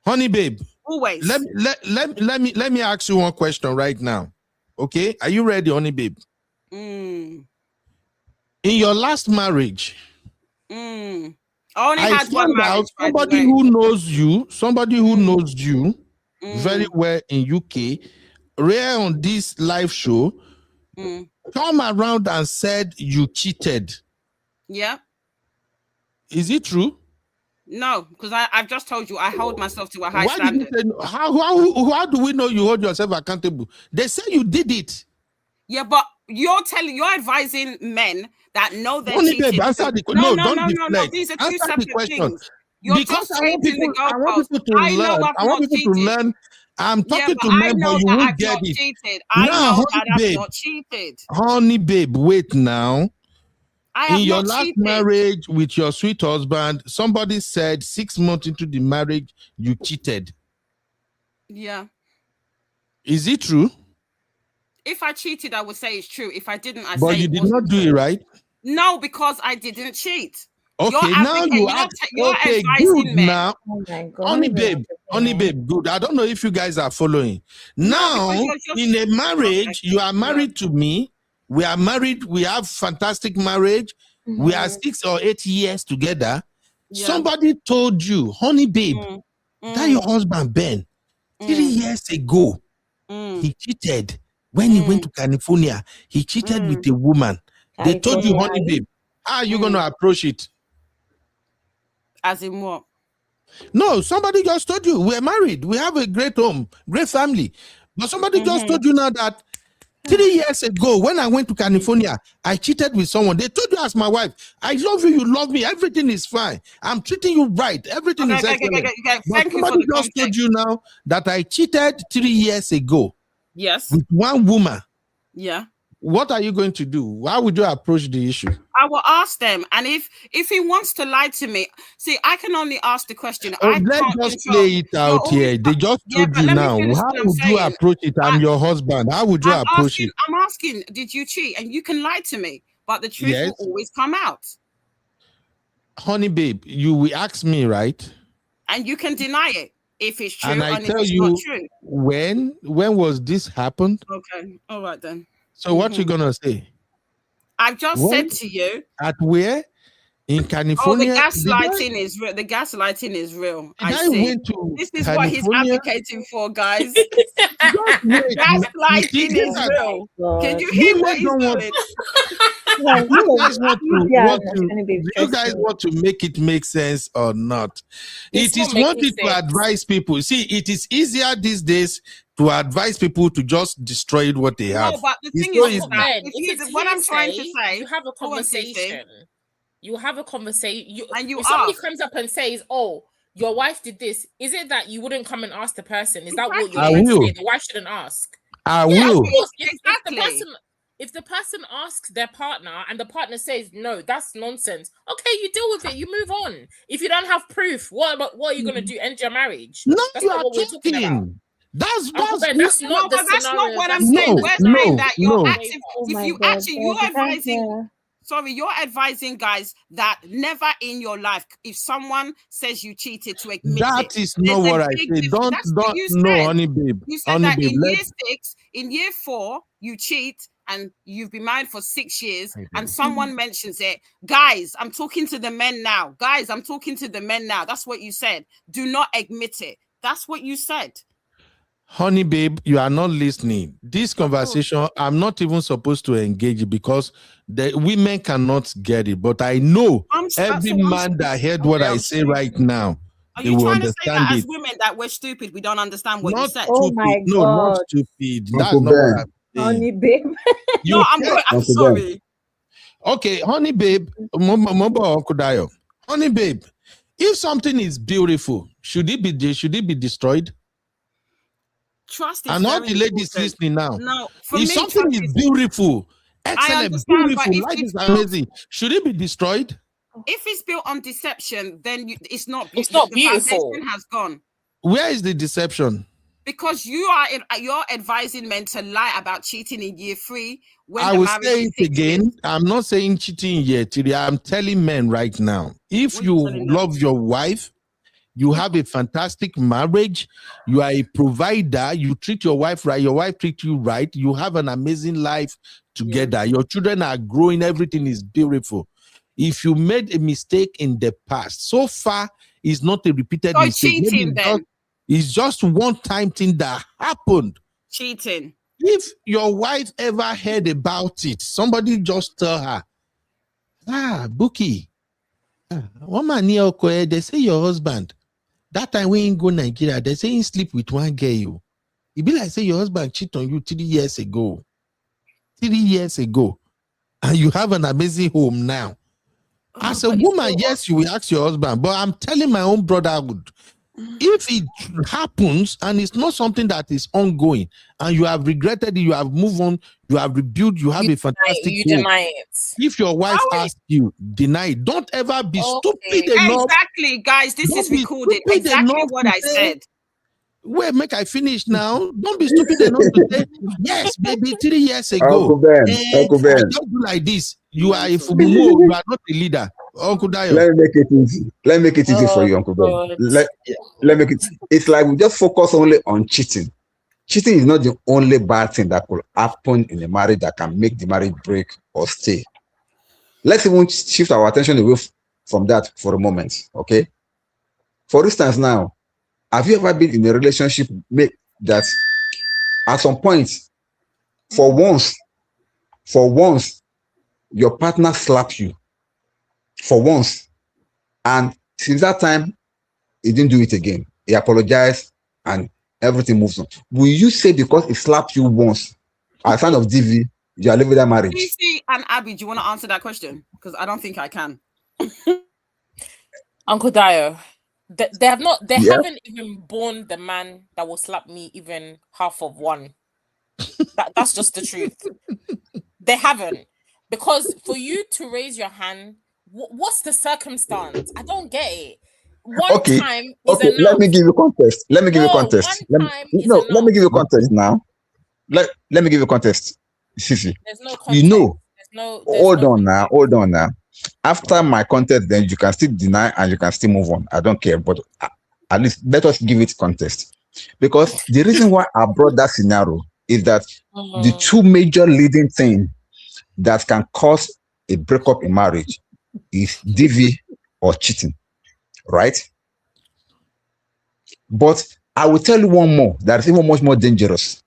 Honey babe. Always. Let me ask you one question right now. Okay, are you ready, honey babe? In your last marriage, I only had one marriage. Somebody who knows you, very well in UK, rare on this live show, come around and said you cheated. Yeah. Is it true? No, because I've just told you I hold myself to a high standard. How do we know you hold yourself accountable? They say you did it. Yeah, but you're advising men that know they're Only cheating. Babe, answer the No. These are two separate things. You're because just I want people to learn. I'm talking to men, but you won't get it. Cheated. I know that I've not cheated. Honey babe, wait now. In your last marriage with your sweet husband, somebody said 6 months into the marriage, you cheated. Yeah. Is it true? If I cheated, I would say it's true. If I didn't, I say but you did not do it, right? No, because I didn't cheat. Okay, now you are okay. Good now, oh my God. honey babe, good. I don't know if you guys are following. Now, in a marriage, you are married to me. We are married. We have fantastic marriage. We are 6 or 8 years together. Yeah. Somebody told you, honey babe, that your husband Ben 3 years ago he cheated when he went to California. He cheated with a woman. They told you, honey babe, how are you going to approach it? As in what? No, somebody just told you we're married. We have a great home, great family. But somebody just told you now that 3 years ago, when I went to California, I cheated with someone. They told you as my wife, I love you, you love me, everything is fine. I'm treating you right. Everything is excellent. But somebody just told you now that I cheated 3 years ago. Yes. With one woman. Yeah. What are you going to do? How would you approach the issue? I will ask them, and if he wants to lie to me, see, I can only ask the question. Let's just play it out here. They just told you now. How would you approach it? I'm your husband. How would you approach it? I'm asking, did you cheat? And you can lie to me, but the truth will always come out. Honey babe, you will ask me, right? And you can deny it if it's true, and I if tell it's you not true. When was this happened? Okay, all right then. So what you gonna say? I've just said to you. At where? In California? Oh, the gaslighting is real. The gaslighting is real. I see. This is California? what he's advocating for, guys. Gaslighting is real. Can you hear what he's doing? You guys want to make it make sense or not? It is wanting to advise people. See, it is easier these days to advise people to just destroy what they have. No, but the thing is that what I'm trying to say, you have a conversation. You have a conversation, and if somebody comes up and says, "Oh, your wife did this," is it that you wouldn't come and ask the person? Is that what you're trying to say? The wife shouldn't ask. I will. If the person asks their partner and the partner says no, that's nonsense. Okay, you deal with it. You move on. If you don't have proof, what are you going to do? End your marriage? No, that's you not are what we're talking about. That's not that's not what I'm saying. We're saying that you're active. If you actually, you're advising. Sorry, you're advising guys that never in your life, if someone says you cheated, to admit That it. is not what I say. Don't That's what you no, said. honey babe. You said Honey that babe, in year 6, in year 4, you cheat and you've been married for 6 years, and someone mentions it. Guys, I'm talking to the men now. Guys, I'm talking to the men now. That's what you said. Do not admit it. That's what you said. Honey babe, you are not listening. This conversation, I'm not even supposed to engage because the women cannot get it. But I know every man that heard what I say right now, are they you will trying to say that understand as it. women that we're stupid, we don't understand what you Not said? Oh stupid. my No, not God. stupid. That's Uncle not what Ben. I'm saying. Honey, babe. No, I'm sorry. Okay, honey babe, Uncle Dayo. Honey babe, if something is beautiful, should it be destroyed? Trust is And all very the ladies important. listening now, No, for if me, something trust is is. beautiful, I excellent, understand, but beautiful, if life it's is built, amazing, should it be destroyed? if it's built on deception, then it's not. It's not the beautiful. foundation has gone. Where is the deception? Because you're advising men to lie about cheating in year 3 when I the will marriage say is it 6 again. years. I'm not saying cheating yet. I'm telling men right now, if What are you you telling them? love your wife, you have a fantastic marriage, you are a provider, you treat your wife right, your wife treats you right, you have an amazing life together, your children are growing, everything is beautiful. If you made a mistake in the past, so far it's not a repeated So mistake. cheating then. It's just one time thing that happened. Cheating. If your wife ever heard about it, somebody just tell her, Buki, one man near Okoye, they say your husband, that time when you go Nigeria, they say you sleep with one girl. It be like say your husband cheat on you 3 years ago. 3 years ago. And you have an amazing home now. As a woman, yes, you will ask your husband, but I'm telling my own brotherhood, if it happens and it's not something that is ongoing and you have regretted it, you have moved on, you have rebuilt, you have a fantastic home. Deny it. If your wife asks you, deny it. Don't ever be stupid enough. Exactly, guys. This is recorded. Exactly what I said. Wait, make I finish now. Don't be stupid enough to say, yes, baby, 3 years ago. Uncle Ben, Uncle Ben. I don't do like this. You are a fumo, you are not a leader. Uncle Dayo. Let me make it easy. Let me make it easy for you, Uncle Ben. Let make it. It's like we just focus only on cheating. Cheating is not the only bad thing that could happen in a marriage that can make the marriage break or stay. Let's even shift our attention away from that for a moment, okay? For instance, now, have you ever been in a relationship that at some point, for once, your partner slapped you? For once. And since that time, he didn't do it again. He apologized and everything moves on. Will you say because he slapped you once, as a sign of DV, you are leaving that marriage? CC and Abby, do you want to answer that question? Because I don't think I can. Uncle Dayo, they haven't even born the man that will slap me even half of one. That's just the truth. They haven't. Because for you to raise your hand, what's the circumstance? I don't get it. One time is enough. Let me give you context. Let me give you context. Let me give you context now. Let me give you context. Fifi. There's no context. You know, hold on now. After my context, then you can still deny and you can still move on. I don't care, but at least let us give it context. Because the reason why I brought that scenario is that the two major leading things that can cause a breakup in marriage is DV or cheating, right? But I will tell you one more that is even much more dangerous.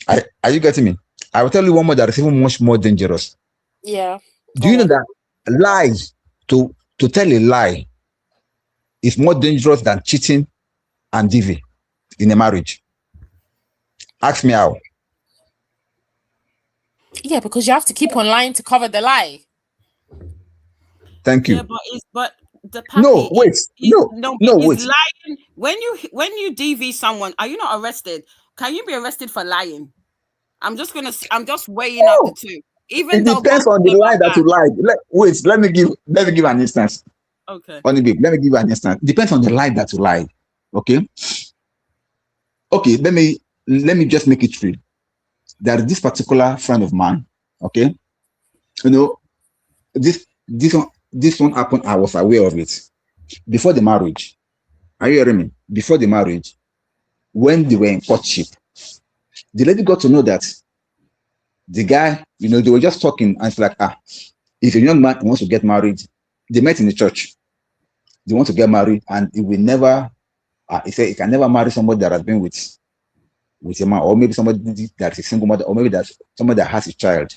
Are you getting me? I will tell you one more that is even much more dangerous. Yeah. Do you know that lies, to tell a lie, is more dangerous than cheating and DV in a marriage? Ask me how. Yeah, because you have to keep on lying to cover the lie. Thank you. Yeah, but the pappy, no, wait. Wait. Lying. When you DV someone, are you not arrested? Can you be arrested for lying? I'm just weighing up the two. Even though it depends on the lie that you lie. Let me give an instance. Okay. Let me give you an instance. Depends on the lie that you lie. Okay. Okay. Let me just make it real. There is this particular friend of mine. Okay. You know, this one happened. I was aware of it before the marriage. Are you hearing me? Before the marriage, when they were in courtship, the lady got to know that the guy, you know, they were just talking, and it's like, if a young man wants to get married, they met in the church. They want to get married, and he will never. He said he can never marry somebody that has been with a man, or maybe somebody that is a single mother, or maybe that's somebody that has a child.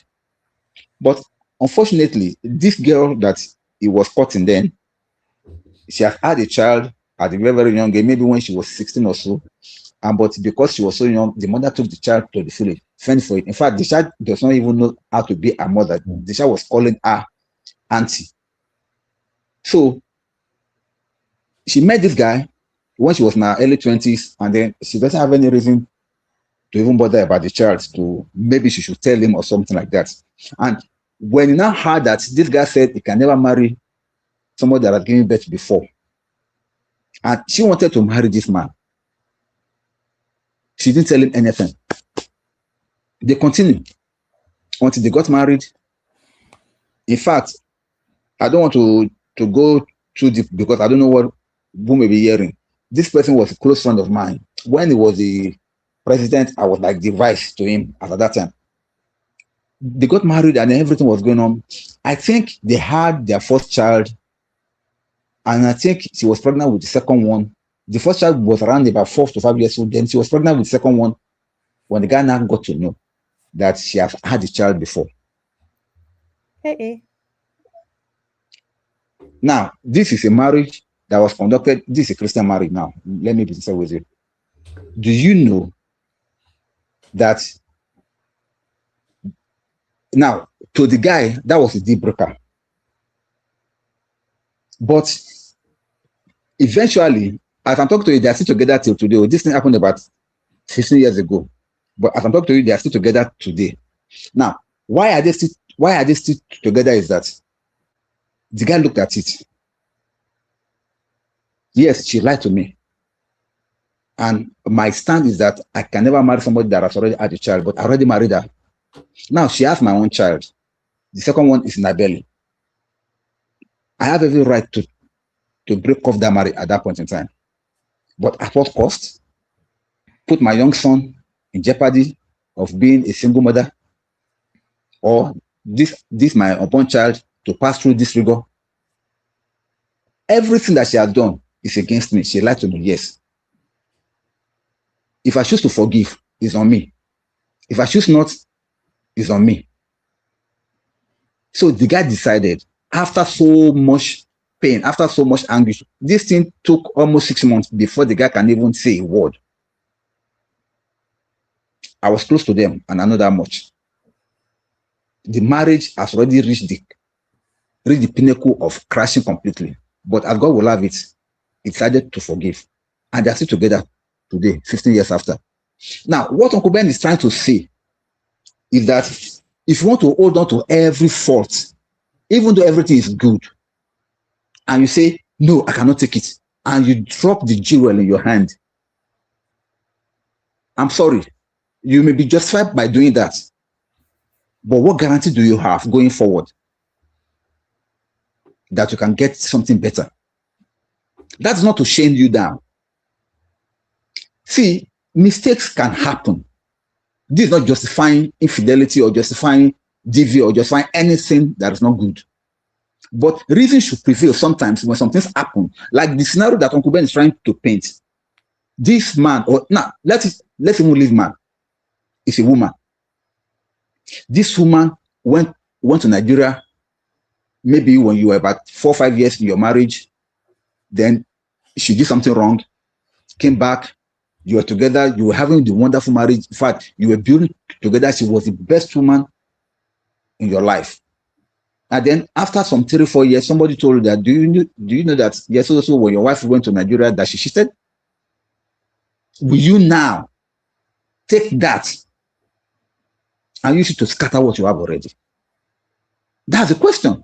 But unfortunately, this girl that he was courting then, she has had a child at a very, very young age, maybe when she was 16 or so. But because she was so young, the mother took the child to the village, fend for it. In fact, the child does not even know how to be a mother. The child was calling her auntie. So she met this guy when she was in her early 20s, and then she doesn't have any reason to even bother about the child, to maybe she should tell him or something like that. And when you now heard that this guy said he can never marry somebody that had given birth before, and she wanted to marry this man, she didn't tell him anything. They continued until they got married. In fact, I don't want to go too deep because I don't know who may be hearing. This person was a close friend of mine. When he was the president, I was like the vice to him at that time. They got married and everything was going on. I think they had their first child, and I think she was pregnant with the second one. The first child was around about 4 to 5 years old. Then she was pregnant with the second one when the guy now got to know that she has had a child before. Hey. Now, this is a marriage that was conducted. This is a Christian marriage now. Let me be sincere with you. Do you know that now, to the guy, that was a deal breaker. But eventually, as I'm talking to you, they are still together till today. This thing happened about 15 years ago. But as I'm talking to you, they are still together today. Now, why are they still together is that the guy looked at it. Yes, she lied to me. And my stand is that I can never marry somebody that has already had a child, but I already married her. Now she has my own child. The second one is in her belly. I have every right to break off that marriage at that point in time. But at what cost? Put my young son in jeopardy of being a single mother, or this my unborn child to pass through this rigor. Everything that she has done is against me. She lied to me, yes. If I choose to forgive, it's on me. If I choose not, it's on me. So the guy decided, after so much pain, after so much anguish, this thing took almost 6 months before the guy can even say a word. I was close to them, and I know that much. The marriage has already reached the pinnacle of crashing completely. But as God will have it, he decided to forgive. And they're still together today, 15 years after. Now, what Uncle Ben is trying to say is that if you want to hold on to every fault, even though everything is good, and you say, no, I cannot take it, and you drop the jewel in your hand, I'm sorry, you may be justified by doing that. But what guarantee do you have going forward that you can get something better? That's not to shame you down. See, mistakes can happen. This is not justifying infidelity or justifying DV or justifying anything that is not good. But reason should prevail sometimes when some things happen, like the scenario that Uncle Ben is trying to paint. This man, or now let's even leave man, is a woman. This woman went to Nigeria, maybe when you were about 4 or 5 years in your marriage. Then she did something wrong, came back, you were together, you were having the wonderful marriage. In fact, you were building together. She was the best woman in your life. And then after some 3 or 4 years, somebody told you that, do you know that yes, also when your wife went to Nigeria that she cheated? Will you now take that and use it to scatter what you have already? That's the question.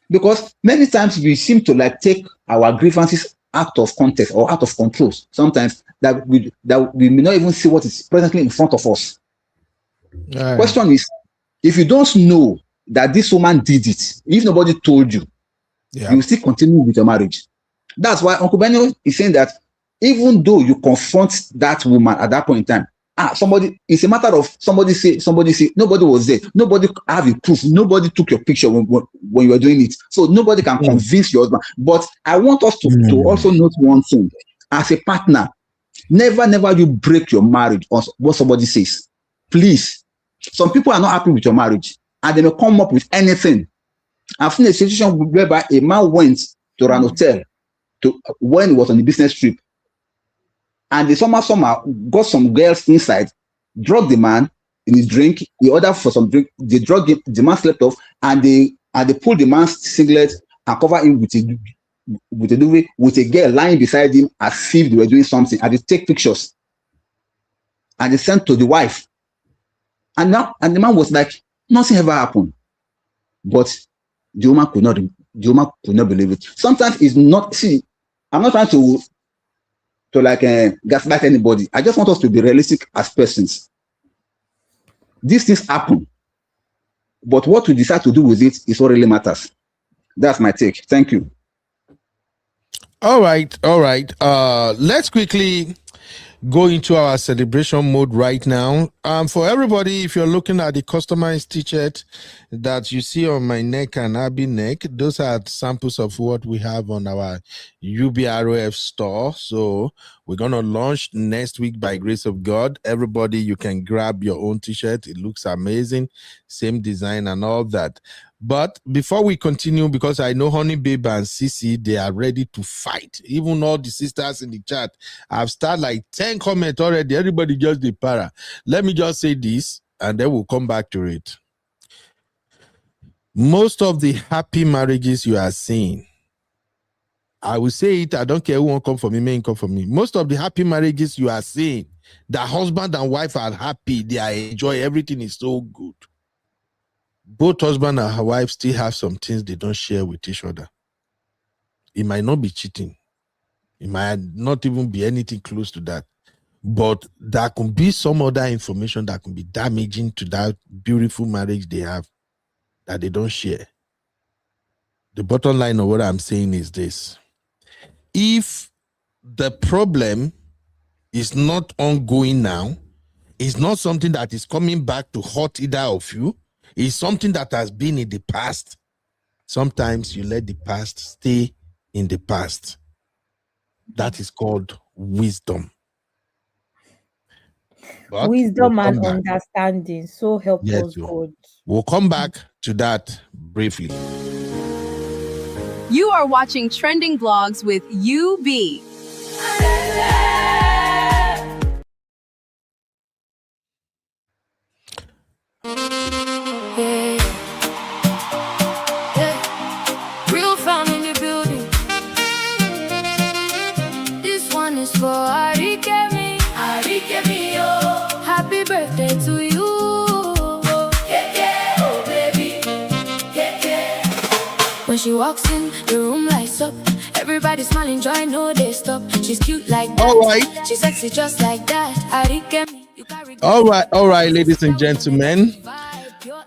Because many times we seem to like take our grievances out of context or out of control. Sometimes that we may not even see what is presently in front of us. Question is, if you don't know that this woman did it, if nobody told you, you still continue with your marriage. That's why Uncle Benio is saying that even though you confront that woman at that point in time, somebody, it's a matter of somebody say, nobody was there, nobody have a proof, nobody took your picture when you were doing it, so nobody can convince your husband. But I want us to also note one thing. As a partner, never you break your marriage on what somebody says. Please. Some people are not happy with your marriage and they may come up with anything. I've seen a situation whereby a man went to an hotel when he was on a business trip, and the summer got some girls inside, drugged the man in his drink. He ordered for some drink. They drugged him. The man slept off, and they pulled the man's singlet and covered him with a duvet, with a girl lying beside him as if they were doing something. And they take pictures and they sent to the wife. And the man was like, nothing ever happened. But the woman could not believe it. Sometimes it's not. See, I'm not trying to gaslight anybody. I just want us to be realistic as persons. These things happen, but what we decide to do with it is what really matters. That's my take. Thank you. All right. Let's quickly go into our celebration mode right now. For everybody, if you're looking at the customized t-shirt that you see on my neck and Abby neck, those are samples of what we have on our UBROF store. So we're going to launch next week by grace of God. Everybody, you can grab your own t-shirt. It looks amazing. Same design and all that. But before we continue, because I know Honey Babe and Sissy, they are ready to fight. Even all the sisters in the chat, I've started like 10 comments already. Everybody just the para. Let me just say this, and then we'll come back to it. Most of the happy marriages you are seeing, I will say it, I don't care who won't come for me, may come for me. Most of the happy marriages you are seeing, the husband and wife are happy, they are enjoy, everything is so good. Both husband and wife still have some things they don't share with each other. It might not be cheating. It might not even be anything close to that. But there can be some other information that can be damaging to that beautiful marriage they have that they don't share. The bottom line of what I'm saying is this. If the problem is not ongoing now, it's not something that is coming back to hurt either of you, it's something that has been in the past, sometimes you let the past stay in the past. That is called wisdom. But wisdom and understanding. So help us God. We'll come back to that briefly. You are watching Trending Vlogs with UB. Real fam in the building. This one is for Arikemi. Arikemi, oh. Happy birthday to you. Oh baby. When she walks in, the room lights up. Everybody smiling, joy, no they stop. She's cute like that. All right. She's sexy just like that. Arikemi. All right, ladies and gentlemen.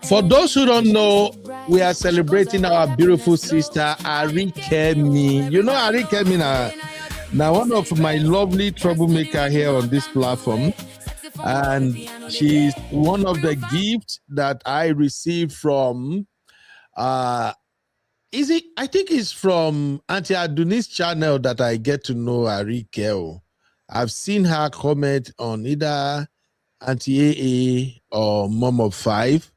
For those who don't know, we are celebrating our beautiful sister, Arikemi. You know Arikemi now one of my lovely troublemaker here on this platform. And she's one of the gifts that I received from, I think it's from Auntie Aduni's channel that I get to know Arike. I've seen her comment on either Auntie AA or Mom of Five.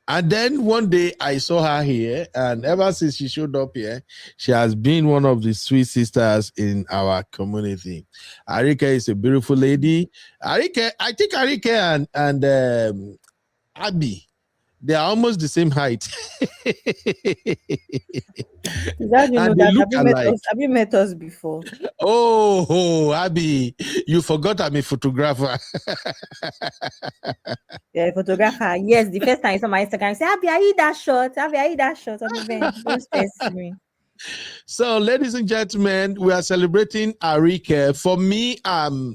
And then one day I saw her here, and ever since she showed up here, she has been one of the sweet sisters in our community. Arike is a beautiful lady. I think Arike and Abby, they are almost the same height. That you know that have you met us before? Oh, Abby, you forgot I'm a photographer. Yeah, photographer. Yes, the first time I saw my Instagram, I said, Abby, are you that short? Abby, are you that short on the event? Don't stress me. So, ladies and gentlemen, we are celebrating Arike. For me,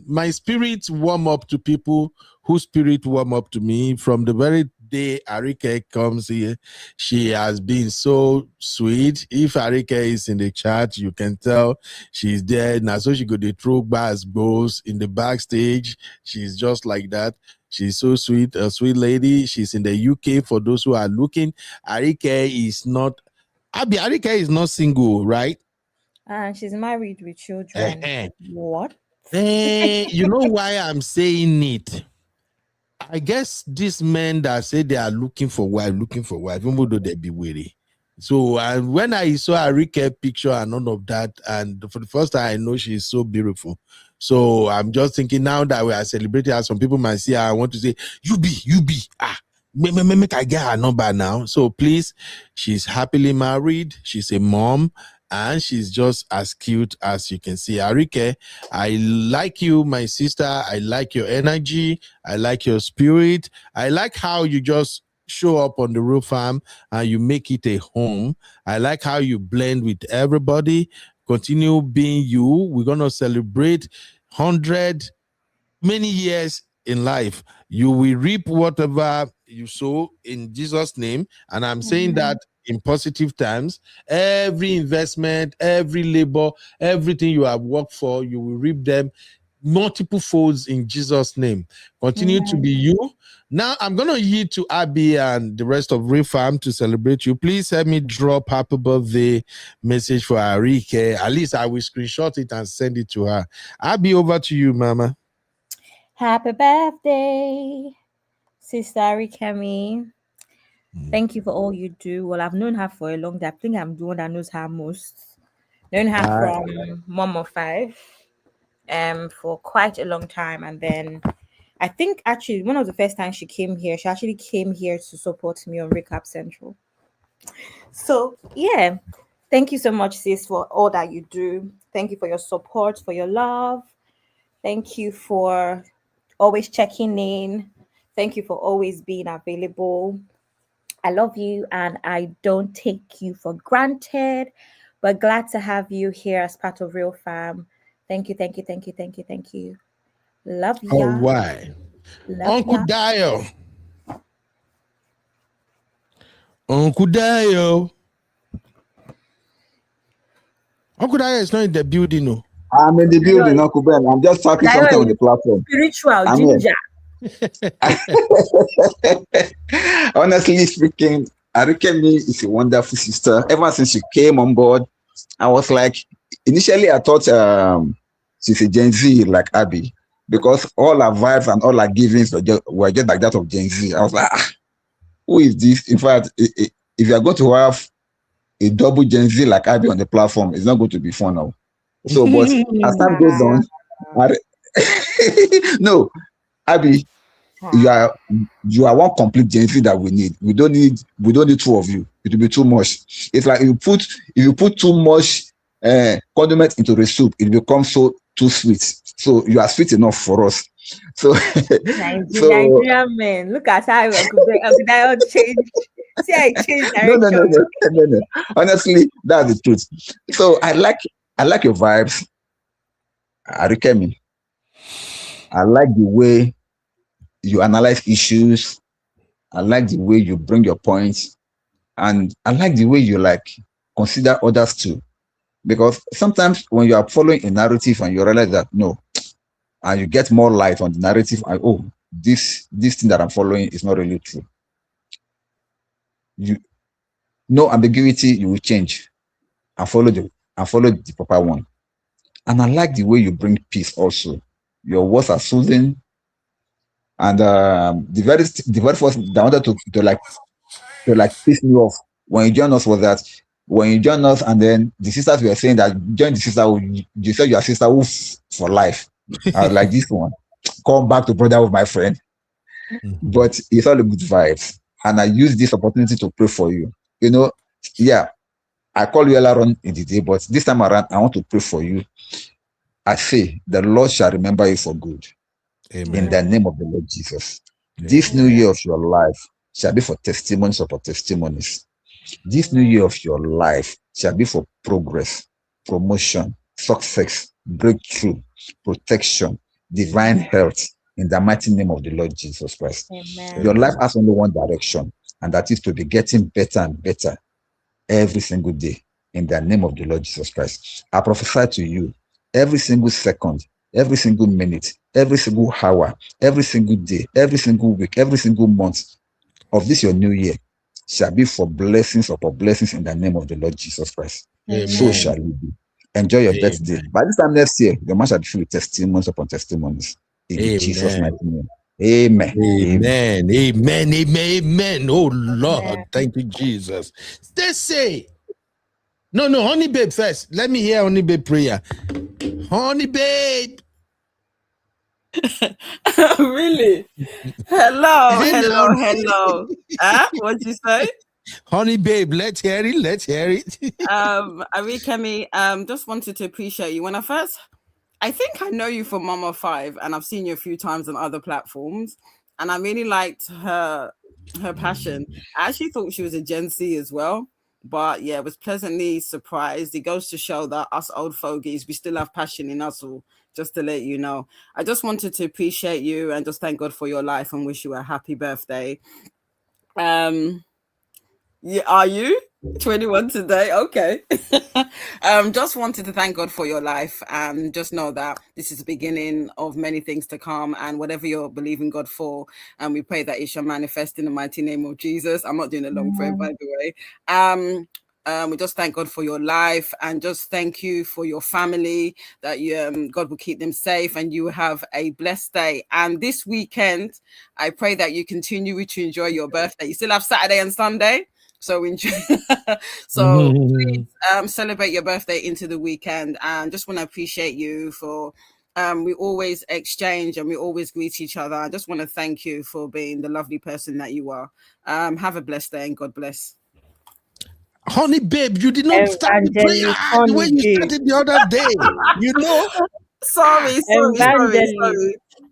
my spirit warm up to people whose spirit warm up to me from the very day Arike comes here, she has been so sweet. If Arike is in the chat, you can tell she's there. Now, so she go the throw bars goes in the backstage. She's just like that. She's so sweet, a sweet lady. She's in the UK. For those who are looking, Arike is not. Arike is not single, right? And she's married with children. What? You know why I'm saying it? I guess these men that say they are looking for wife, even though they be weary. So when I saw Arike picture and none of that, and for the first time I know she's so beautiful. So I'm just thinking now that we are celebrating her, some people might say, I want to say, you be, make I get her number now. So please, she's happily married. She's a mom. And she's just as cute as you can see. Arike, I like you, my sister. I like your energy. I like your spirit. I like how you just show up on the Real Farm and you make it a home. I like how you blend with everybody. Continue being you. We're going to celebrate 100 many years in life. You will reap whatever you sow in Jesus' name. And I'm saying that in positive times. Every investment, every labor, everything you have worked for, you will reap them multiple folds in Jesus' name. Continue to be you. Now I'm going to yield to Abby and the rest of Real Farm to celebrate you. Please help me drop happy birthday message for Arike. At least I will screenshot it and send it to her. Abby, over to you, Mama. Happy birthday, Sister Arikemi. Thank you for all you do. Well, I've known her for a long time. I think I'm the one that knows her most. Known her from Mom of Five for quite a long time. And then I think actually one of the first times she came here, she actually came here to support me on Recap Central. So yeah, thank you so much, sis, for all that you do. Thank you for your support, for your love. Thank you for always checking in. Thank you for always being available. I love you and I don't take you for granted. We're glad to have you here as part of Real Fam. Thank you, thank you, thank you, thank you, thank you. Love you. All right. Uncle Dio. Uncle Dio. Uncle Dio is not in the building, no. I'm in the building, Uncle Ben. I'm just talking something on the platform. Spiritual ginger. Honestly speaking, Arikemi is a wonderful sister. Ever since she came on board, I was like, initially I thought she's a Gen Z like Abby, because all her vibes and all her givings were just like that of Gen Z. I was like, who is this? In fact, if you are going to have a double Gen Z like Abby on the platform, it's not going to be fun now. So, but as time goes on, no, Abby, you are one complete Gen Z that we need. We don't need two of you. It will be too much. It's like if you put too much condiment into the soup, it becomes too sweet. So you are sweet enough for us. So Nigerian men, look at how I changed. See, I changed direction. No. Honestly, that's the truth. So I like your vibes, Arikemi. I like the way you analyze issues. I like the way you bring your points, and I like the way you consider others too. Because sometimes when you are following a narrative and you realize that no, and you get more light on the narrative, and this thing that I'm following is not really true. No ambiguity, you will change and follow the proper one. And I like the way you bring peace also. Your words are soothing. And the very first that I wanted to piss me off when you joined us was that when you joined us and then the sisters were saying that join the sister, you said your sister for life. I was like, this one, come back to brother with my friend. But it's all a good vibes. And I use this opportunity to pray for you. I call you earlier on in the day, but this time around, I want to pray for you. I say, the Lord shall remember you for good. Amen. In the name of the Lord Jesus. Amen. This new year of your life shall be for testimonies upon testimonies. This new year of your life shall be for progress, promotion, success, breakthrough, protection, divine health. in the mighty name of the Lord Jesus Christ. Amen. Your life has only one direction, and that is to be getting better and better every single day in the name of the Lord Jesus Christ. I prophesy to you every single second, every single minute, every single hour, every single day, every single week, every single month of this your new year shall be for blessings upon blessings in the name of the Lord Jesus Christ. So shall it be. Enjoy your birthday. By this time next year, your man shall be filled with testimonies upon testimonies. In Jesus' mighty name. Amen. Amen. Amen. Amen. Amen. Oh Lord. Thank you, Jesus. Stacey. No, honey babe first. Let me hear honey babe prayer. Honey babe. Really? Hello. What'd you say? Honey babe, let's hear it. Arikemi, just wanted to appreciate you. I think I know you from Mama 5, and I've seen you a few times on other platforms, and I really liked her passion. I actually thought she was a Gen Z as well, but yeah, was pleasantly surprised. It goes to show that us old fogies, we still have passion in us all, just to let you know. I just wanted to appreciate you and just thank God for your life and wish you a happy birthday. Yeah, are you 21 today? Okay. Just wanted to thank God for your life and just know that this is the beginning of many things to come, and whatever you're believing God for, and we pray that it shall manifest in the mighty name of Jesus. I'm not doing a long prayer, by the way. We just thank God for your life and just thank you for your family, that you God will keep them safe and you have a blessed day. And this weekend, I pray that you continue to enjoy your birthday. You still have Saturday and Sunday, so enjoy. So please celebrate your birthday into the weekend, and just want to appreciate you for we always exchange and we always greet each other. I just want to thank you for being the lovely person that you are. Have a blessed day and God bless. Honey babe, you did not start the prayer the way you started the other day. You know? Sorry.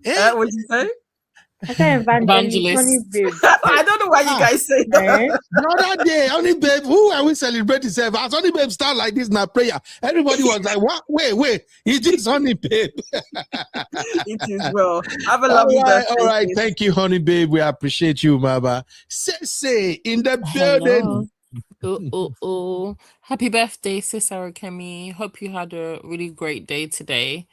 Eh? What did you say? I said evangelist. I don't know why you guys say that. The other day, honey babe, who are we celebrating? As honey babe start like this in a prayer, everybody was like, "What? Wait, it is honey babe." It is well. Have a lovely birthday. All right. Thank you, honey babe. We appreciate you, Mama. Say in the building. Happy birthday, Sis Arikemi. Hope you had a really great day today.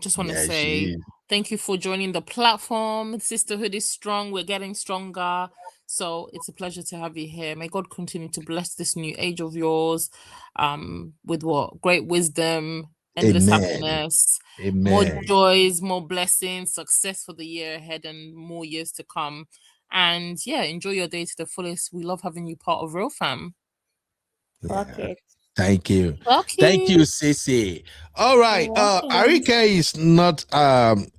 Just want to say thank you for joining the platform. Sisterhood is strong. We're getting stronger. So it's a pleasure to have you here. May God continue to bless this new age of yours with great wisdom, endless happiness, more joys, more blessings, success for the year ahead and more years to come. And yeah, enjoy your day to the fullest. We love having you part of Real Fam. Okay. Thank you. Thank you, Sissy. All right. Arika is not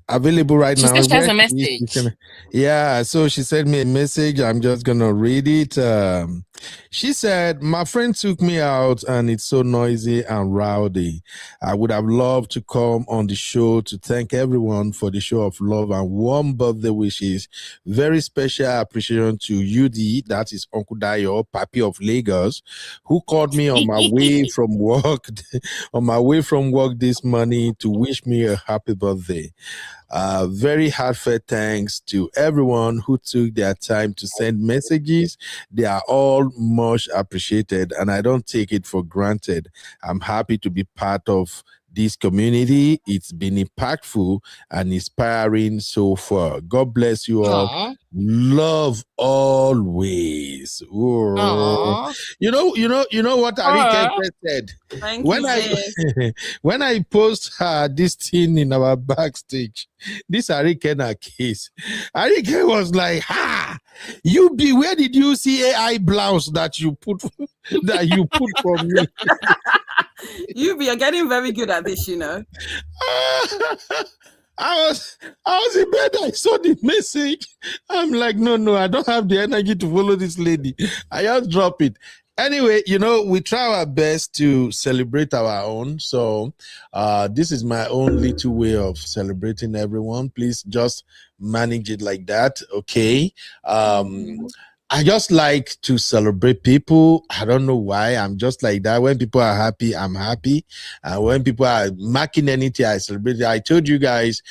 available right now. She has a message. Yeah, so she sent me a message. I'm just gonna read it. She said, "My friend took me out and it's so noisy and rowdy. I would have loved to come on the show to thank everyone for the show of love and warm birthday wishes. Very special appreciation to UD, that is Uncle Dayo, Papi of Lagos, who called me on my way from work this morning to wish me a happy birthday. Very heartfelt thanks to everyone who took their time to send messages. They are all much appreciated, and I don't take it for granted. I'm happy to be part of this community. It's been impactful and inspiring so far. God bless you all. Aww. Love always." Oh. You know what Arike said? When I post this thing in our backstage, this Arike case, Arike was like, where did you see AI blouse that you put for me? You're getting very good at this, you know. I was in bed. I saw the message. I'm like, no, I don't have the energy to follow this lady. I just drop it. Anyway, we try our best to celebrate our own. So this is my own little way of celebrating everyone. Please just manage it like that, okay? I just like to celebrate people. I don't know why. I'm just like that. When people are happy, I'm happy. And when people are marking anything, I celebrate it. I told you guys,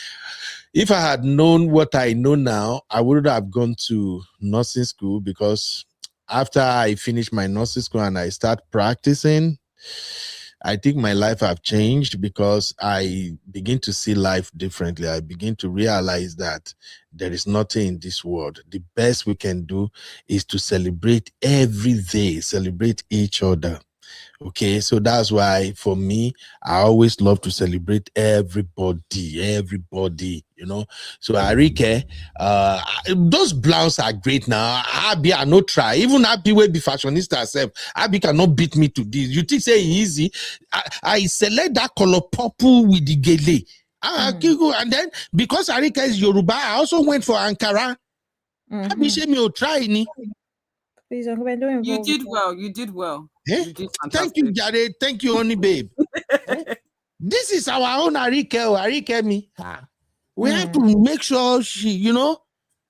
if I had known what I know now, I would have gone to nursing school, because after I finished my nursing school and I start practicing, I think my life have changed, because I begin to see life differently. I begin to realize that there is nothing in this world. The best we can do is to celebrate every day, celebrate each other. Okay, so that's why for me, I always love to celebrate everybody, you know. So Arike, those blouse are great now. Abi, I no try. Even Abi will be fashionista herself. Abi cannot beat me to this. You think say easy? I select that color purple with the gele. And then because Arike is Yoruba, I also went for Ankara. Abi say me o try ni. Please, Uncle Ben, don't You involve did yourself. well. You did well. Eh? You did Thank you, fantastic. Jade. Thank you, honey babe. This is our own Arike. Arike me. We have to make sure she, you know.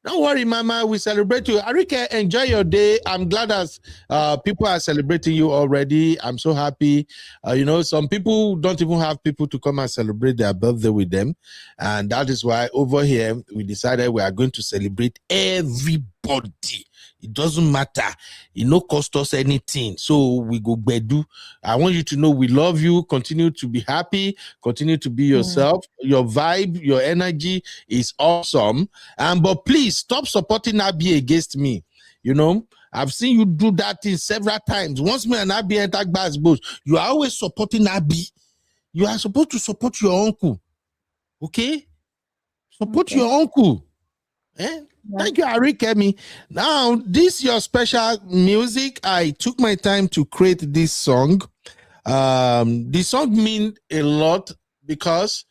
Don't worry, Mama. We celebrate you. Arike, enjoy your day. I'm glad that people are celebrating you already. I'm so happy. You know, some people don't even have people to come and celebrate their birthday with them. And that is why over here, we decided we are going to celebrate everybody. It doesn't matter. It no cost us anything. So we go bedu. I want you to know we love you. Continue to be happy. Continue to be yourself. Your vibe, your energy is awesome. But please stop supporting Abi against me. You know, I've seen you do that thing several times. Once me and Abi enter Gbas Gbos, you are always supporting Abi. You are supposed to support your uncle. Okay? Support your uncle. Eh? Thank you, Arikemi. Now, this your special music. I took my time to create this song. The song means a lot because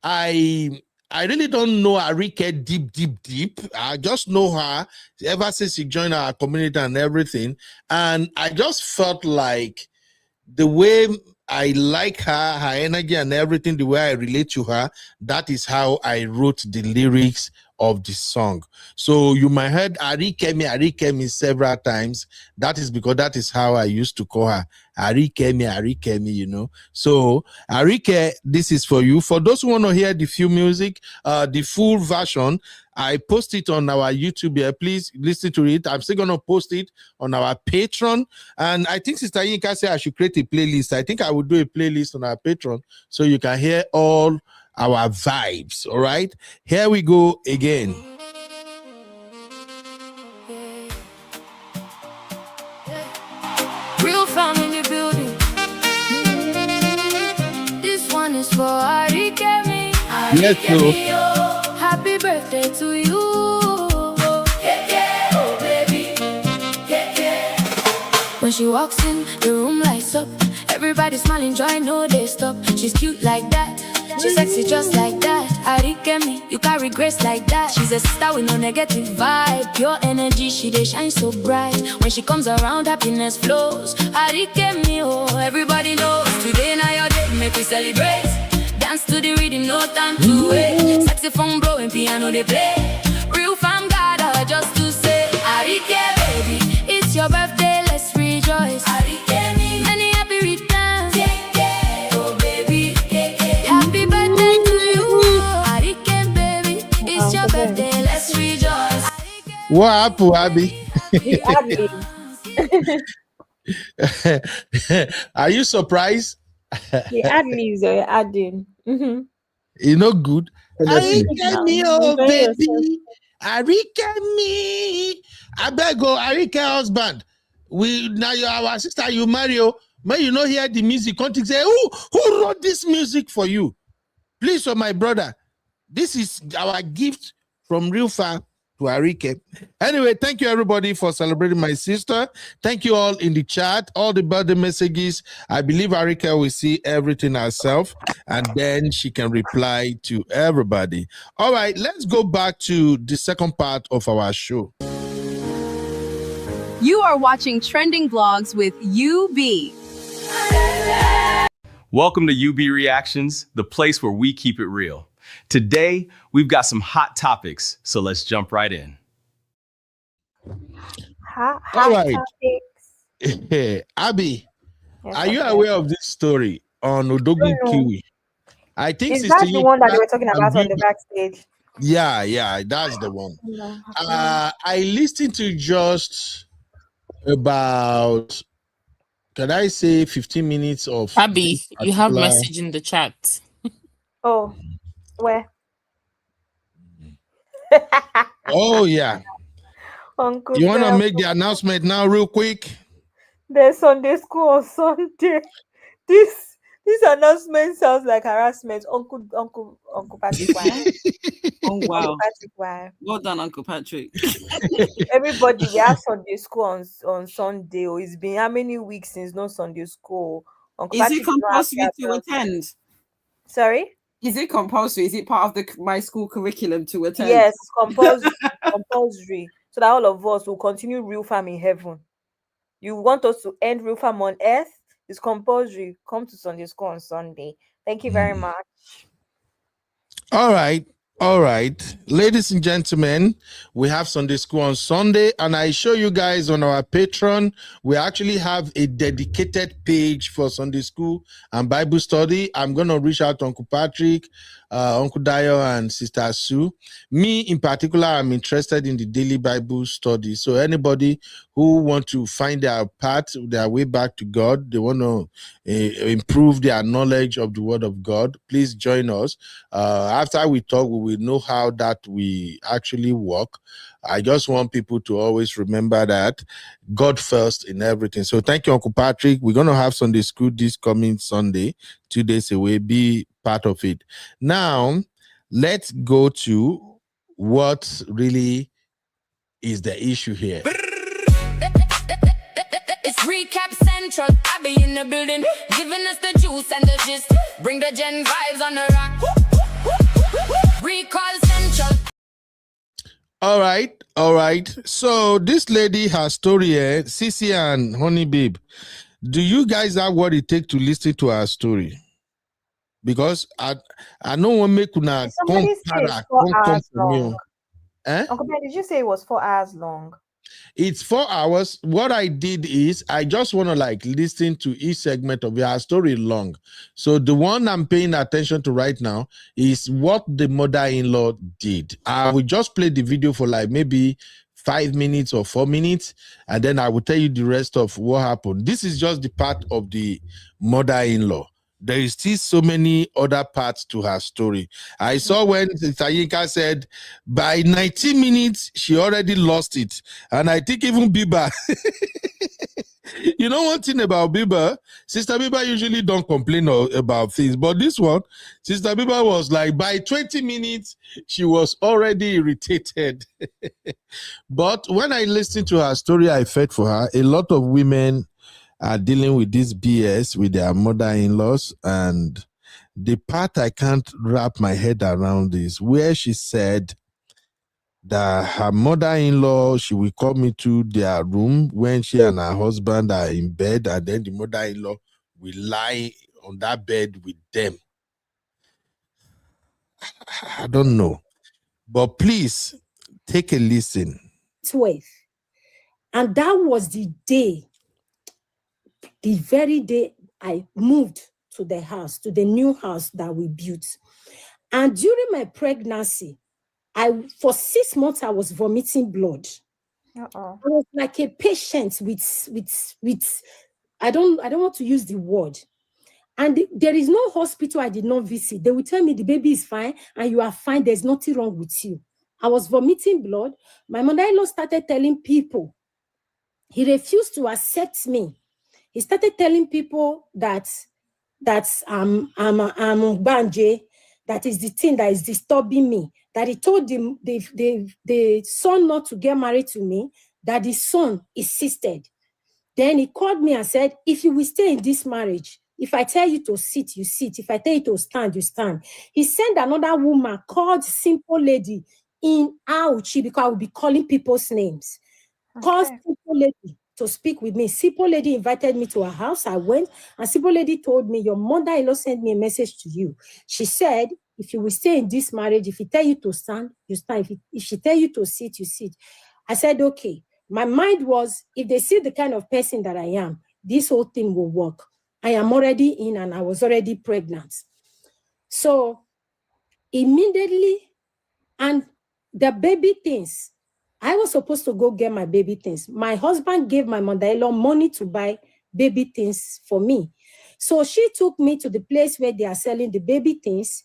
I really don't know Arike deep. I just know her ever since she joined our community and everything. And I just felt like the way I like her energy and everything, the way I relate to her, that is how I wrote the lyrics of the song. So you might heard Arikemi several times. That is because that is how I used to call her. Arikemi, you know. So Arike, this is for you. For those who want to hear the full music, the full version, I post it on our YouTube here. Please listen to it. I'm still going to post it on our Patreon. And I think Sister Yinka said I should create a playlist. I think I will do a playlist on our Patreon so you can hear all our vibes. All right. Here we go again. Real fam in the building. This one is for Arikemi. Yes, Arikemi, oh. Happy birthday to you. Oh baby. When she walks in, the room lights up. Everybody smiling, joy, no they stop. She's cute like that. She's sexy just like that. Arikemi, you carry grace like that. She's a star with no negative vibe. Pure energy, she they shine so bright. When she comes around, happiness flows. Arikemi, oh, everybody knows. Today now your day, make we celebrate. Dance to the rhythm, no time to wait. Saxophone blowing, piano they play. Real fam gather just to say Arike, baby, it's your birthday, let's rejoice. Arikemi, many happy returns. Oh baby, happy birthday to you. Arike, baby, it's your birthday, let's rejoice. What happened, Abby? Are you surprised? The ad leaves or you're adding. You know, good. Honestly. Arikemi, oh baby. Arikemi. I beg go, Arike husband. We now you are our sister, you marry. May you not hear the music. Can't say who wrote this music for you? Please, my brother. This is our gift from Real Fam to Arike. Anyway, thank you everybody for celebrating my sister. Thank you all in the chat, all the birthday messages. I believe Arike will see everything herself and then she can reply to everybody. All right, let's go back to the second part of our show. You are watching Trending Vlogs with UB. Welcome to UB Reactions, the place where we keep it real. Today, we've got some hot topics, so let's jump right in. All right. topics. Abby, Yes, are you okay. aware of this story on Odogun Kiwi? I think Is that the one that they Yinka were talking and about on the Biba- backstage? Yeah, that's the one. No. I listened to just about, can I say, 15 minutes of Abby, this you have particular. message in the chat. Oh, where? Oh, yeah. Uncle You want to Bell. make the announcement now, real quick? There's Sunday school on Sunday. This announcement sounds like harassment. Uncle Patrick, why? Oh Uncle wow. Patrick, why? Well done, Uncle Patrick. Everybody, we have Sunday school on Sunday. Oh, it's been how many weeks since no Sunday school? Uncle Is it Patrick, you don't have compulsory to to attend? Sorry? Is it compulsory? Is it part of my school curriculum to attend? Yes, it's compulsory. Compulsory. So that all of us will continue real farm in heaven. You want us to end real farm on earth? It's compulsory. Come to Sunday school on Sunday. Thank you very much. All right. Ladies and gentlemen, we have Sunday school on Sunday, and I show you guys on our Patreon, we actually have a dedicated page for Sunday school and Bible study. I'm going to reach out to Uncle Patrick, Uncle Dio, and Sister Sue. Me, in particular, I'm interested in the daily Bible study. So anybody who want to find their path, their way back to God, they want to improve their knowledge of the Word of God, please join us. After we talk, we will know how that we actually work. I just want people to always remember that God first in everything. So thank you, Uncle Patrick. We're going to have Sunday school this coming Sunday, 2 days away. Be part of it. Now, let's go to what really is the issue here. It's recap central. I be in the building, giving us the juice and the gist. Bring the gen vibes on the rock. Recall central. All right. So this lady has story here, Sissy and Honey Babe. Do you guys have what it takes to listen to her story? Because I know one make una Somebody say it's 4 hours long. Eh? Uncle Ben, did you say it was 4 hours long? It's 4 hours. What I did is I just want to listen to each segment of your story long. So the one I'm paying attention to right now is what the mother-in-law did. I will just play the video for maybe 5 minutes or 4 minutes, and then I will tell you the rest of what happened. This is just the part of the mother-in-law. There is still so many other parts to her story. I saw when Tayinka said by 19 minutes, she already lost it. And I think even Biba, you know one thing about Biba, Sister Biba usually don't complain about things. But this one, Sister Biba was like, by 20 minutes, she was already irritated. But when I listened to her story, I felt for her. A lot of women are dealing with this BS with their mother-in-laws, and the part I can't wrap my head around is where she said that her mother-in-law, she will come into their room when she and her husband are in bed, and then the mother-in-law will lie on that bed with them. I don't know, but please take a listen. 12, and that was the very day I moved to the house, to the new house that we built. And during my pregnancy, for 6 months I was vomiting blood. I was like a patient with I don't want to use the word. And there is no hospital I did not visit. They will tell me the baby is fine and you are fine. There's nothing wrong with you. I was vomiting blood. My mother-in-law started telling people. He refused to accept me. He started telling people that I'm Banje, that is the thing that is disturbing me. That he told him the son not to get married to me, that the son insisted. Then he called me and said, if you will stay in this marriage, if I tell you to sit, you sit. If I tell you to stand, you stand. He sent another woman called Simple Lady in Auchi, because I will be calling people's names. Called Simple Lady to speak with me. Simple Lady invited me to her house. I went, and Simple Lady told me, your mother-in-law sent me a message to you. She said, if you will stay in this marriage, if he tell you to stand, you stand. If she tell you to sit, you sit. I said, okay. my mind was, if they see the kind of person that I am, this whole thing will work. I am already in and I was already pregnant. So immediately, and the baby things, I was supposed to go get my baby things. My husband gave my mother-in-law money to buy baby things for me. So she took me to the place where they are selling the baby things,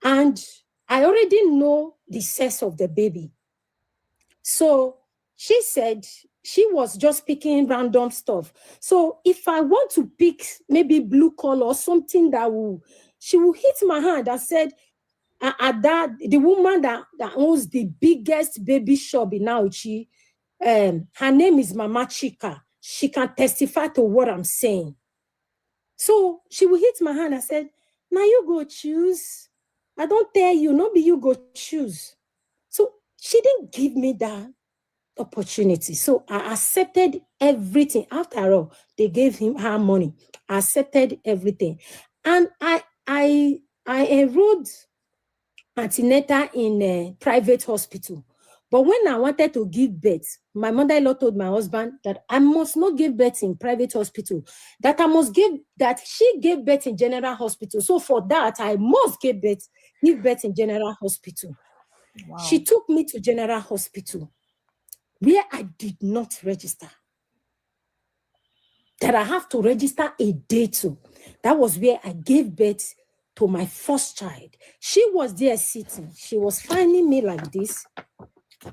and I already know the sex of the baby. So she said she was just picking random stuff. So if I want to pick maybe blue color or something that she will hit my hand and said, that the woman that owns the biggest baby shop in Auchi, her name is Mama Chika. She can testify to what I'm saying. So she will hit my hand and said, now you go choose. I don't tell you, no be you go choose. So she didn't give me that opportunity. So I accepted everything. After all, they gave her money. I accepted everything. And I enrolled antenatal in a private hospital. But when I wanted to give birth, my mother-in-law told my husband that I must not give birth in private hospital, that she gave birth in general hospital. So for that, I must give birth in general hospital. Wow. She took me to general hospital where I did not register. That I have to register a day to. That was where I gave birth to my first child. She was there sitting. She was finding me like this.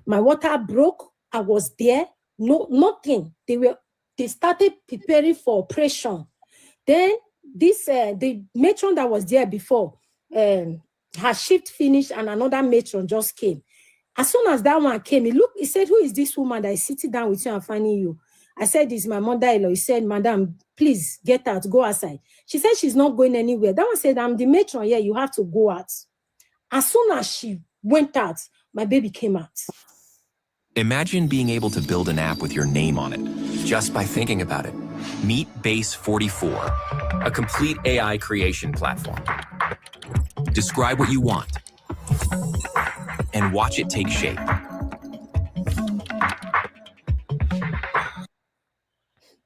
My water broke. I was there. No, nothing. They started preparing for operation. Then the matron that was there before, her shift finished and another matron just came. As soon as that one came, he said, who is this woman that is sitting down with you and finding you? I said, it's my mother-in-law. He said, madam, please get out, go outside. She said she's not going anywhere. That one said, I'm the matron. Yeah, you have to go out. As soon as she went out, my baby came out. Imagine being able to build an app with your name on it, just by thinking about it. Meet Base 44, a complete AI creation platform. Describe what you want, and watch it take shape.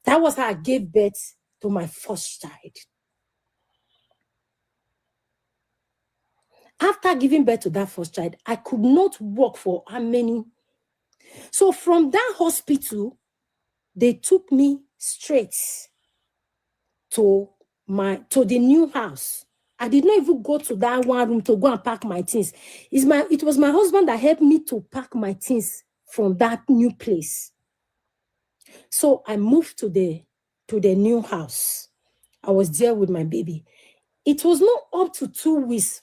That was how I gave birth to my first child. After giving birth to that first child, I could not work for how many. So from that hospital, they took me straight to the new house. I did not even go to that one room to go and pack my things. It was my husband that helped me to pack my things from that new place. So I moved to the new house. I was there with my baby. It was not up to 2 weeks.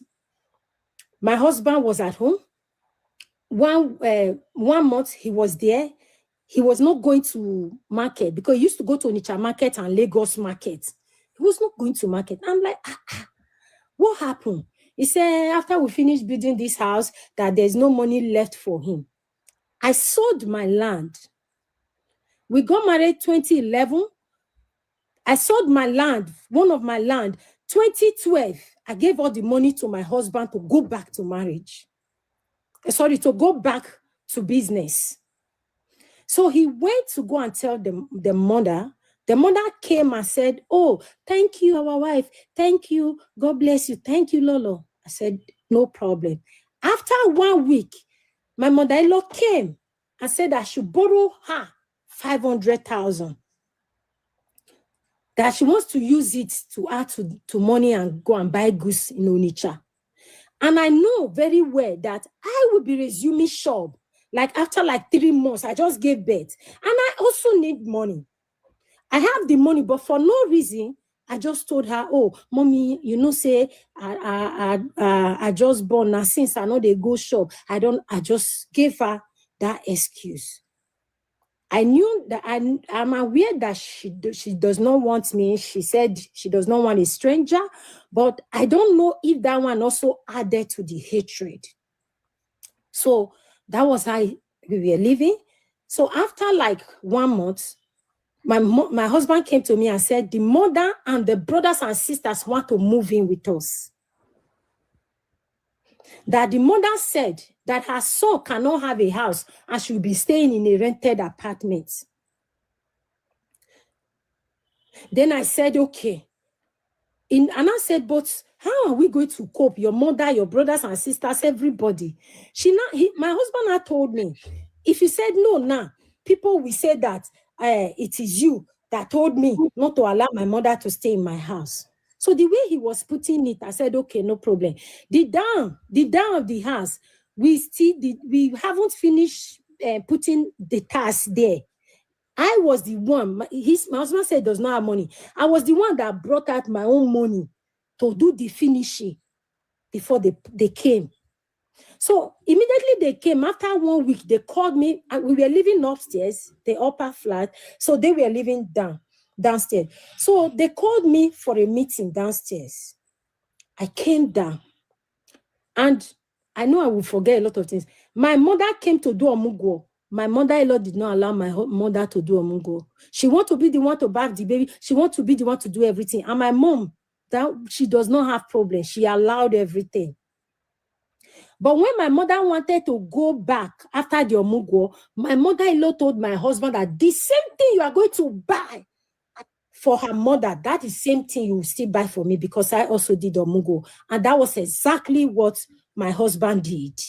My husband was at home. 1 month he was there. He was not going to market because he used to go to Onitsha market and Lagos market. He was not going to market. I'm like, what happened? He said, after we finished building this house, that there's no money left for him. I sold my land. We got married 2011. I sold my land, one of my land, 2012. I gave all the money to my husband to go back to marriage. Sorry, to go back to business. So he went to go and tell the mother. The mother came and said, oh, thank you, our wife. Thank you. God bless you. Thank you, Lolo. I said, no problem. After 1 week, my mother-in-law came and said I should borrow her 500,000. That she wants to use it to add to money and go and buy goods in Onitsha. And I know very well that I will be resuming shop. Like after 3 months, I just gave birth. And I also need money. I have the money, but for no reason, I just told her, oh, mommy, say I just born now. Since I know they go shop, I just gave her that excuse. I knew that I'm aware that she does not want me. She said she does not want a stranger, but I don't know if that one also added to the hatred. So that was how we were living. So after 1 month, my husband came to me and said, the mother and the brothers and sisters want to move in with us. That the mother said that her son cannot have a house and she'll be staying in a rented apartment. Then I said, okay. And I said, but how are we going to cope? Your mother, your brothers and sisters, everybody. My husband had told me, if you said no now, people will say that it is you that told me not to allow my mother to stay in my house. So the way he was putting it, I said, okay, no problem. The down of the house, we haven't finished putting the task there. I was the one, my husband said does not have money. I was the one that brought out my own money to do the finishing before they came. So immediately they came. After 1 week, they called me. We were living upstairs, the upper flat. So they were living downstairs. So they called me for a meeting downstairs. I came down. And I know I will forget a lot of things. My mother came to do omugo. My mother-in-law did not allow my mother to do omugo. She wants to be the one to bath the baby. She wants to be the one to do everything. And my mom, she does not have problems. She allowed everything. But when my mother wanted to go back after the omugo, my mother-in-law told my husband that the same thing you are going to buy for her mother, that is the same thing you will still buy for me because I also did omugo. And that was exactly what my husband did.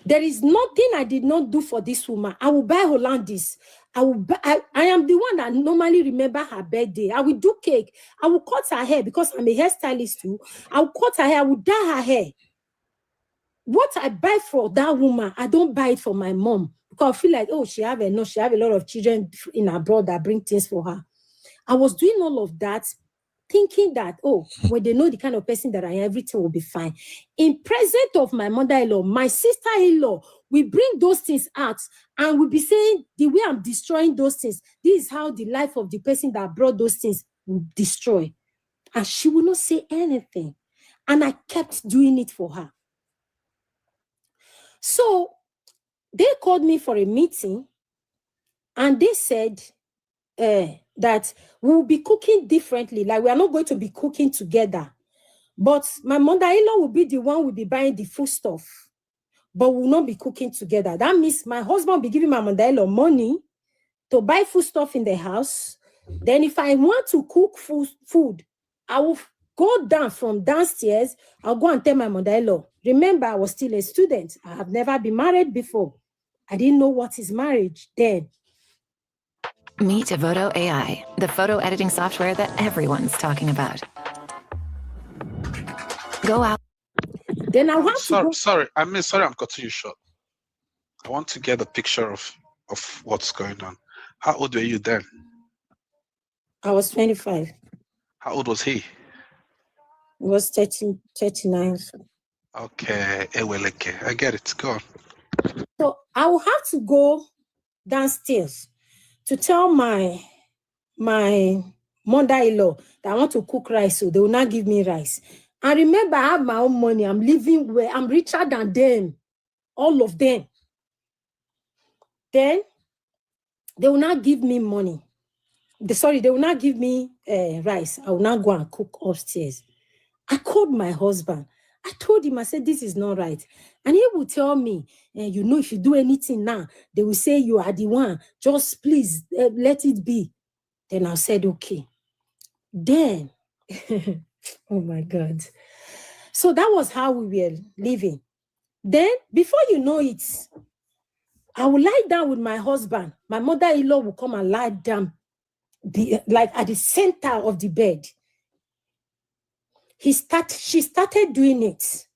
There is nothing I did not do for this woman. I will buy Hollandis. I am the one that normally remember her birthday. I will do cake. I will cut her hair because I'm a hairstylist too. I will cut her hair. I will dye her hair. What I buy for that woman, I don't buy it for my mom because I feel like, oh, she have a lot of children in abroad that bring things for her. I was doing all of that, thinking that, oh, when they know the kind of person that I am, everything will be fine. In presence of my mother-in-law, my sister-in-law, we bring those things out and we'll be saying the way I'm destroying those things, this is how the life of the person that brought those things will destroy. And she will not say anything. And I kept doing it for her. So they called me for a meeting and they said that we'll be cooking differently. Like we are not going to be cooking together. But my mother-in-law will be the one who will be buying the food stuff. But we will not be cooking together. That means my husband will be giving my mother-in-law money to buy food stuff in the house. Then if I want to cook food, I will go down from downstairs. I'll go and tell my mother-in-law. Remember, I was still a student. I have never been married before. I didn't know what is marriage then. Meet Devoto AI, the photo editing software that everyone's talking about. Go out. Then I want sorry, I'm cutting you short. I want to get a picture of what's going on. How old were you then? I was 25. How old was he? He was 39. Okay, I get it. Go on. So I will have to go downstairs to tell my mother-in-law that I want to cook rice, so they will not give me rice. And remember, I have my own money. I'm living where I'm richer than them, all of them. Then they will not give me money. They will not give me rice. I will not go and cook upstairs. I called my husband. I told him, I said, this is not right. And he would tell me, if you do anything now, they will say you are the one. Just please let it be. Then I said, okay. Then, oh my God. So that was how we were living. Then, before you know it, I will lie down with my husband. My mother-in-law will come and lie down, like at the center of the bed. She started doing it.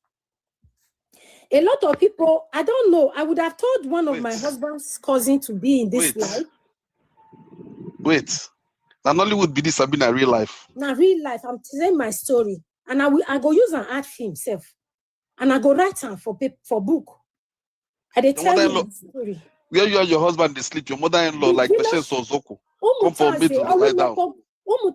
A lot of people, I don't know, I would have told one of my husband's cousins to be in this life. Wait. Now Nollywood be this Sabina real life. Now real life, I'm telling my story. And I go use an art film self. And I go write them for book. And they tell you the story. Where you and your husband they sleep, your mother-in-law like Patience Ozoko. Come for me to lie down. All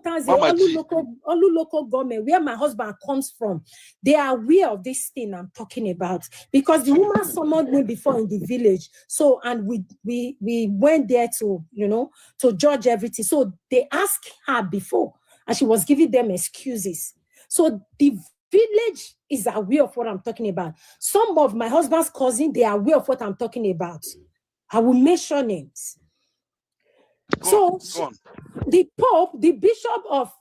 local government, where my husband comes from, they are aware of this thing I'm talking about. Because the woman summoned me before in the village. So, and we went there to judge everything. So they asked her before, and she was giving them excuses. So the village is aware of what I'm talking about. Some of my husband's cousins, they are aware of what I'm talking about. I will mention names. Go on. The Pope, the Bishop of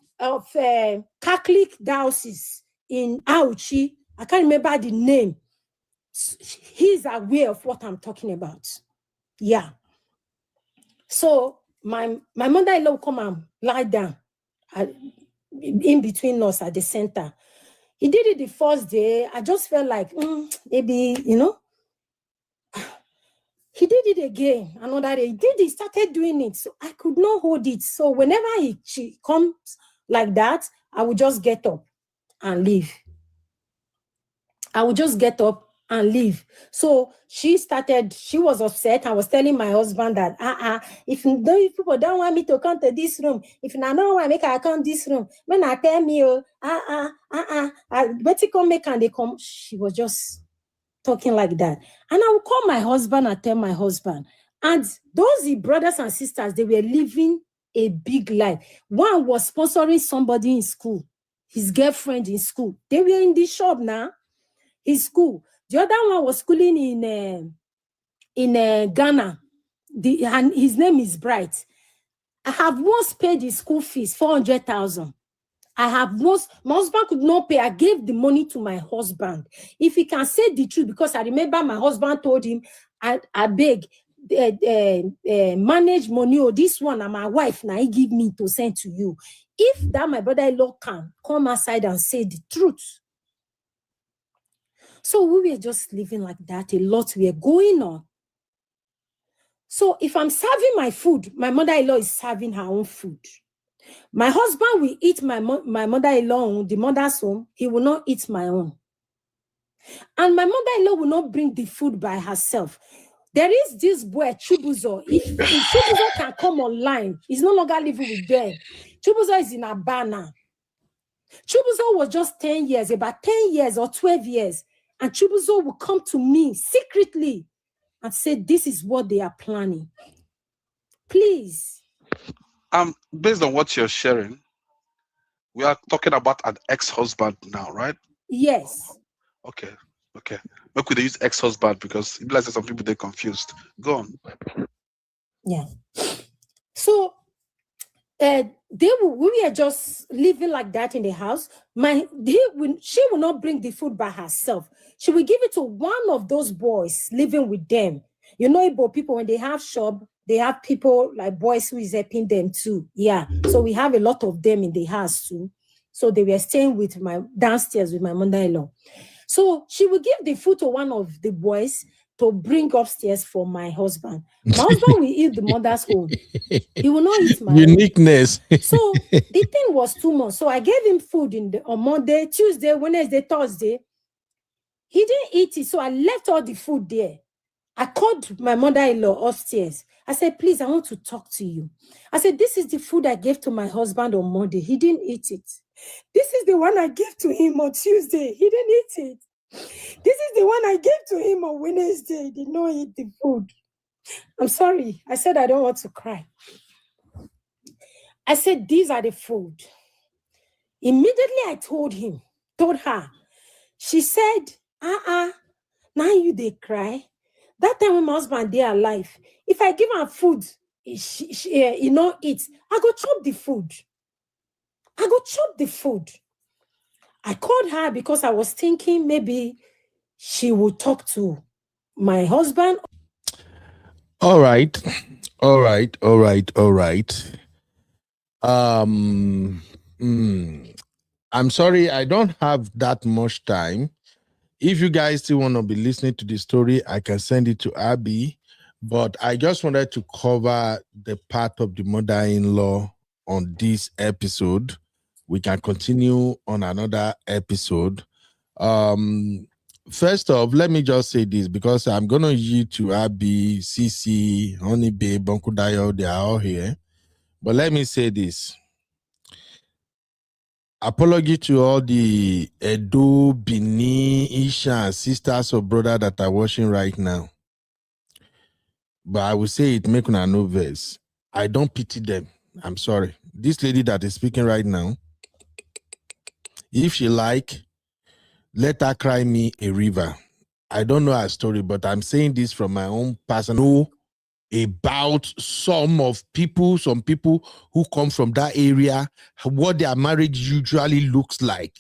Catholic Diocese in Auchi, I can't remember the name. He's aware of what I'm talking about. Yeah. So my mother-in-law will come and lie down in between us at the center. He did it the first day. I just felt like maybe, he did it again. Another day, he started doing it. So I could not hold it. So whenever she comes like that, I would just get up and leave. I would just get up and leave. So she was upset. I was telling my husband that, if people don't want me to come to this room, if I don't want to make I come this room, when I tell me, Betty come make and they come, she was just talking like that. And I would call my husband and tell my husband. And those brothers and sisters, they were living a big life. One was sponsoring somebody in school, his girlfriend in school. They were in the shop now, his school. The other one was schooling in Ghana. And his name is Bright. I have once paid his school fees, 400,000. My husband could not pay. I gave the money to my husband. If he can say the truth, because I remember my husband told him, I beg, manage money, or this one and my wife now he give me to send to you. If that my brother-in-law can come outside and say the truth. So we were just living like that. A lot were going on. So if I'm serving my food, my mother-in-law is serving her own food. My husband will eat my mother-in-law, the mother's home. He will not eat my own. And my mother-in-law will not bring the food by herself. There is this boy, Chubuzo. If Chubuzo can come online, he's no longer living with them. Chubuzo is in Abana. Chubuzo was just 10 years, about 10 years or 12 years. And Chubuzo will come to me secretly and say, this is what they are planning. Please. Based on what you're sharing, we are talking about an ex-husband now, right? Yes. Okay. But could they use ex-husband, because it like some people they're confused. Go on. Yeah. So we were just living like that in the house. She will not bring the food by herself. She will give it to one of those boys living with them. You know, Igbo people, when they have shop, they have people like boys who is helping them too. Yeah. So we have a lot of them in the house too. So they were staying with downstairs with my mother-in-law. So she will give the food to one of the boys to bring upstairs for my husband. My husband will eat the mother's own. He will not eat my uniqueness. So the thing was 2 months. So I gave him food on Monday, Tuesday, Wednesday, Thursday. He didn't eat it. So I left all the food there. I called my mother-in-law upstairs. I said, please, I want to talk to you. I said, this is the food I gave to my husband on Monday. He didn't eat it. This is the one I gave to him on Tuesday. He didn't eat it. This is the one I gave to him on Wednesday. He did not eat the food. I'm sorry. I said, I don't want to cry. I said, these are the food. Immediately I told her. She said, now you they cry. That time when my husband they alive, if I give her food, she not eat, I go chop the food. I called her because I was thinking maybe she would talk to my husband. All right. I'm sorry, I don't have that much time. If you guys still want to be listening to the story, I can send it to Abby. But I just wanted to cover the part of the mother-in-law on this episode. We can continue on another episode. First off, let me just say this, because I'm going to yield to Abby, CC, Honey Babe, Bonku Dayo, they are all here. But let me say this. Apology to all the Edo, Bini, Isha, sisters or brother that are watching right now. But I will say it, make una no verse. I don't pity them. I'm sorry. This lady that is speaking right now, if she like, let her cry me a river. I don't know her story, but I'm saying this from my own personal about some people who come from that area, what their marriage usually looks like.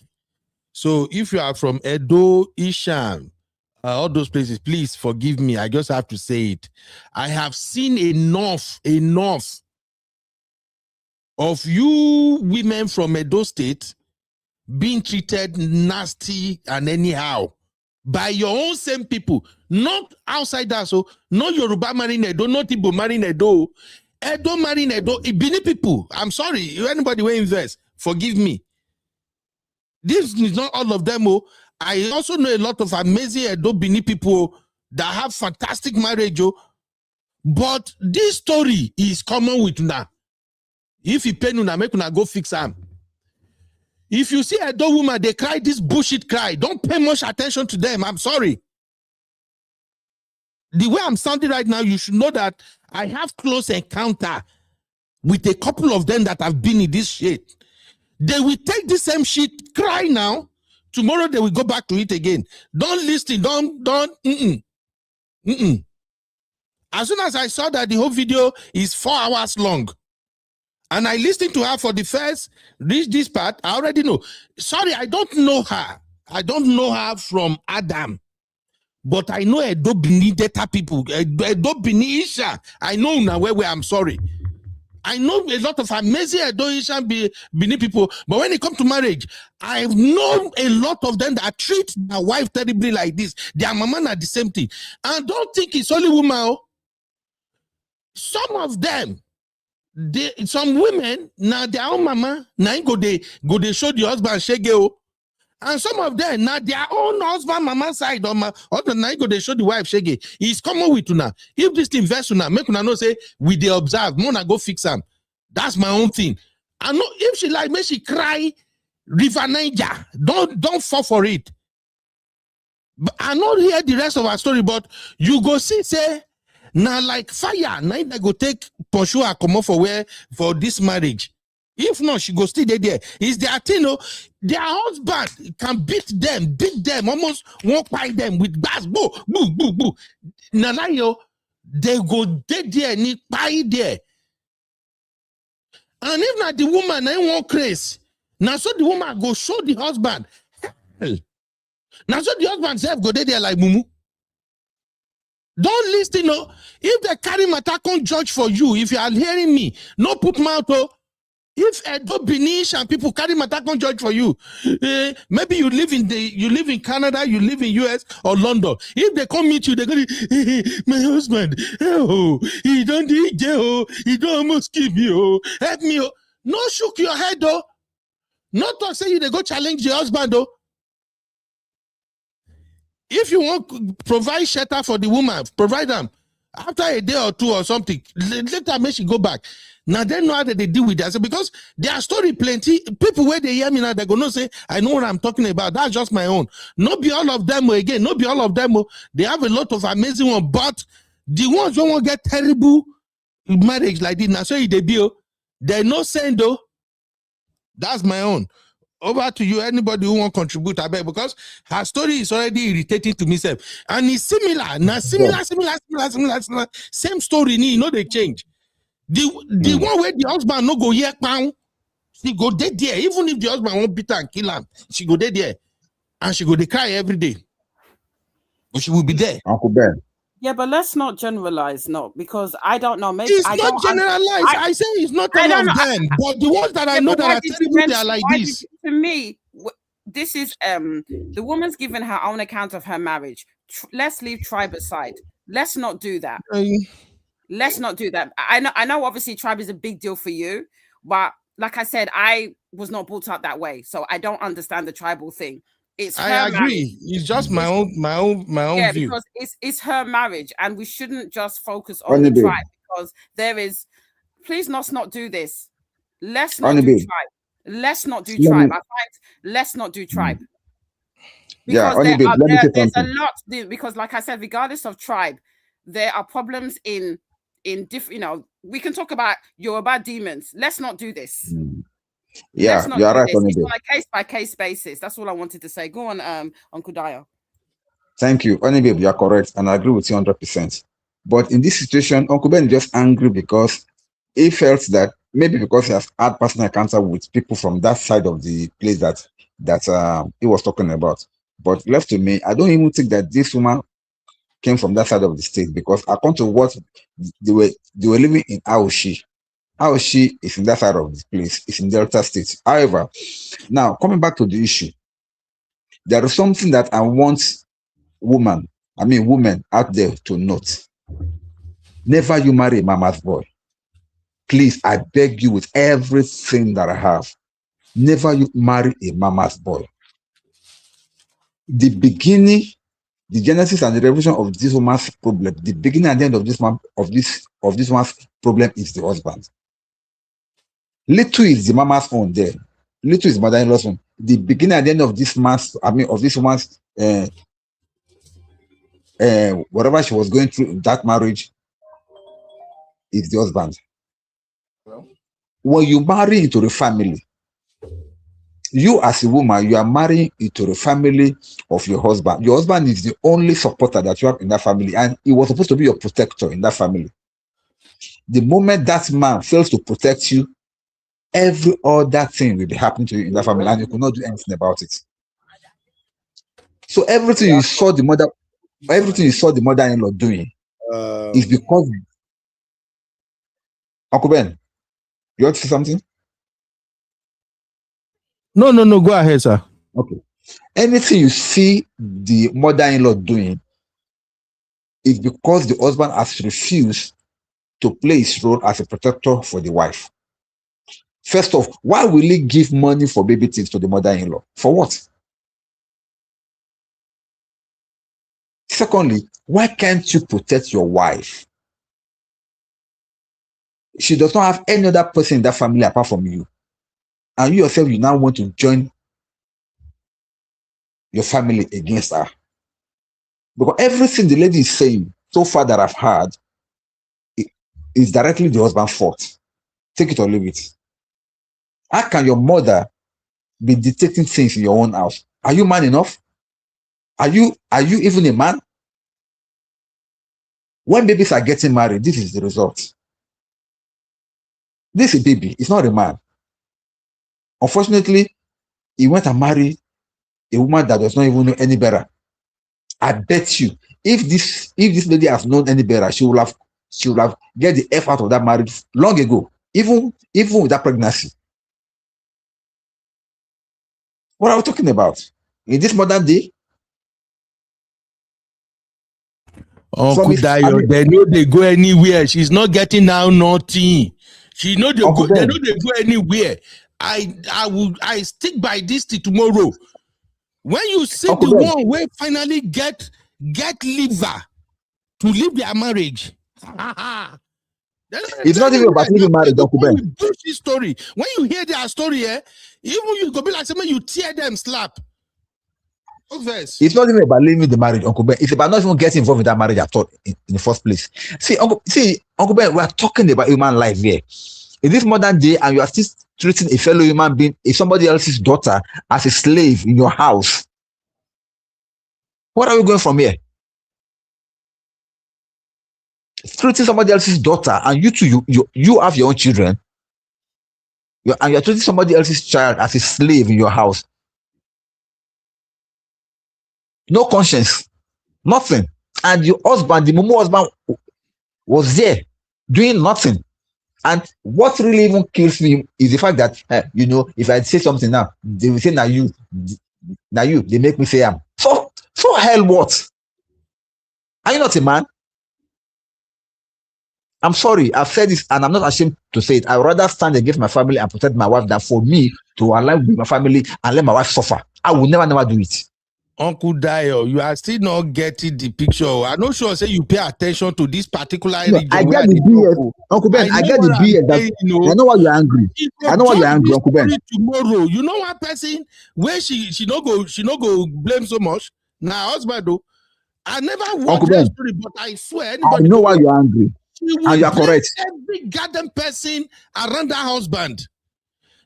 So if you are from Edo, Isham, all those places, please forgive me. I just have to say it. I have seen enough of you women from Edo State being treated nasty and anyhow by your own same people, not outsiders. So not Yoruba marrying Edo, not Igbo marrying Edo. Edo marrying Edo, Ibini people. I'm sorry, anybody will invest, forgive me. This is not all of them. Oh, I also know a lot of amazing Edo Bini people that have fantastic marriage. Oh, but this story is common with now. If you pay Nuna, make Nuna go fix them. If you see a Edo woman, they cry this bullshit cry. Don't pay much attention to them. I'm sorry. The way I'm sounding right now, you should know that I have close encounter with a couple of them that have been in this shit. They will take the same shit, cry now. Tomorrow they will go back to it again. Don't listen. Don't. As soon as I saw that the whole video is 4 hours long, and I listened to her for the first, reach this part, I already know. Sorry, I don't know her. I don't know her from Adam. But I know Edo Bini data people. Edo Bini Isha. I know now where I'm sorry. I know a lot of amazing Edo Isha Bini people. But when it comes to marriage, I've known a lot of them that treat their wife terribly like this. Their mama are the same thing. And don't think it's only women. Some of them, some women, now their own mama, now go they show the husband shege. And some of them, now their own husband, mama side, or the now go they show the wife shege. He's common with una. If this thing verse una, make una know say we they observe, mona go fix them. That's my own thing. I know if she like me, she cry River Niger. Don't fall for it. But I not hear the rest of our story, but you go see say. Now, like fire, now they go take Ponchua come for where for this marriage. If not, she go stay there. Is their thing, their husband can beat them, almost won't fight them with gas, boo, boo, boo, boo. Now, yo, they go dead there, need pie there. And if not the woman, I won't craze. Now, so the woman go show the husband. Hell. Now, so the husband self go there like mumu. Don't listen, no. If they carry matter, can't judge for you. If you are hearing me, no put mouth. If Edo Binish and people carry matter, can't judge for you. Maybe you live in Canada, you live in US or London. If they come meet you, they go, my husband, oh, he don't eat, oh, he don't almost kill me, oh, help me, oh. No shook your head, though. Not to say you they go challenge your husband, though. If you want to provide shelter for the woman, provide them. After a day or two or something, later make she go back. Now they know how they deal with that. So because their story plenty, people where they hear me now, they're gonna say, I know what I'm talking about. That's just my own. Not be all of them again, not be all of them. They have a lot of amazing ones, but the ones who won't get terrible marriage like this, now so they be, they're no saying though. That's my own. Over to you, anybody who want to contribute, I bet, because her story is already irritating to me, and it's similar. Now, similar. Same story, you know they change. The one where the husband no go here, she go dead there. Even if the husband won't beat her and kill her, she go dead there, and she go they cry every day, but she will be there. Uncle Ben. Yeah, but let's not generalize, because I don't know. Maybe it's not generalized. I say it's not all of them, but the ones that I know that are terrible, they are like this. To me, this is the woman's given her own account of her marriage. Let's leave tribe aside. Let's not do that. Let's not do that. I know. Obviously, tribe is a big deal for you, but like I said, I was not brought up that way, so I don't understand the tribal thing. I agree. Marriage. It's just my own view. Because it's her marriage, and we shouldn't just focus on the tribe, because there is. Please not do this. Let's not do tribe. Let's not do tribe. I find let's not do tribe. Because there's a lot. Because, like I said, regardless of tribe, there are problems in different. We can talk about Yoruba demons. Let's not do this. Yeah, Let's not you are do right, this. It's Honorable. on a case-by-case basis. That's all I wanted to say. Go on, Uncle Dio. Thank you. Honorable, you are correct, and I agree with you 100%. But in this situation, Uncle Ben is just angry because he felt that maybe because he has had personal encounter with people from that side of the place that he was talking about. But left to me, I don't even think that this woman came from that side of the state, because according to what they were living in Aoshi. Aoshi is in that side of the place. It's in Delta State. However, now coming back to the issue, there is something that I want women out there to note. Never you marry a mama's boy. Please, I beg you with everything that I have. Never you marry a mama's boy. The beginning, the genesis and the revolution of this woman's problem, the beginning and the end of this one's problem is the husband. Little is the mama's own there. Little is mother-in-law's own. The beginning and the end of this woman's whatever she was going through in that marriage is the husband. When you marry into the family, you as a woman, you are marrying into the family of your husband. Your husband is the only supporter that you have in that family, and he was supposed to be your protector in that family. The moment that man fails to protect you, every other thing will be happening to you in that family, and you could not do anything about it. So everything you saw the mother-in-law doing is because Uncle Ben, you want to say something? No, go ahead, sir. Okay. Anything you see the mother-in-law doing is because the husband has refused to play his role as a protector for the wife. First off, why will he give money for baby things to the mother-in-law? For what? Secondly, why can't you protect your wife? She does not have any other person in that family apart from you. And you yourself, you now want to join your family against her. Because everything the lady is saying so far that I've heard is directly the husband's fault. Take it or leave it. How can your mother be dictating things in your own house? Are you man enough? Are you even a man? When babies are getting married, this is the result. This is a baby, it's not a man. Unfortunately, he went and married a woman that does not even know any better. I bet you, if this lady has known any better, she would have get the F out of that marriage long ago, even with that pregnancy. What are we talking about? In this modern day? Uncle Dayo, they know they go anywhere. She's not getting now nothing. She know they go. They know they go anywhere. I stick by this till tomorrow. When you see Uncle the Ben. One where finally get liver to leave their marriage. It's not even about leaving marriage, Uncle Ben. Bullshit story. When you hear their story, even you go be like something, you tear them slap. It's not even about leaving the marriage, Uncle Ben. It's about not even getting involved in that marriage at all in the first place. See, Uncle Ben, we are talking about human life here. In this modern day, and you are still treating a fellow human being, somebody else's daughter, as a slave in your house. What are we going from here? Treating somebody else's daughter, and you have your own children, and you're treating somebody else's child as a slave in your house. No conscience, nothing. And your husband, the Momo husband, was there doing nothing. And what really even kills me is the fact that, if I say something now, they will say, now you, they make me say, so hell what? Are you not a man? I'm sorry, I've said this and I'm not ashamed to say it. I would rather stand against my family and protect my wife than for me to align with my family and let my wife suffer. I will never do it. Uncle Dio, you are still not getting the picture. I'm not sure say you pay attention to this particular region. I get the BS. Uncle Ben, I get the BS. I know why you're angry. I know why you're angry, Uncle Ben. Tomorrow, you know one person where she no go blame so much. Now, husband though, I never watched that story, but I swear anybody. I know why you're angry. And you are correct. Every goddamn person around that husband.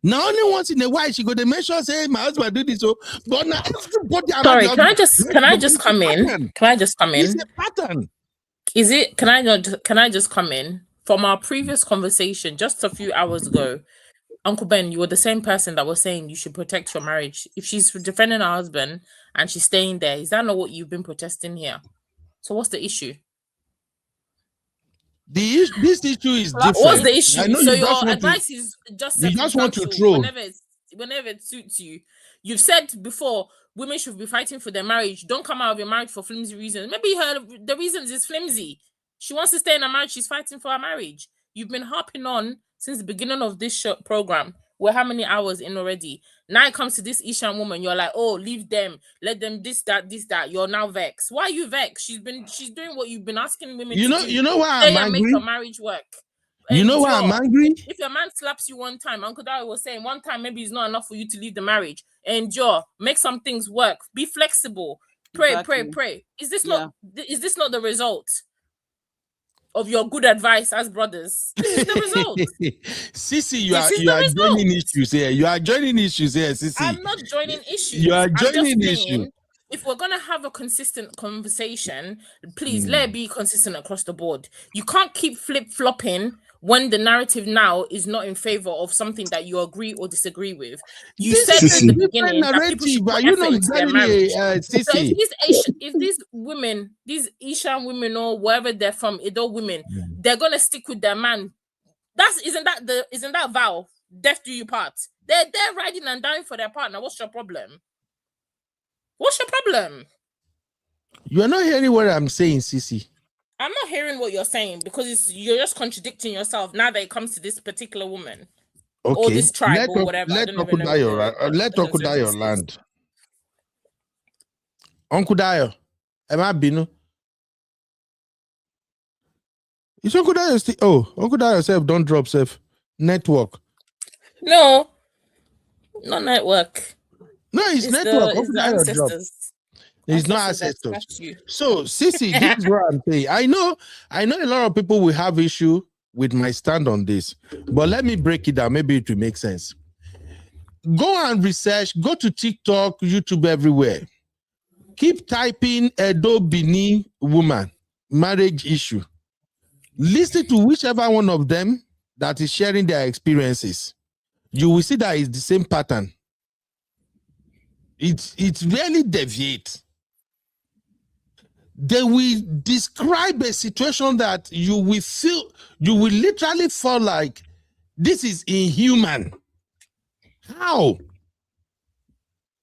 Now only once in a while she go to mention say my husband do this. So, but now everybody. Sorry, can I just come in? Can I just come in? It's a pattern. Is it? Can I just come in? From our previous conversation just a few hours ago, Uncle Ben, you were the same person that was saying you should protect your marriage. If she's defending her husband and she's staying there, is that not what you've been protesting here? So what's the issue? This issue is different. What's the issue? I know So you just your want advice to, is just you just want to troll. Whenever it suits you. You've said before women should be fighting for their marriage. Don't come out of your marriage for flimsy reasons. Maybe the reasons is flimsy. She wants to stay in a marriage. She's fighting for her marriage. You've been harping on since the beginning of this program. We're how many hours in already? Now it comes to this Ishan woman. You're like, oh, leave them, let them this, that. You're now vexed. Why are you vexed? She's doing what you've been asking women to do. You know why I'm angry? Make your marriage work. You know why I'm angry? If your man slaps you one time, Uncle Dario was saying one time maybe it's not enough for you to leave the marriage. Endure, make some things work, be flexible, pray. Is this not the result of your good advice as brothers? This is the result. Sissy, you are joining issues here. You are joining issues here, Sissy. I'm not joining issues. You are joining issues. If we're gonna have a consistent conversation, please let it be consistent across the board. You can't keep flip-flopping when the narrative now is not in favor of something that you agree or disagree with. You said in the beginning that people should put effort into their marriage. So if these women, these Ishan women or wherever they're from, Edo women, they're gonna stick with their man. Isn't that vow? Death do you part. They're riding and dying for their partner. What's your problem? What's your problem? You're not hearing what I'm saying, Sissy. I'm not hearing what you're saying because you're just contradicting yourself now that it comes to this particular woman. Okay. Or this tribe or whatever. Let Uncle Dayo land. Uncle Dayo, am I binu? Is Uncle Dayo still? Oh, Uncle Dayo self don't drop self network. No, not network. No, it's network. Uncle Dayo drop. It's not ancestors. So, Sissy, this is what I'm saying. I know a lot of people will have issue with my stand on this, but let me break it down. Maybe it will make sense. Go and research, go to TikTok, YouTube, everywhere. Keep typing Edo Bini woman, marriage issue. Listen to whichever one of them that is sharing their experiences. You will see that it's the same pattern. It's really deviate. They will describe a situation that you will literally feel like this is inhuman. How?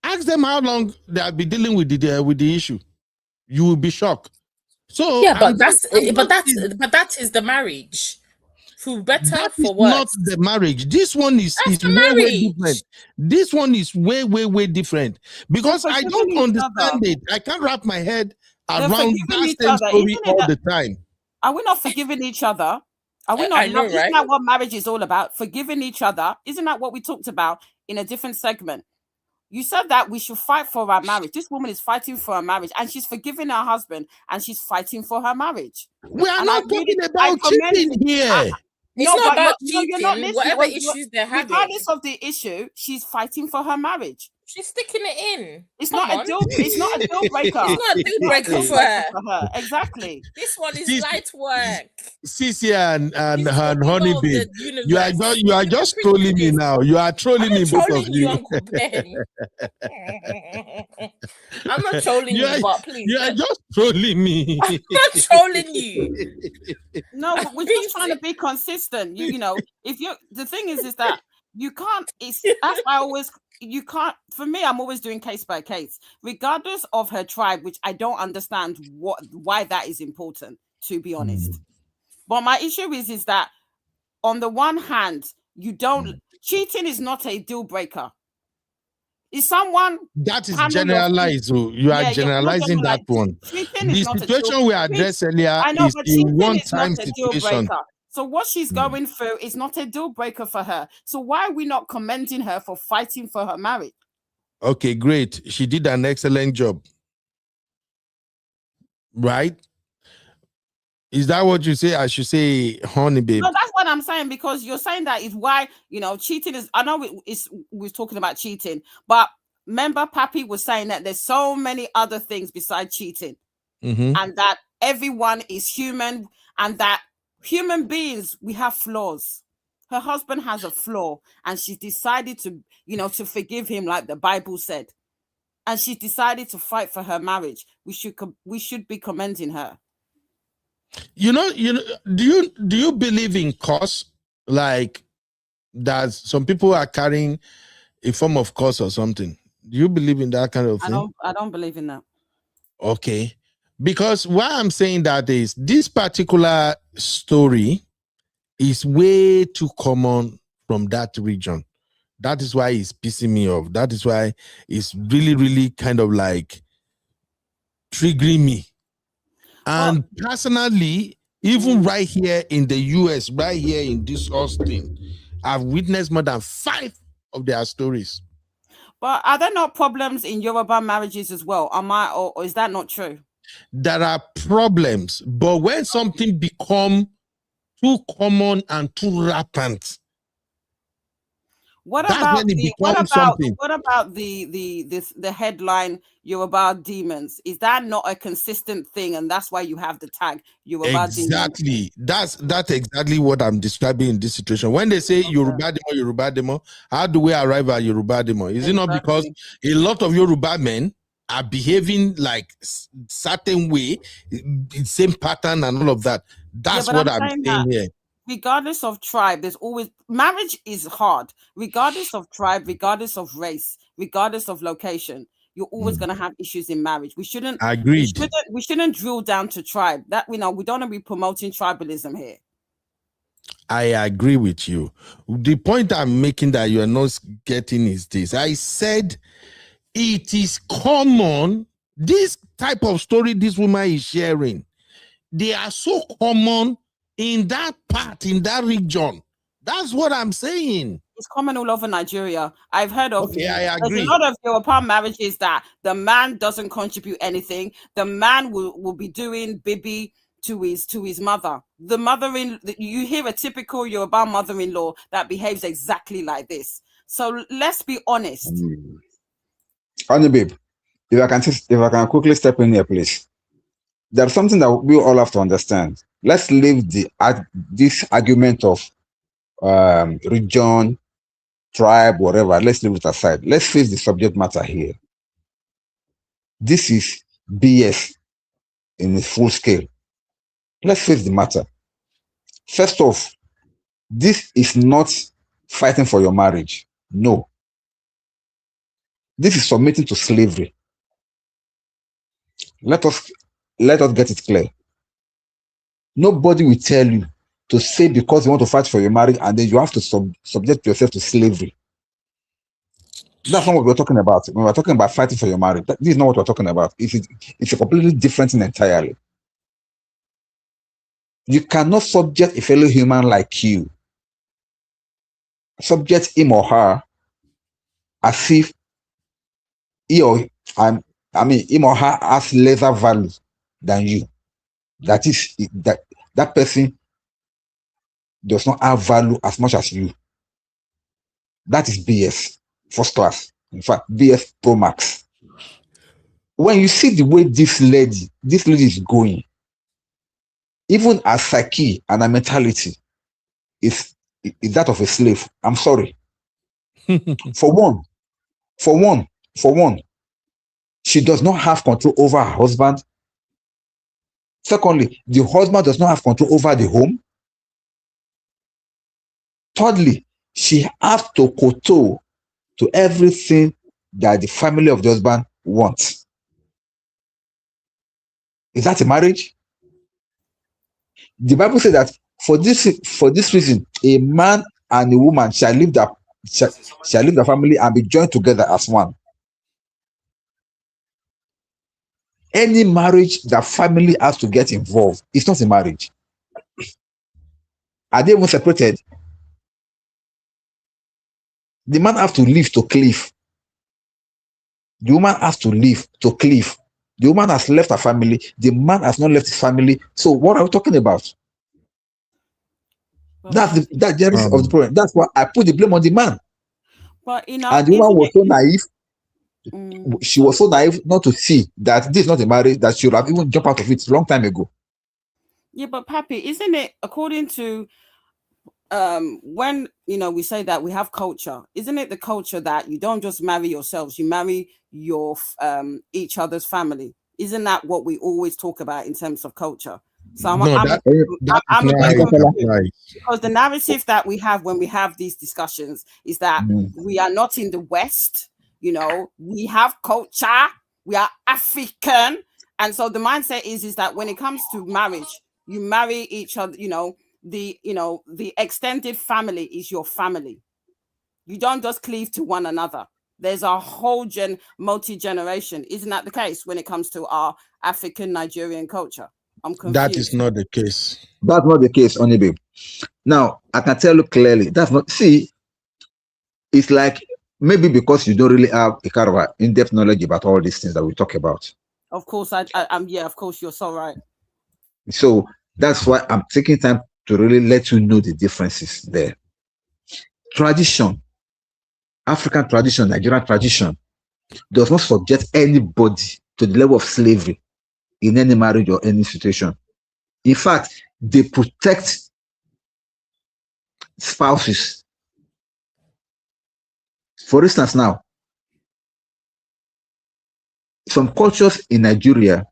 Ask them how long they have been dealing with the issue. You will be shocked. So yeah, but that is the marriage. For better, that for is worse. Not the marriage. This one is way different. This one is way different because I don't understand it. I can't wrap my head around that same story all the time. Are we not forgiving each other? Are we not? Isn't that what marriage is all about? Forgiving each other. Isn't that what we talked about in a different segment? You said that we should fight for our marriage. This woman is fighting for her marriage, and she's forgiving her husband, and she's fighting for her marriage. We are not talking about cheating here. It's not about cheating. You're not listening. Whatever issues they're having. Regardless of the issue, she's fighting for her marriage. She's sticking it in. It's not a deal breaker. It's not a deal breaker for her. Exactly. This one is light work. Sissy and Honey Babe, you are just trolling me now. You are trolling me, both of you. Uncle Ben. I'm not trolling you, but please. You are just trolling me. I'm not trolling you. No, we're just trying to be consistent. You know, the thing is that you can't. You can't. For me, I'm always doing case by case, regardless of her tribe, which I don't understand why that is important, to be honest. But my issue is that on the one hand, cheating is not a deal breaker. Is someone that is generalized? You are generalizing that one. The situation we addressed earlier is a one-time situation. So what she's going through is not a deal breaker for her. So why are we not commending her for fighting for her marriage? Okay, great. She did an excellent job. Right? Is that what you say? I should say, Honey Babe. No, that's what what I'm saying, because you're saying that is why, you know, cheating is, I know we're talking about cheating, but remember Pappy was saying that there's so many other things besides cheating, and that everyone is human, and that human beings, we have flaws. Her husband has a flaw, and she decided to, you know, to forgive him, like the Bible said, and she decided to fight for her marriage. We should be commending her. You know, do you believe in curse? Like that some people are carrying a form of curse or something. Do you believe in that kind of thing? I don't believe in that. Okay. Because why I'm saying that is this particular story is way too common from that region. That is why it's pissing me off. That is why it's really, really kind of like triggering me. And personally, even right here in the US, right here in this Austin, I've witnessed more than 5 of their stories. But are there not problems in Yoruba marriages as well? Or is that not true? There are problems, but when something become too common and too rampant, what about the headline Yoruba demons? Is that not a consistent thing, and that's why you have the tag Yoruba exactly demons? That's exactly what I'm describing in this situation. When they say Yoruba demo, how do we arrive at Yoruba demo? Is it not because a lot of Yoruba men are behaving like certain way, same pattern and all of that? That's what I'm saying here. Regardless of tribe, there's always, marriage is hard. Regardless of tribe, regardless of race, regardless of location, you're always going to have issues in marriage. We shouldn't drill down to tribe. That, you know, we don't want to be promoting tribalism here. I agree with you. The point I'm making that you are not getting is this. I said it is common. This type of story this woman is sharing, they are so common in that part, in that region. That's what I'm saying. It's common all over Nigeria. I've heard of. Okay, I agree. There's a lot of Yoruba marriages that the man doesn't contribute anything. The man will be doing bibi to his mother. The mother-in, you hear a typical Yoruba mother-in-law that behaves exactly like this. So let's be honest. Honey, babe, if I can quickly step in here, please. There's something that we all have to understand. Let's leave this argument of region, tribe, whatever. Let's leave it aside. Let's face the subject matter here. This is BS in a full scale. Let's face the matter. First off, this is not fighting for your marriage. No. This is submitting to slavery. Let us get it clear. Nobody will tell you to say because you want to fight for your marriage and then you have to subject yourself to slavery. That's not what we're talking about. When we're talking about fighting for your marriage, this is not what we're talking about. It's a completely different thing entirely. You cannot subject a fellow human like you, subject him or her as if him or her has lesser value than you. That is, that person does not have value as much as you. That is BS, first class. In fact, BS Pro Max. When you see the way this lady is going, even her psyche and her mentality is that of a slave. I'm sorry. For one, she does not have control over her husband. Secondly, the husband does not have control over the home. Thirdly, she has to kowtow to everything that the family of the husband wants. Is that a marriage? The Bible says that for this reason, a man and a woman shall leave their family and be joined together as one. Any marriage that family has to get involved, it's not a marriage. Are they even separated? The man has to leave to cleave. The woman has to leave to cleave. The woman has left her family. The man has not left his family. So what are we talking about? That's the genesis of the problem. That's why I put the blame on the man. But you know, And the woman was so naive. She was so naive not to see that this is not a marriage, that she would have even jumped out of it a long time ago. Yeah, but Pappy, isn't it according to when we say that we have culture, isn't it the culture that you don't just marry yourselves, you marry your each other's family? Isn't that what we always talk about in terms of culture? So I'm because the narrative that we have when we have these discussions is that we are not in the West, we have culture, we are African, and so the mindset is that when it comes to marriage, you marry each other, the extended family is your family. You don't just cleave to one another. There's a whole multi-generation. Isn't that the case when it comes to our African Nigerian culture? I'm confused. That is not the case. That's not the case, only babe. Now, I can tell you clearly, that's not, see, it's like maybe because you don't really have a kind of in-depth knowledge about all these things that we talk about. Of course, yeah, of course, you're so right. So that's why I'm taking time to really let you know the differences there. Tradition, African tradition, Nigerian tradition, does not subject anybody to the level of slavery in any marriage or any situation. In fact, they protect spouses. For instance, now, some cultures in Nigeria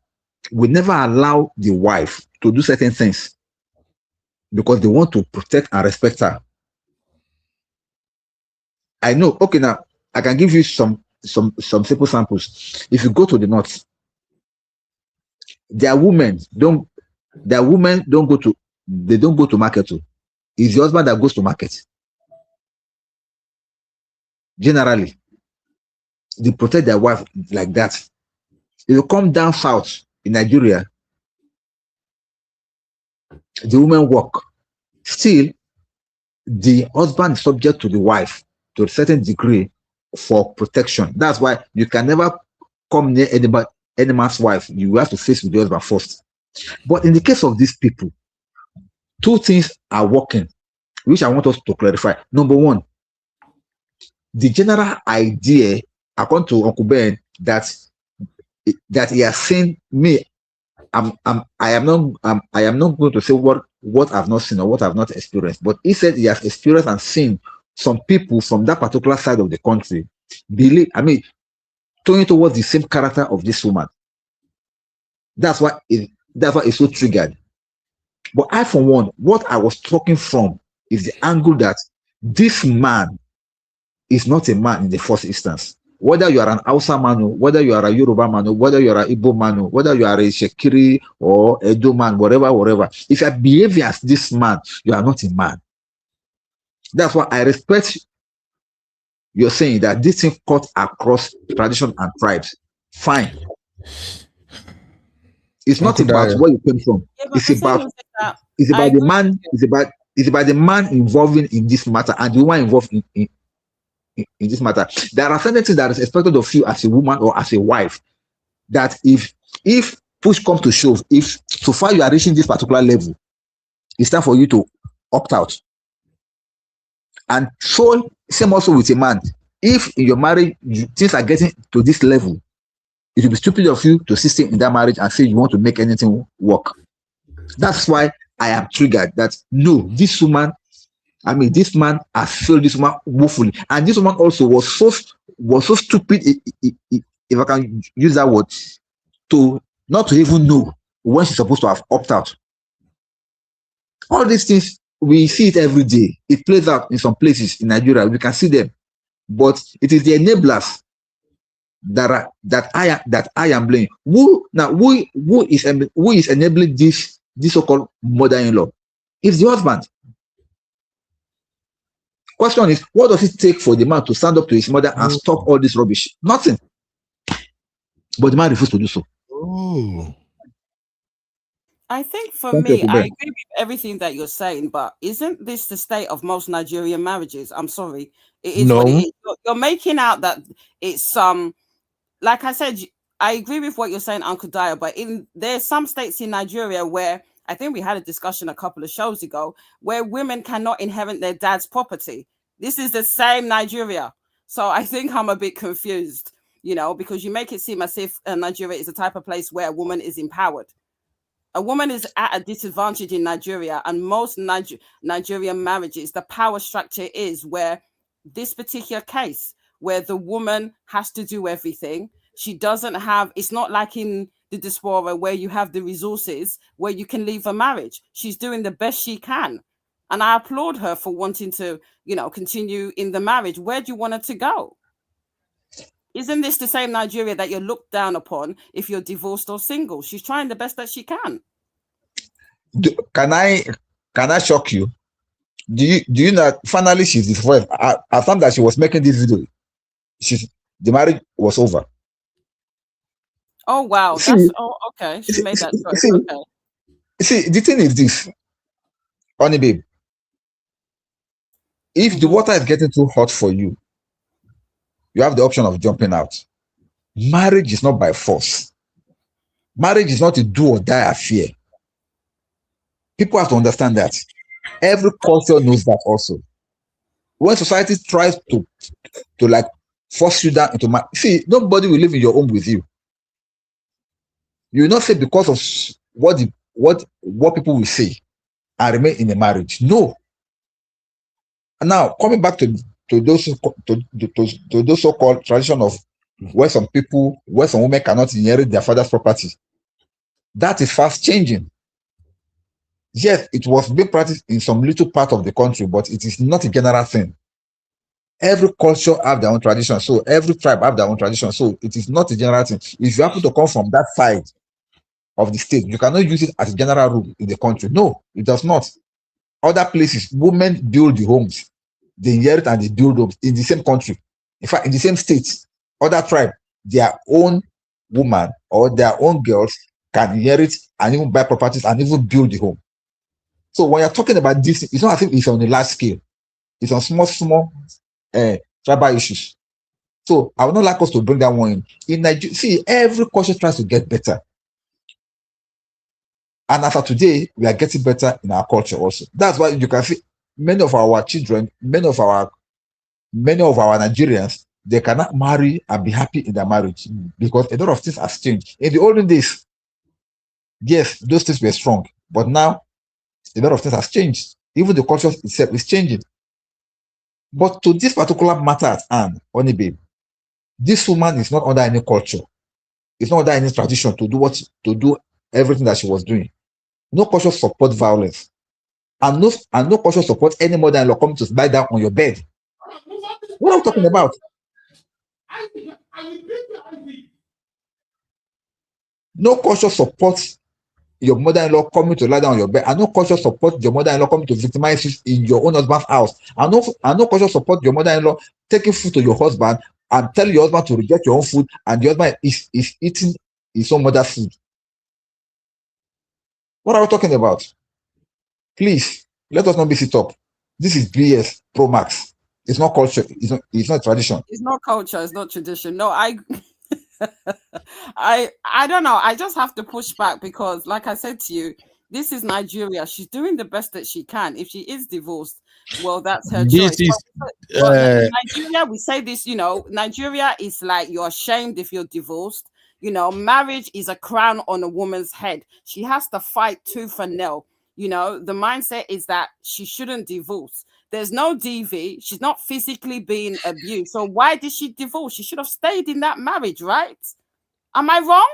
will never allow the wife to do certain things because they want to protect and respect her. I know. Okay, now I can give you some simple samples. If you go to the north, their women don't go to market too. It's the husband that goes to market. Generally, they protect their wife like that. If you come down south in Nigeria, the women work. Still, the husband is subject to the wife to a certain degree for protection. That's why you can never come near any man's wife. You have to face with the husband first. But in the case of these people, two things are working, which I want us to clarify. Number one, the general idea, according to Uncle Ben, that he has seen me. I am not going to say what I've not seen or what I've not experienced, but he said he has experienced and seen some people from that particular side of the country turning towards the same character of this woman. That's why it's so triggered. But I, for one, what I was talking from is the angle that this man is not a man in the first instance. Whether you are an Hausa man, whether you are a Yoruba man, whether you are an Igbo man, whether you are a Shekiri or Edo man, whatever. If you are behaving as this man, you are not a man. That's why I respect you're saying that this thing cut across tradition and tribes. Fine. It's not about where you came from. Yeah, it's about the man. It's about the man involving in this matter and the woman involved in this matter. There are certain things that is expected of you as a woman or as a wife, that if push comes to shove, if so far you are reaching this particular level, it's time for you to opt out. And so same also with a man. If in your marriage things are getting to this level, it will be stupid of you to stay in that marriage and say you want to make anything work. That's why I am triggered that no, this man has failed this woman woefully. And this woman also was so stupid, if I can use that word, to not to even know when she's supposed to have opted out. All these things, we see it every day. It plays out in some places in Nigeria. We can see them. But it is the enablers that I am blaming. Who is enabling this so-called mother-in-law? It's the husband. Question is, what does it take for the man to stand up to his mother and stop all this rubbish? Nothing. But the man refused to do so. Oh. I think for me, I agree with everything that you're saying, but isn't this the state of most Nigerian marriages? I'm sorry. It is what it is. You're making out that it's like I said, I agree with what you're saying, Uncle Daya, but there's some states in Nigeria where I think we had a discussion a couple of shows ago where women cannot inherit their dad's property. This is the same Nigeria. So I think I'm a bit confused, because you make it seem as if Nigeria is the type of place where a woman is empowered. A woman is at a disadvantage in Nigeria, and most Nigerian marriages, the power structure is where this particular case, where the woman has to do everything. She doesn't have, it's not like in the diaspora where you have the resources where you can leave a marriage. She's doing the best she can. And I applaud her for wanting to, continue in the marriage. Where do you want her to go? Isn't this the same Nigeria that you're looked down upon if you're divorced or single? She's trying the best that she can. Can I shock you? Do you know finally she's divorced? At the time that she was making this video, the marriage was over. Oh wow. Okay. She made that choice. Okay. See, the thing is this, honey babe. If the water is getting too hot for you, you have the option of jumping out. Marriage is not by force. Marriage is not a do or die affair. People have to understand that. Every culture knows that also. When society tries to like force you down into marriage, see, nobody will live in your home with you. You will not say because of what people will say and remain in a marriage. No. Now coming back to those so-called tradition of where some women cannot inherit their father's property, that is fast changing. Yes, it was being practiced in some little part of the country, but it is not a general thing. Every culture have their own tradition, so every tribe have their own tradition, so it is not a general thing. If you happen to come from that side of the state, you cannot use it as a general rule in the country. No, it does not. Other places, women build the homes, they inherit and they build homes in the same country. In fact, in the same state, other tribe, their own woman or their own girls can inherit and even buy properties and even build the home. So when you're talking about this, it's not as if it's on a large scale. It's on small tribal issues. So I would not like us to bring that one in. In Nigeria, see, every culture tries to get better. And as of today, we are getting better in our culture also. That's why you can see many of our children, many of our Nigerians, they cannot marry and be happy in their marriage because a lot of things have changed. In the olden days, yes, those things were strong, but now a lot of things have changed. Even the culture itself is changing. But to this particular matter at hand, honey babe, this woman is not under any culture. It's not under any tradition to do everything that she was doing. No culture support violence. And no culture support any mother-in-law coming to lie down on your bed. What are we talking about? No culture supports your mother-in-law coming to lie down on your bed, and no culture support your mother-in-law coming to victimize you in your own husband's house, and no culture support your mother-in-law taking food to your husband and telling your husband to reject your own food, and the husband is eating his own mother's food. What are we talking about? Please, let us not mix it up. This is BS Pro Max. It's not culture. It's not tradition. It's not culture. It's not tradition. No, I don't know. I just have to push back because, like I said to you, this is Nigeria. She's doing the best that she can. If she is divorced, well, that's her choice. But Nigeria, we say this, Nigeria is like you're ashamed if you're divorced. Marriage is a crown on a woman's head. She has to fight tooth and nail. The mindset is that she shouldn't divorce. There's no DV. She's not physically being abused. So why did she divorce? She should have stayed in that marriage, right? Am I wrong?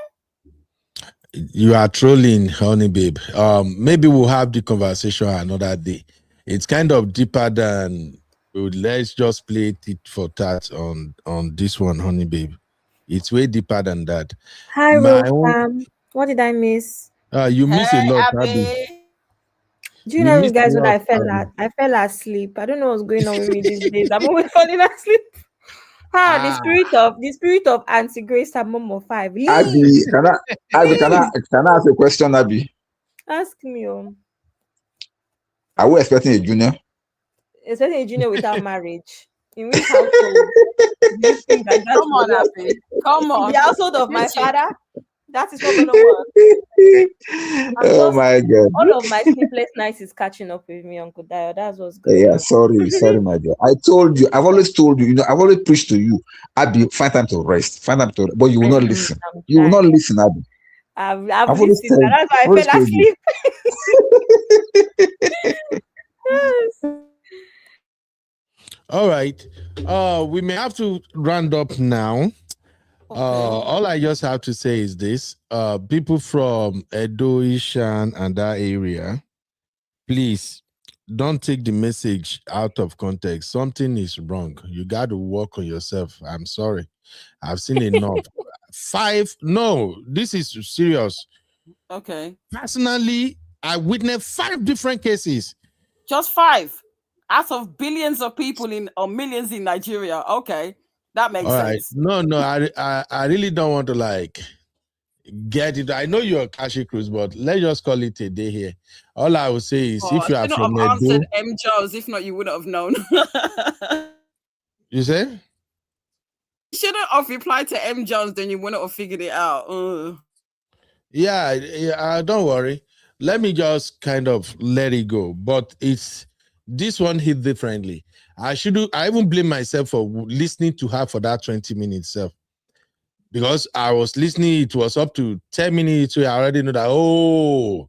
You are trolling, honey babe. Maybe we'll have the conversation another day. It's kind of deeper than let's just play it for tat on this one, honey babe. It's way deeper than that. Hi, Wolfram. What did I miss? You miss a lot, Abby. Do you know, guys, when I fell asleep? I don't know what's going on with me these days. I'm always falling asleep. The spirit of Auntie Grace and Momo 5. Abby, can I ask a question, Abby? Ask me. Are we expecting a junior? Expecting a junior without marriage. In which household do you think that Come on, Abby. Come on. In the household of my father? That is not going to work. Oh my God. All of my sleepless nights is catching up with me, Uncle Dio. That's what's going Yeah, on. sorry, my dear. I told you, I've always told you, I've always preached to you, Abby, find time to rest, but you will not listen. You will not listen, Abby. I've I've always listened. told, That's why I always fell told you. asleep. Yes. All right. We may have to round up now. All I just have to say is this. People from Edo, Ishan, and that area, please don't take the message out of context. Something is wrong. You got to work on yourself. I'm sorry. I've seen enough. No, this is serious. Okay. Personally, I witnessed 5 different cases. Just 5 out of billions of people or millions in Nigeria. Okay, that makes sense. No, I really don't want to get it. I know you're a Kashi Cruise, but let's just call it a day here. All I will say is, if you are from Edo, answered Edo, M. Jones. If not, you wouldn't have known. You say? You shouldn't have replied to M. Jones, then you wouldn't have figured it out. Yeah, don't worry. Let me just kind of let it go. But this one hit differently. I even blame myself for listening to her for that 20 minutes self. Because I was listening, it was up to 10 minutes. So I already know that,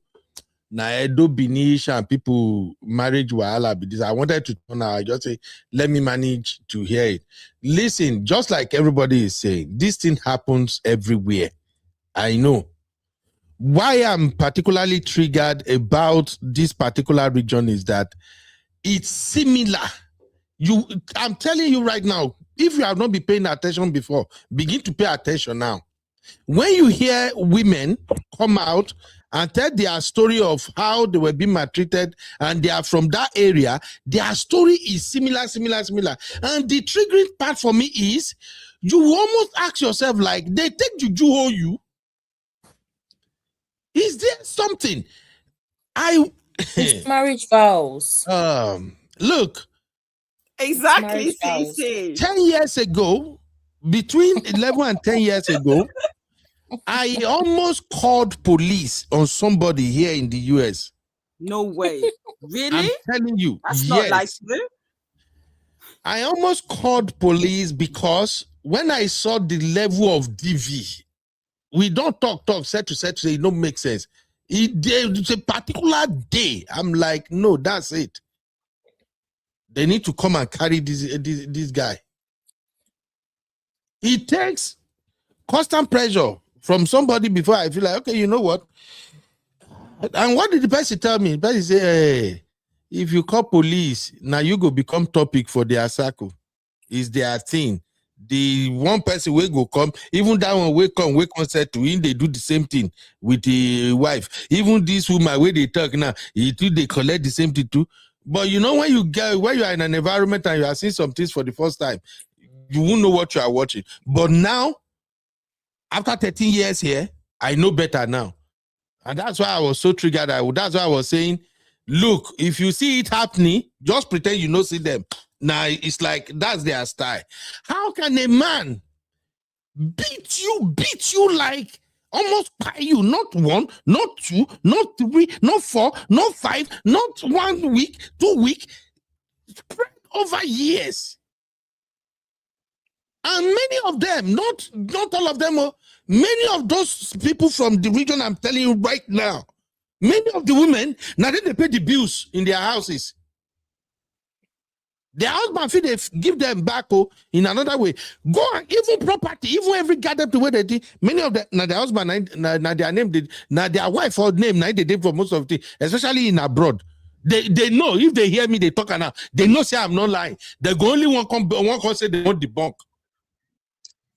na Edo Binish and people marriage wahala be this. I wanted to turn out, I just say, let me manage to hear it. Listen, just like everybody is saying, this thing happens everywhere. I know. Why I'm particularly triggered about this particular region is that it's similar. I'm telling you right now, if you have not been paying attention before, begin to pay attention now. When you hear women come out and tell their story of how they were being maltreated and they are from that area, their story is similar. And the triggering part for me is you will almost ask yourself, like, they take juju hold you. Is there something? It's marriage vows. Look. Exactly, CC. 10 years ago, between 11 and 10 years ago, I almost called police on somebody here in the US. No way. Really? I'm telling you. That's yes. not like you. I almost called police because when I saw the level of DV, we don't talk, set to say it don't make sense. It's a particular day. I'm like, no, that's it. They need to come and carry this guy. It takes constant pressure from somebody before I feel like, okay, you know what? And what did the person tell me? The person say, hey, if you call police, now you go become topic for their circle. It's their thing. The one person will go come, even that one will come set to him, they do the same thing with the wife. Even this woman where they talk now, they collect the same thing too. But you know, when you are in an environment and you are seeing some things for the first time, you won't know what you are watching. But now, after 13 years here, I know better now. And that's why I was so triggered. That's why I was saying, look, if you see it happening, just pretend you don't see them. Now, it's like, that's their style. How can a man beat you like almost by you? Not 1, not 2, not 3, not 4, not 5, not 1 week, 2 weeks, spread over years. And many of them, not all of them, many of those people from the region I'm telling you right now, many of the women, now they pay the bills in their houses. Their husband feel they give them back in another way. Go and even property, even every gathered the way they did. Many of them, now their husband, now their name did, now their wife or name, now they did for most of the, especially in abroad. They know if they hear me, they talk now. They know say I'm not lying. They go only one come say they want debunk.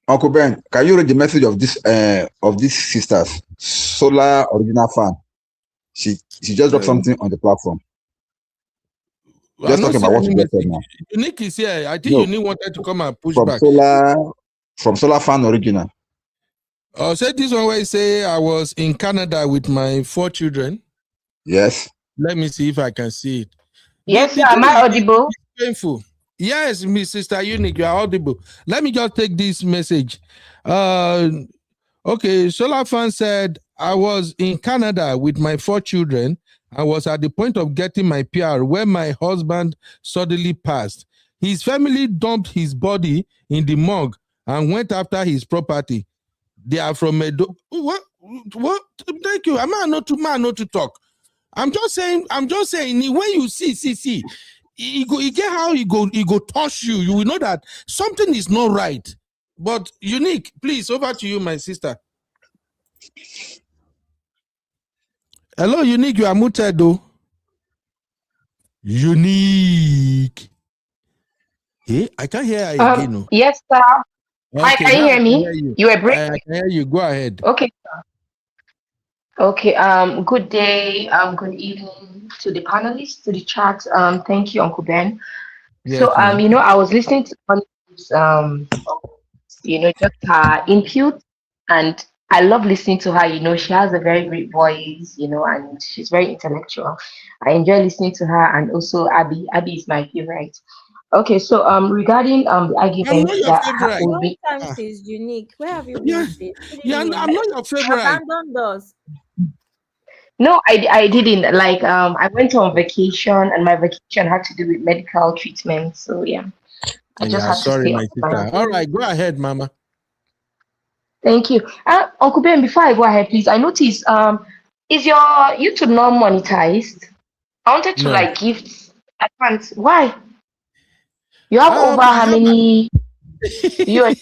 Uncle Ben, can you read the message of these sisters? Solar Original Fan. She just dropped something on the platform. Just talking about what you just said now. Unique is here. I think Unique wanted to come and push back. From Solar Fan Original. Say this one where you say I was in Canada with my 4 children. Yes. Let me see if I can see it. Yes, sir. Am I audible? It's painful. Yes, Miss Sister Unique, you are audible. Let me just take this message. Okay, Solar Fan said, I was in Canada with my 4 children. I was at the point of getting my PR when my husband suddenly passed. His family dumped his body in the morgue and went after his property. They are from Edo. What? Thank you. I'm not to talk. I'm just saying, when you see, he get how he go touch you. You will know that something is not right. But Unique, please, over to you, my sister. Hello, Unique, you are muted though. Unique. Hey, I can't hear her again. No. Yes, sir. Hi, Okay, can you now hear I can me? hear you. You were breaking. I can hear you. Go ahead. Okay. Okay. Good day. Good evening to the panelists, to the chat. Thank you, Uncle Ben. Yes, So, ma'am. I was listening to just her input, and I love listening to her. She has a very great voice, and she's very intellectual. I enjoy listening to her, and also Abby. Abby is my favorite. Okay, so regarding the I'm argument not your that favorite. will be. Long time is Unique. Where have you Yeah, been, sis? What do yeah, you mean? I'm not your favorite. Abandoned us. No, I didn't. Like I went on vacation and my vacation had to do with medical treatment. So yeah, I just Yeah, had to sorry, stay my on sister. my. All right, go ahead, Mama. Thank you. Uncle Ben, before I go ahead, please, I noticed is your YouTube not monetized? I wanted to No. like gift. I can't. Why? You have over I how many viewers?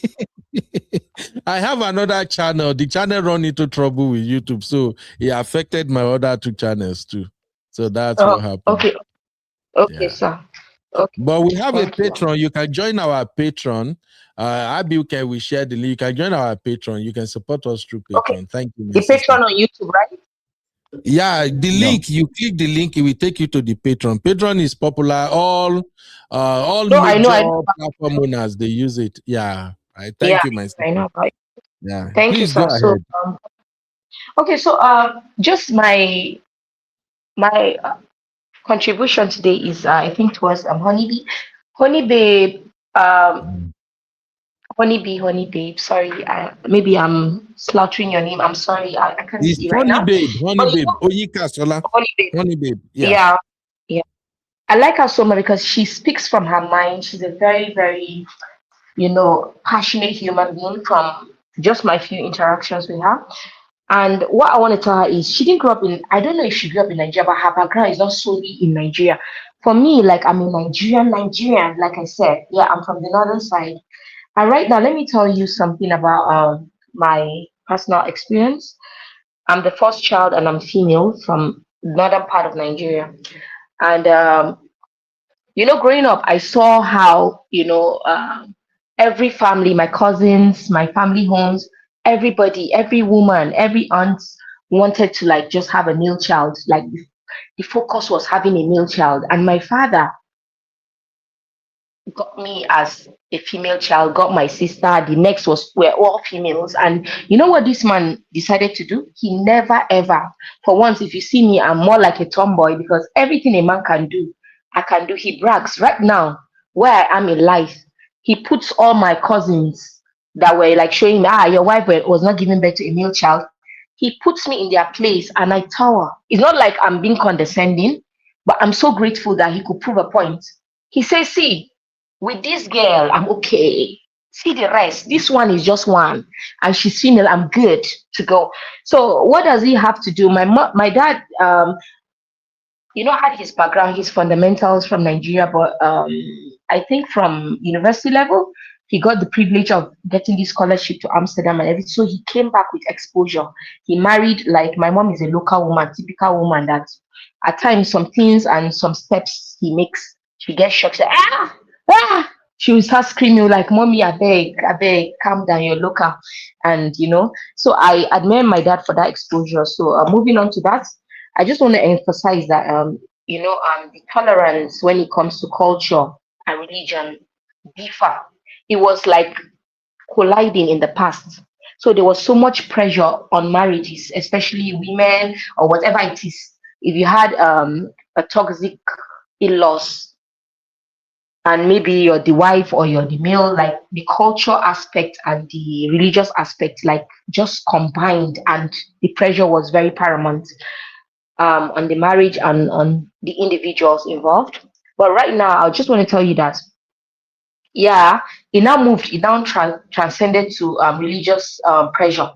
I have another channel. The channel run into trouble with YouTube, so it affected my other 2 channels too. So that's Oh, what happened. okay. Okay, Yeah. sir. Okay. But we have a Thank you. Patreon. You can join our Patreon. Abiuke, we share the link. You can join our Patreon. You can support us through Okay. Patreon. Thank you, my The sister. Patreon on YouTube, right? Yeah, the link, you click the link, it will take you to the Patreon. Patreon is popular. All No, I know. major I know. platform owners, they use it. Yeah. Yeah, Thank you, my I sister. know. Right. Yeah. Thank you, Please go sir. So, ahead. okay, so just my contribution today is I think towards Honeybee, Honeybee, Honey Babe. Sorry, maybe I'm slaughtering your name. I'm sorry, I can't It's see right now. Honey But Babe. Oyika Sola. Honey Babe, Honey Babe. Yeah. yeah, yeah. I like her so much because she speaks from her mind. She's a very, very, passionate human being from just my few interactions with her. And what I want to tell her is she didn't grow up in, I don't know if she grew up in Nigeria, but her background is not solely in Nigeria. For me, like I'm a Nigerian, like I said. Yeah, I'm from the northern side. And right now, let me tell you something about my personal experience. I'm the first child and I'm female from northern part of Nigeria. And growing up, I saw how, every family, my cousins, my family homes, everybody, every woman, every aunt wanted to like just have a male child. Like the focus was having a male child. And my father got me as a female child, got my sister. The next were all females. And you know what this man decided to do? He never ever, for once, if you see me, I'm more like a tomboy because everything a man can do, I can do. He brags right now where I am in life. He puts all my cousins that were like showing me, your wife was not giving birth to a male child. He puts me in their place and I tower. It's not like I'm being condescending, but I'm so grateful that he could prove a point. He says, see, with this girl, I'm okay. See the rest. This one is just one, and she's female. I'm good to go. So what does he have to do? My dad, had his background, his fundamentals from Nigeria, but I think from university level, he got the privilege of getting this scholarship to Amsterdam and everything. So he came back with exposure. He married, like my mom is a local woman, typical woman that at times some things and some steps he makes, she gets shocked. Say, she will start screaming like, "Mommy, I beg, calm down, you're local." And so I admire my dad for that exposure. So moving on to that, I just want to emphasize that the tolerance when it comes to culture and religion differ. It was like colliding in the past. So there was so much pressure on marriages, especially women or whatever it is. If you had a toxic in-laws, and maybe you're the wife or you're the male, like the culture aspect and the religious aspect, like just combined, and the pressure was very paramount on the marriage and on the individuals involved. But right now, I just want to tell you that, yeah, it now transcended to religious pressure,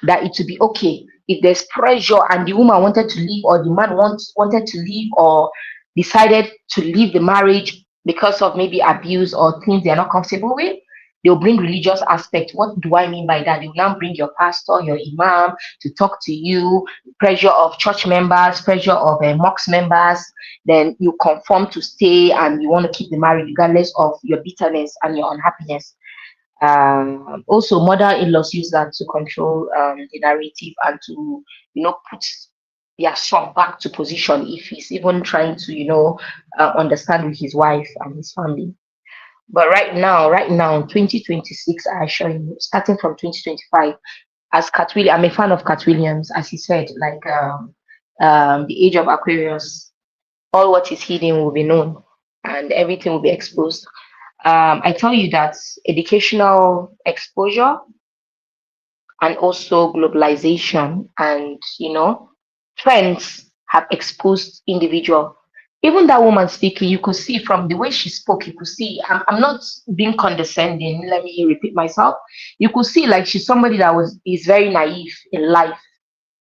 that it would be okay if there's pressure and the woman wanted to leave, or the man wanted to leave, or decided to leave the marriage because of maybe abuse or things they're not comfortable with. They'll bring religious aspect. What do I mean by that? They'll now bring your pastor, your imam to talk to you, pressure of church members, pressure of mosque members. Then you conform to stay and you want to keep the marriage regardless of your bitterness and your unhappiness. Also, mother-in-laws use that to control the narrative and to, put their son back to position if he's even trying to, understand with his wife and his family. But right now, 2026, I assure you, starting from 2025, as Cat Williams, I'm a fan of Cat Williams, as he said, like the age of Aquarius, all what is hidden will be known and everything will be exposed. I tell you that educational exposure and also globalization and trends have exposed individual. Even that woman speaking, you could see from the way she spoke, you could see, I'm not being condescending, let me repeat myself. You could see like she's somebody that is very naive in life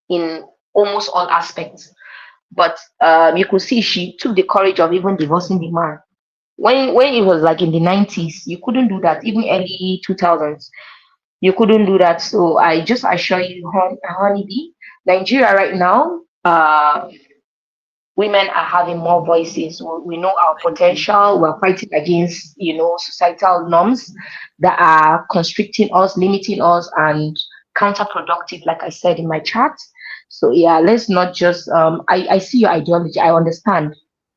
in almost all aspects. But you could see she took the courage of even divorcing the man. When it was like in the 90s, you couldn't do that. Even early 2000s, you couldn't do that. So I just assure you, honeybee, Nigeria right now, women are having more voices. We know our potential. We're fighting against, societal norms that are constricting us, limiting us, and counterproductive, like I said in my chat. So yeah, let's not just I see your ideology. I understand.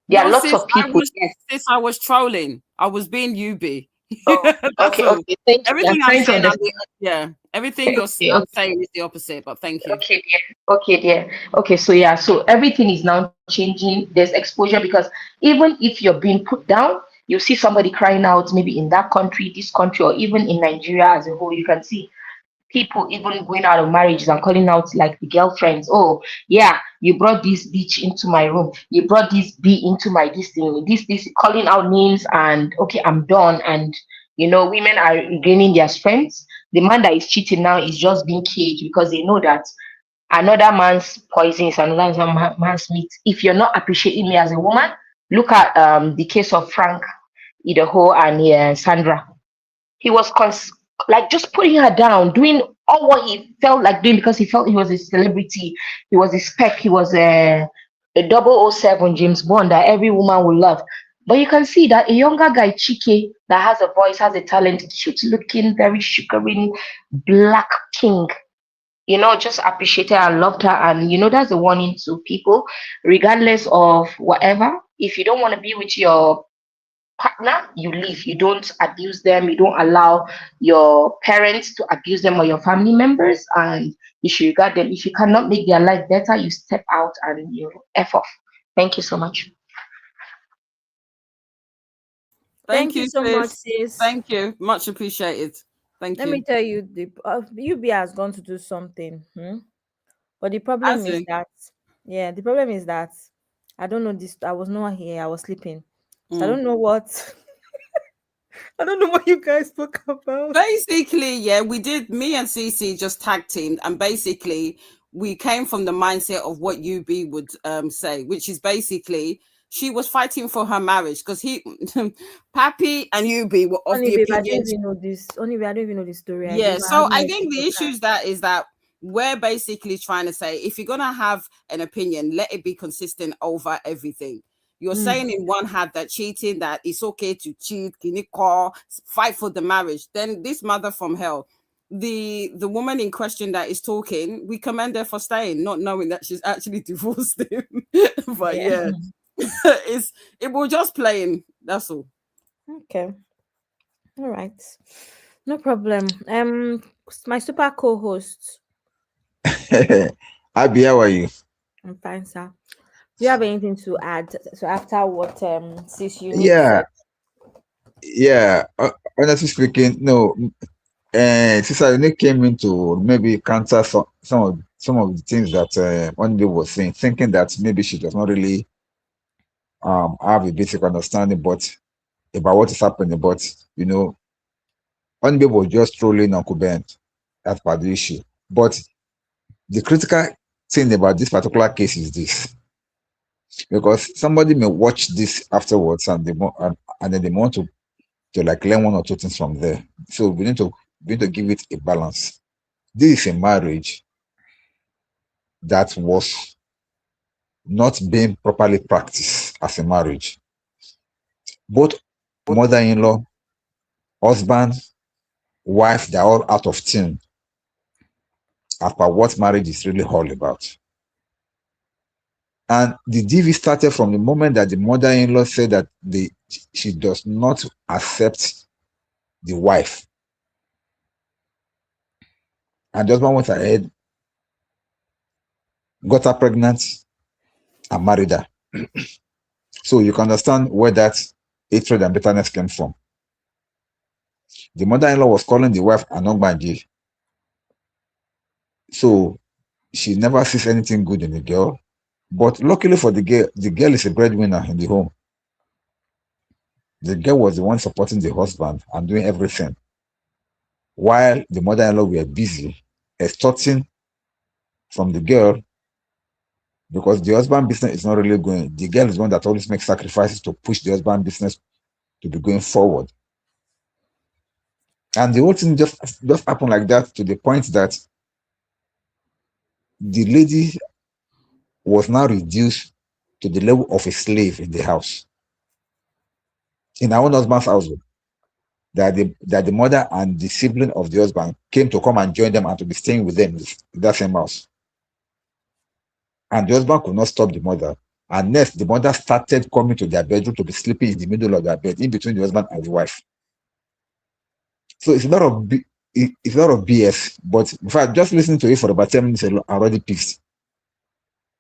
There are No, lots sis, of people. Yes. I was trolling. I was being UB. Oh, That's okay, all. okay. Thank you. Everything I'm I'm trying to saying, understand. everything Okay, I'm okay. saying is the opposite. But thank you. Okay, dear. Okay, dear. Okay, so yeah, so everything is now changing. There's exposure because even if you're being put down, you see somebody crying out, maybe in that country, this country, or even in Nigeria as a whole. You can see people even going out of marriages and calling out like the girlfriends. Oh, yeah, you brought this bitch into my room. You brought this B into my this thing. This calling out names and okay, I'm done. And women are regaining their strength. The man that is cheating now is just being caged because they know that another man's poison is another man's meat. If you're not appreciating me as a woman, look at the case of Frank Idaho and Sandra. He was like just putting her down, doing all what he felt like doing because he felt he was a celebrity. He was a spec. He was a 007 James Bond that every woman would love. But you can see that a younger guy, Chike, that has a voice, has a talent, cute looking, very sugary, black king, just appreciated and loved her. And, that's a warning to people, regardless of whatever. If you don't want to be with your partner, you leave. You don't abuse them. You don't allow your parents to abuse them or your family members. And you should regard them. If you cannot make their life better, you step out and you F off. Thank you so much. Thank you you, so much, sis. sis. Thank you. Much appreciated. Thank Let you. me tell you, the UB has gone to do something. But the problem Has is he? that, the problem is that I don't know this. I was not here. I was sleeping. So I don't know what. I don't know what you guys spoke about. Basically, yeah, we did. Me and CC just tag teamed, and basically, we came from the mindset of what UB would say, which is basically she was fighting for her marriage because Pappy and UB were of Honey, the babe, I don't opinion. even know this. Honey, babe, I don't even know the story. I Yeah, don't. I so haven't I heard the think the issue podcast. is that we're basically trying to say if you're gonna have an opinion, let it be consistent over everything. You're saying in one hand that cheating, that it's okay to cheat, can you call, fight for the marriage. Then this mother from hell, the woman in question that is talking, we commend her for staying, not knowing that she's actually divorced him. But yeah, it will just playing. That's all. Okay. All right. No problem. My super co-host. Abby, how are you? I'm fine, sir. Do you have anything to add? So after what sis Eunice Yeah, said? Yeah, honestly speaking, no. Sister Nick came in to maybe counter some of the things that Onbe was saying, thinking that maybe she does not really have a basic understanding about what is happening. But you know, Onbe was just trolling Uncle Ben. That's part of the issue. But the critical thing about this particular case is this, because somebody may watch this afterwards and and then they want to like learn one or two things from there. So we need to give it a balance. This is a marriage that was not being properly practiced as a marriage. Both mother-in-law, husband, wife, they're all out of tune about what marriage is really all about. And the DV started from the moment that the mother-in-law said that she does not accept the wife. And the husband went ahead, got her pregnant, and married her. So you can understand where that hatred and bitterness came from. The mother-in-law was calling the wife an Ogbaji. So she never sees anything good in the girl. But luckily for the girl is a breadwinner in the home. The girl was the one supporting the husband and doing everything, while the mother-in-law were busy extorting from the girl, because the husband business is not really going. The girl is one that always makes sacrifices to push the husband business to be going forward. And the whole thing just happened like that, to the point that the lady was now reduced to the level of a slave in the house, in her own husband's household. That the mother and the sibling of the husband came to come and join them and to be staying with them in that same house. And the husband could not stop the mother. And next, the mother started coming to their bedroom to be sleeping in the middle of their bed, in between the husband and the wife. So it's a lot of BS. But in fact, just listening to it for about 10 minutes, I'm already pissed.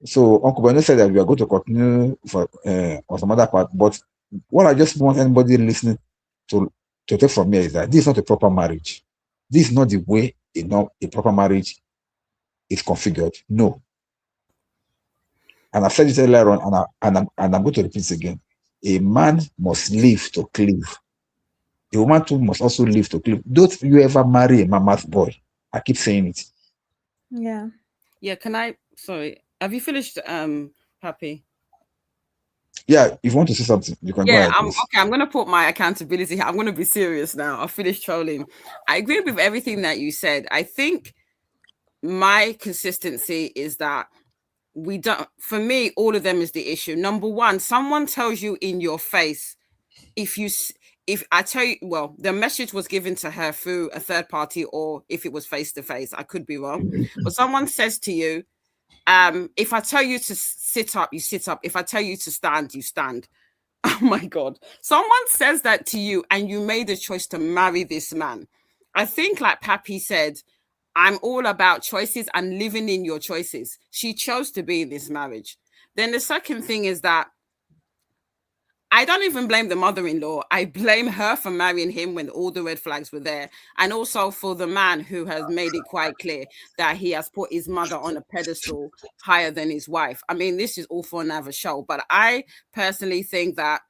So Uncle Beno said that we are going to continue for on some other part. But what I just want anybody listening to take from me is that this is not a proper marriage. This is not the way a proper marriage is configured. No. And I've said it earlier on, and I'm going to repeat it again. A man must live to cleave. A woman too must also live to cleave. Don't you ever marry a mama's boy. I keep saying it. Yeah. Yeah, sorry. Have you finished, Happy? Yeah, if you want to say something, you can go ahead, please. Okay, I'm going to put my accountability. I'm going to be serious now. I'll finish trolling. I agree with everything that you said. I think my consistency is that for me, all of them is the issue. Number one, someone tells you in your face, if I tell you, well, the message was given to her through a third party, or if it was face to face, I could be wrong. But someone says to you, if I tell you to sit up, you sit up. If I tell you to stand, you stand. Oh my God. Someone says that to you and you made the choice to marry this man. I think, like Pappy said, I'm all about choices and living in your choices. She chose to be in this marriage. Then the second thing is that I don't even blame the mother-in-law. I blame her for marrying him when all the red flags were there. And also for the man who has made it quite clear that he has put his mother on a pedestal higher than his wife. I mean, this is all for another show. But I personally think that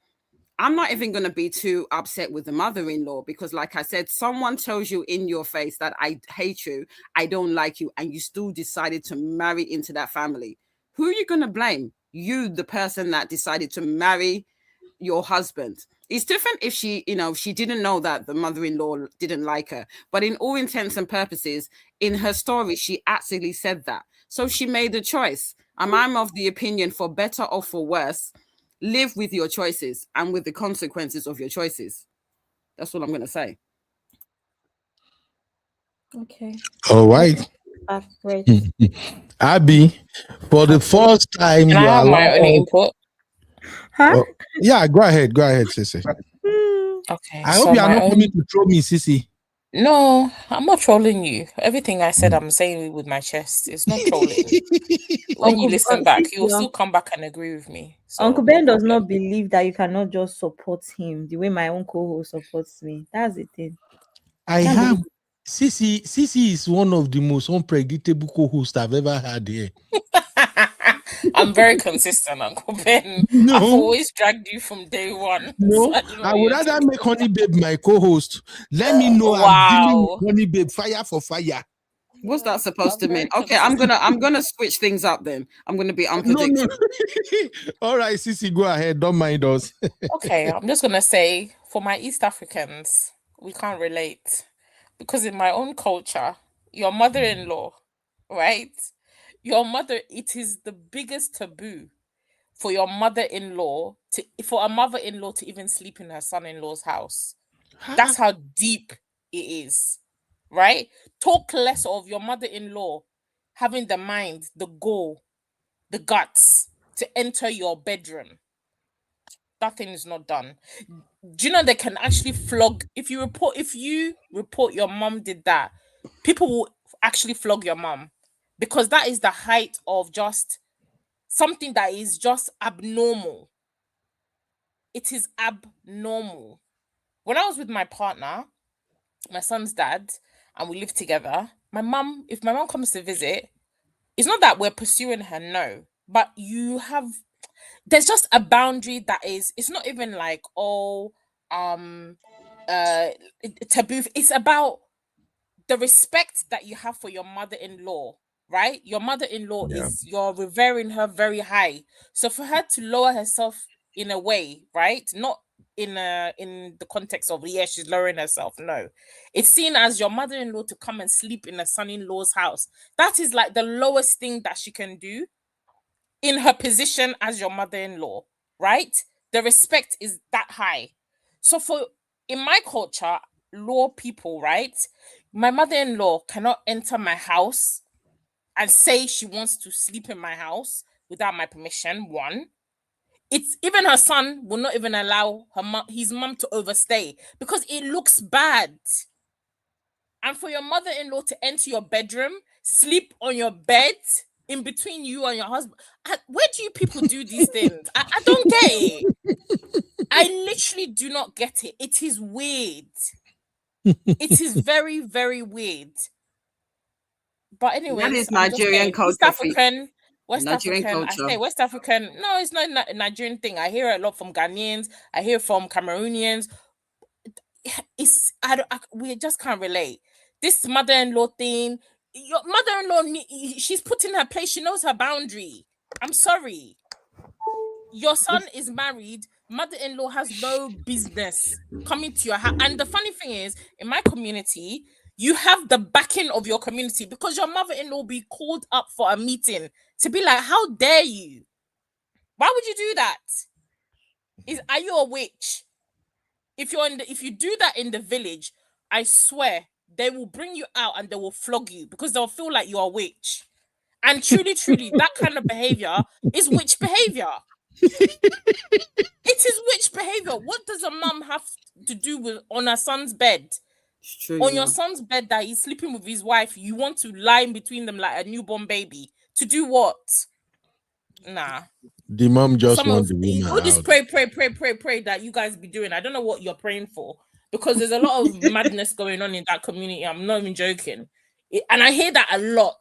I'm not even going to be too upset with the mother-in-law, because like I said, someone tells you in your face that I hate you, I don't like you, and you still decided to marry into that family. Who are you going to blame? You, the person that decided to marry your husband. It's different if she didn't know that the mother-in-law didn't like her. But in all intents and purposes, in her story, she actually said that. So she made a choice. And I'm of the opinion, for better or for worse, live with your choices and with the consequences of your choices. That's all I'm going to say. Okay. All right. Great. Abby, for the first time, Can you I have my own input? Huh? Yeah, go ahead, Sissy. Okay. I hope you are not coming to throw me, Sissy. No, I'm not trolling you. Everything I said, I'm saying it with my chest. It's not trolling. When you listen back, you'll still come back and agree with me. So Uncle no Ben does problem. not believe that you cannot just support him the way my own co-host supports me. That's the thing. I Can't have believe Sissy is one of the most unpredictable co-hosts I've ever had here. I'm very consistent, Uncle Ben. No. I've always dragged you from day one. So No, I don't know I what would you're rather talking make Honey Babe my co-host. Let me know I'm dealing Wow. with Honey Babe fire for fire. What's that supposed to I'm mean? very Okay, I'm consistent. gonna switch things up then. I'm gonna be No. unpredictable. All right, Sissy, go ahead. Don't mind us. Okay, I'm just gonna say for my East Africans, we can't relate. Because in my own culture, your mother-in-law, right? Your mother, it is the biggest taboo for your mother-in-law for a mother-in-law to even sleep in her son-in-law's house. That's how deep it is, right? Talk less of your mother-in-law having the mind, the goal, the guts to enter your bedroom. That thing is not done. Do you know they can actually flog if you report your mom did that, people will actually flog your mom because that is the height of just something that is just abnormal. It is abnormal. When I was with my partner, my son's dad, and we lived together, if my mom comes to visit, it's not that we're pursuing her, no, but there's just a boundary that it's not even like, um, uh, taboo. It's about the respect that you have for your mother-in-law, right? Your mother-in-law Yeah. you're revering her very high. So for her to lower herself in a way, right? Not in the context of she's lowering herself. No. It's seen as your mother-in-law to come and sleep in a son-in-law's house. That is like the lowest thing that she can do in her position as your mother-in-law, right? The respect is that high. So in my culture, law people, right? My mother-in-law cannot enter my house and say she wants to sleep in my house without my permission. One, it's even her son will not even allow his mom to overstay because it looks bad. And for your mother-in-law to enter your bedroom, sleep on your bed in between you and your husband, where do you people do these things? I don't get it. I literally do not get it. It is weird. It is very, very weird. But That anyways, is I'm just Nigerian saying, East culture. African, West Nigerian African. I culture. say West African. No, it's not a Nigerian thing. I hear a lot from Ghanaians. I hear from Cameroonians. We just can't relate. This mother-in-law thing. Your mother-in-law, she's put in her place. She knows her boundary. I'm sorry. Your son is married. Mother-in-law has no business coming to your house. And the funny thing is, in my community, you have the backing of your community because your mother-in-law will be called up for a meeting to be like, how dare you? Why would you do that? Are you a witch? If you do that in the village, I swear they will bring you out and they will flog you because they'll feel like you're a witch. And truly, truly, that kind of behavior is witch behavior. It is witch behavior. What does a mom have to do with on her son's bed? It's true. On your son's bed that he's sleeping with his wife, you want to lie in between them like a newborn baby. To do what? Nah. The mom just want the woman all this out. pray that you guys be doing. I don't know what you're praying for because there's a lot of madness going on in that community. I'm not even joking. And I hear that a lot.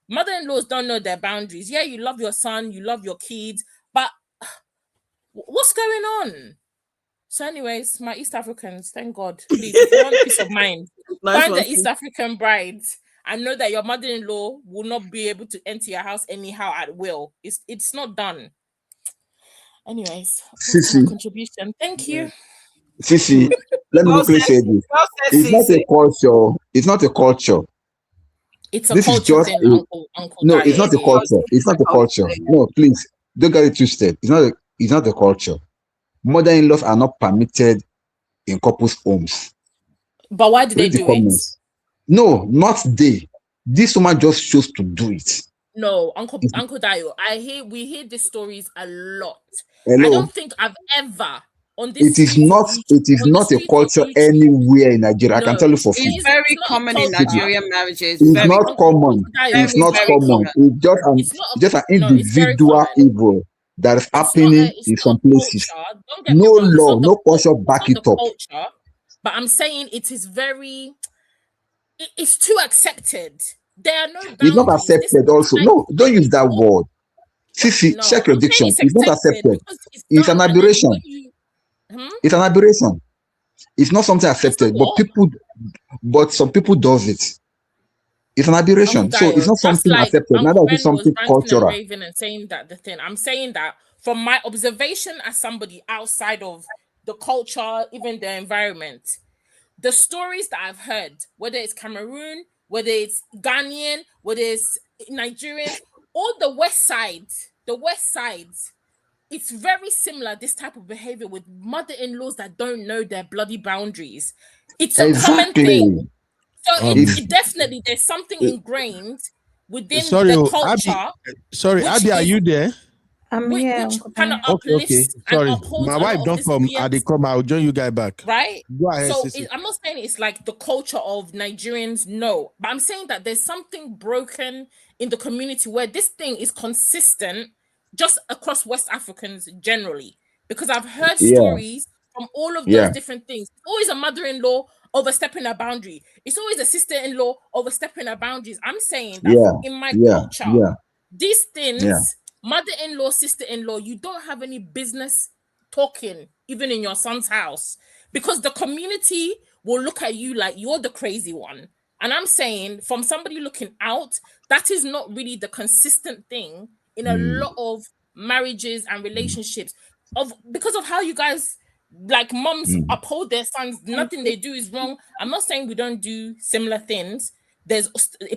Mother-in-laws don't know their boundaries. Yeah, you love your son, you love your kids, but what's going on? So, anyways, my East Africans, thank God, please, if you want peace of mind, find the East African brides and know that your mother-in-law will not be able to enter your house anyhow at will. It's not done. Anyways, that's my contribution. Thank you. Sissy, let me quickly say this. It's not a culture. It's not a culture. It's a This is culture just thing, Uncle no, Dayo. it's not a culture. It's not a culture. No, please don't get it twisted. It's not a culture. Mother-in-laws are not permitted in couples' homes. But why do they do it? No, not they. This woman just chose to do it. No, Uncle Dayo, we hear these stories a lot. Hello? I don't think I've ever on this It is street, not. It is on the not a street of culture YouTube. anywhere in Nigeria. I can No, tell you for free. It's very it's not a common in culture. Nigerian marriages. It's Very not common. common. It's Very, not very common. common. It's not Just an no, it's very individual common. evil that is happening It's in not some a places. culture. Don't get No me wrong. law, no culture It's back not it the up. culture, but I'm saying it is very. It's too accepted. There are no It's not boundaries. This accepted. Also, like no, don't use that word. See, no. check your I'm saying diction. it's It's not accepted accepted. because it's It's an done. And then aberration. when you It's an aberration. It's not something it's a accepted, what? but some people does it. It's an Uncle aberration. So it's Dio, not just something like accepted. Uncle Neither is it Ben was something ranting and cultural. raving and saying that the thing. I'm saying that from my observation as somebody outside of the culture, even the environment, the stories that I've heard, whether it's Cameroon, whether it's Ghanaian, whether it's Nigerians, all the west sides, it's very similar, this type of behavior with mother-in-laws that don't know their bloody boundaries. It's a common thing. Exactly. So It's it definitely there's something ingrained within Sorry, the Abby. culture, Sorry, which Abby, are is you there? I'm here, which Uncle kind of Ben. Okay. uplifts and Sorry, upholds my a wife lot of don't this come. BS, I they come. I'll join you guys back. right? Go ahead, So Sissy. I'm not saying it's like the culture of Nigerians, no, but I'm saying that there's something broken in the community where this thing is consistent just across West Africans generally. Because I've heard yeah, stories from all of those yeah, different things. It's always a mother-in-law overstepping a boundary. It's always a sister-in-law overstepping her boundaries. I'm saying that yeah, in my yeah, culture, yeah, these yeah. things, mother-in-law, sister-in-law, you don't have any business talking, even in your son's house, because the community will look at you like you're the crazy one. And I'm saying, from somebody looking out, that is not really the consistent thing in a Mm, lot of marriages and relationships, of because of how you guys like moms mm. uphold their sons. Nothing they do is wrong. I'm not saying we don't do similar things. There's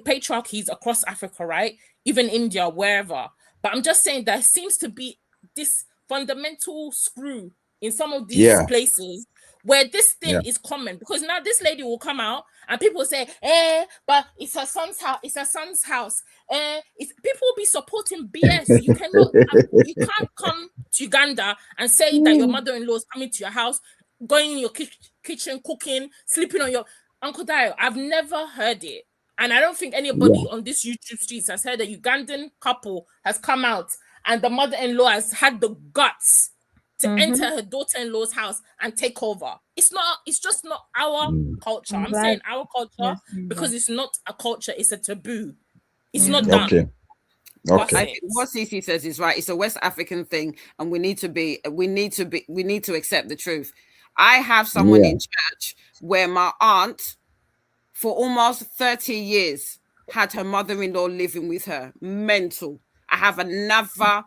patriarchies across Africa, right? Even India, wherever. But I'm just saying there seems to be this fundamental screw in some of these Yeah, places where this thing yeah. is common, because now this lady will come out and people say, but it's her son's house, it's her son's house. It's people will be supporting BS. You can't come to Uganda and say that your mother-in-law is coming to your house, going in your kitchen, cooking, sleeping on your Uncle Dio. I've never heard it. And I don't think Yeah. anybody on this YouTube streets has heard a Ugandan couple has come out and the mother-in-law has had the guts to enter her daughter-in-law's house and take over. It's just not our culture. I'm saying our culture because it's not a culture, it's a taboo. It's not done. Okay. That's I Okay. it. think what Cece says is right. It's a West African thing, and we need to accept the truth. I have someone Yeah. in church where my aunt, for almost 30 years, had her mother-in-law living with her. Mental. I have another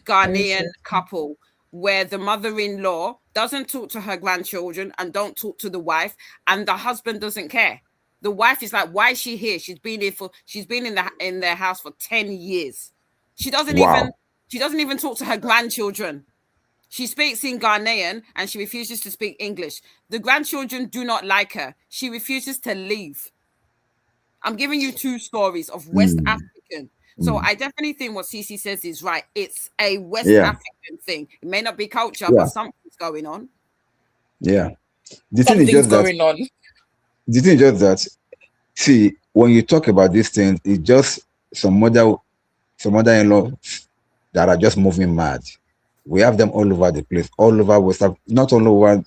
Ghanaian couple where the mother-in-law doesn't talk to her grandchildren and don't talk to the wife, and the husband doesn't care. The wife is like, why is she here? She's been in their house for 10 years. She doesn't Wow. even talk to her grandchildren. She speaks in Ghanaian and she refuses to speak English. The grandchildren do not like her. She refuses to leave. I'm giving you two stories of West African. So I definitely think what Cece says is right. It's a West Yeah. African thing. It may not be culture, Yeah. but something's going on. Yeah. The thing is Something's just that. going on. The thing is just that. See, when you talk about these things, it's just some mother-in-law that are just moving mad. We have them all over the place, all over West Africa, not all over.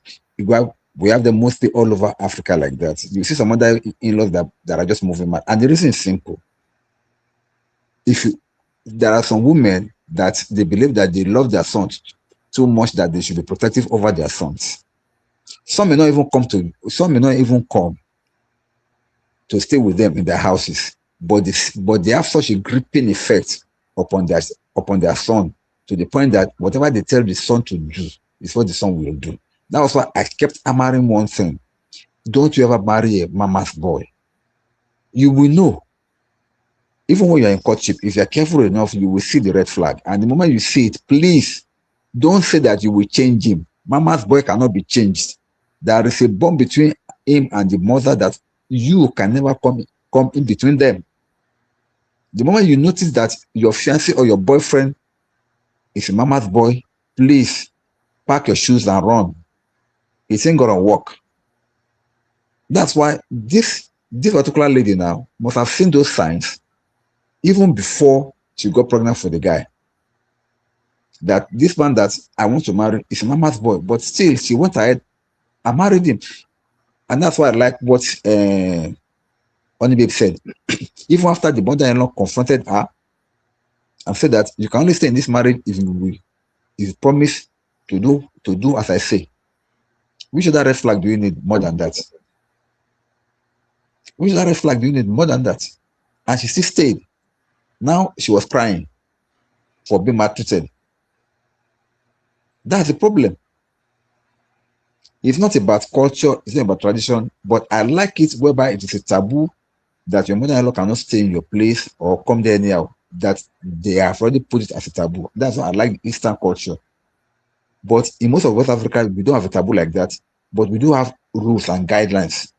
We have them mostly all over Africa like that. You see some mother-in-laws that are just moving mad. And the reason is simple. There are some women that they believe that they love their sons too much that they should be protective over their sons. Some may not even come to stay with them in their houses, but they have such a gripping effect upon their son, to the point that whatever they tell the son to do is what the son will do. That was why I kept hammering one thing: don't you ever marry a mama's boy. You will know. Even when you're in courtship, if you're careful enough, you will see the red flag. And the moment you see it, please don't say that you will change him. Mama's boy cannot be changed. There is a bond between him and the mother that you can never come in between them. The moment you notice that your fiancé or your boyfriend is a mama's boy, please pack your shoes and run. it ain't gonna work. That's why this particular lady now must have seen those signs even before she got pregnant for the guy. That this man that I want to marry is mama's boy, but still she went ahead and married him. And that's why I like what Babe said. Even after the mother-in-law confronted her and said that you can only stay in this marriage if you promise to do as I say. Which other red flag do you need more than that? Which other red flag do you need more than that? And she still stayed. Now she was crying for being maltreated. That's the problem. It's not about culture, it's not about tradition, but I like it whereby it is a taboo that your mother-in-law cannot stay in your place or come there anyhow, that they have already put it as a taboo. That's why I like the Eastern culture. But in most of West Africa, we don't have a taboo like that, but we do have rules and guidelines.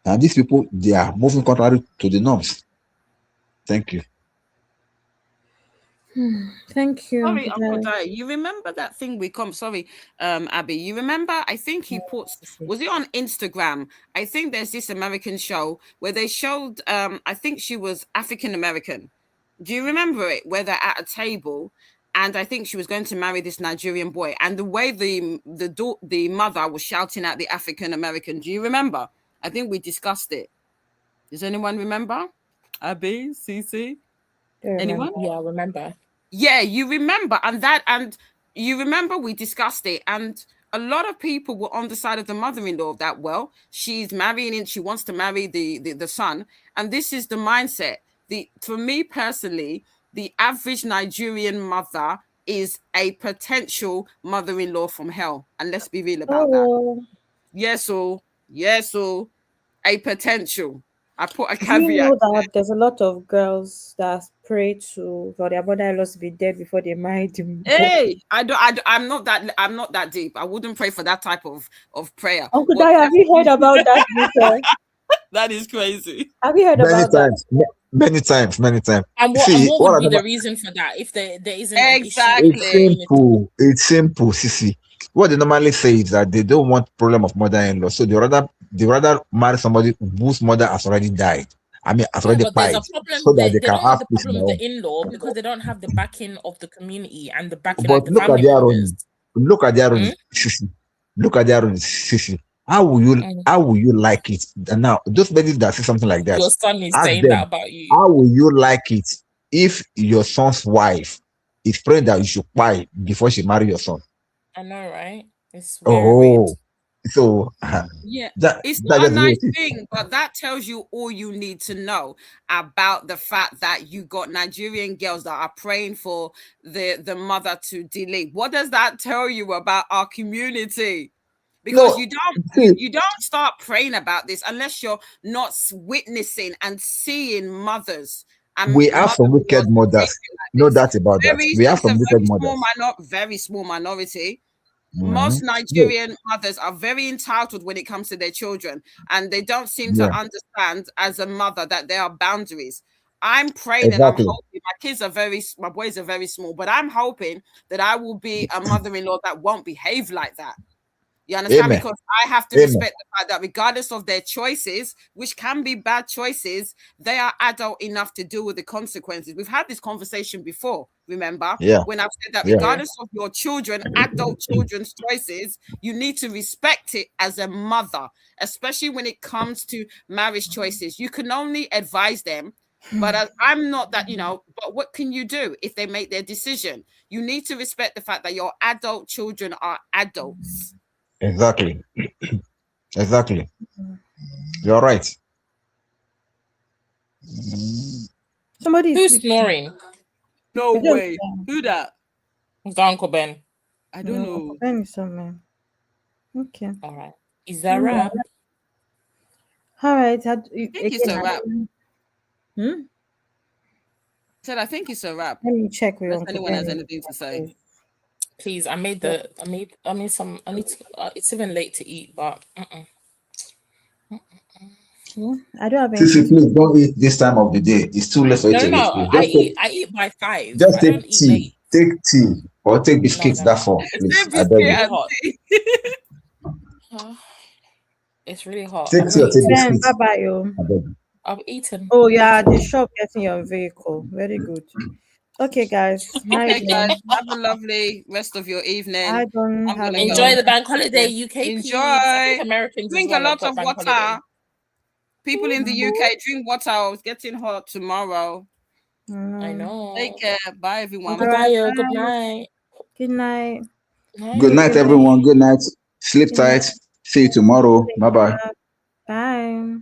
And these people, they are moving contrary to the norms. Thank you. Thank you. Sorry, Uncle Dai, you remember that thing Abby, you remember, I think he was it on Instagram? I think there's this American show where they showed, I think she was African American. Do you remember it? Where they're at a table and I think she was going to marry this Nigerian boy. And the way the mother was shouting at the African American, do you remember? I think we discussed it. Does anyone remember? Abby, Cece? Anyone? Yeah, I remember. Yeah, you remember. And you remember we discussed it. And a lot of people were on the side of the mother-in-law that, well, she's marrying and she wants to marry the son. And this is the mindset. For me personally, the average Nigerian mother is a potential mother-in-law from hell. And let's be real about that. Yes, a potential. I put a caveat. You know that there's a lot of girls that pray for their mother-in-laws to be dead before they marry them. Hey, I'm not that deep. I wouldn't pray for that type of prayer. Uncle Dai, have you heard about that before? That is crazy. Have you heard about that? Many times. And what would be the reason for that if there isn't exactly an issue? It's simple, Sissy. What they normally say is that they don't want problem of mother-in-law, so they rather marry somebody whose mother has already died. I mean, has already died, so that they can have the problem with the in-law because they don't have the backing of the community and the backing but of the family members. Look at their own, Sissy. Look at their own, Sissy. How will you like it? And now, those ladies that say something like that, Your son is saying that about you. How will you like it if your son's wife is praying that you should cry before she marry your son? I know, right? It's very weird. So yeah, it's not a nice thing, but that tells you all you need to know about the fact that you got Nigerian girls that are praying for the mother to delay. What does that tell you about our community? Because you don't start praying about this unless you're not witnessing and seeing mothers. We have some wicked mothers. No doubt about that. We have some wicked mothers. Very small minority. Most Nigerian mothers are very entitled when it comes to their children, and they don't seem to understand as a mother that there are boundaries. I'm praying and I'm hoping my boys are very small, but I'm hoping that I will be a mother-in-law that won't behave like that. You understand? Amen. Because I have to respect the fact that regardless of their choices, which can be bad choices, they are adult enough to deal with the consequences. We've had this conversation before, remember? Yeah. When I've said that regardless of your children, adult children's choices, you need to respect it as a mother, especially when it comes to marriage choices. You can only advise them, but I'm not that, but what can you do if they make their decision? You need to respect the fact that your adult children are adults. Exactly. You're right. Who's snoring? No way. Who that? It's Uncle Ben. I don't know. Ben is somewhere. Okay. All right. Is that wrap? All right. I think it's a wrap. I think it's a wrap. Let me check with Uncle anyone Ben has anything to say. Please, I need some. I need to. It's even late to eat, but I don't have anything. Please don't eat this time of the day. It's too late for you to eat. I eat by 5. Just take tea. Take tea or take biscuits. That's all. It's really hot. Take tea or take Then biscuits. bye bye. I beg. I've eaten. Oh yeah, the shop getting your vehicle. Very good. Okay, guys. Okay, guys, Hi. have a lovely rest of your evening. I don't I'm have gonna a go. Enjoy the bank holiday, Yeah. UK peeps. Enjoy. I think Americans Drink as a well have lot got of bank water. holiday. People in the UK, drink water. It's getting hot tomorrow. I know. Take care. Bye, everyone. Uncle Dio, good night. Good night. Good night, everyone. Good night. Sleep Good tight. night. See you tomorrow. Bye bye. Bye.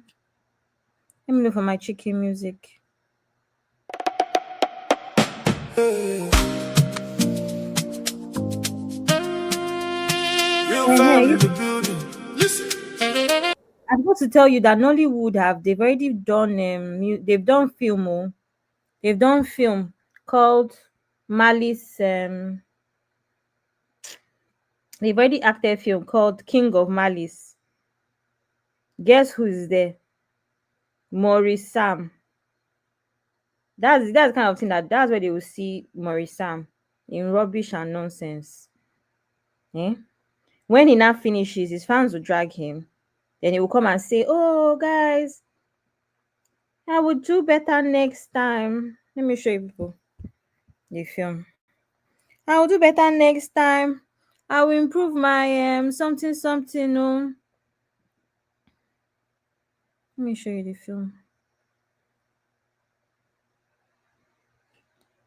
Let me look for my chicken music. I've got to tell you that Nollywood they've already done they've done film called Malice. They've already acted film called King of Malice. Guess who is there? Maurice Sam. That's the kind of thing that's where they will see Maurice Sam in rubbish and nonsense. Eh? When he now finishes, his fans will drag him. Then he will come and say, "Oh, guys, I will do better next time." Let me show you people the film. I will do better next time. I will improve my something. Oh, let me show you the film.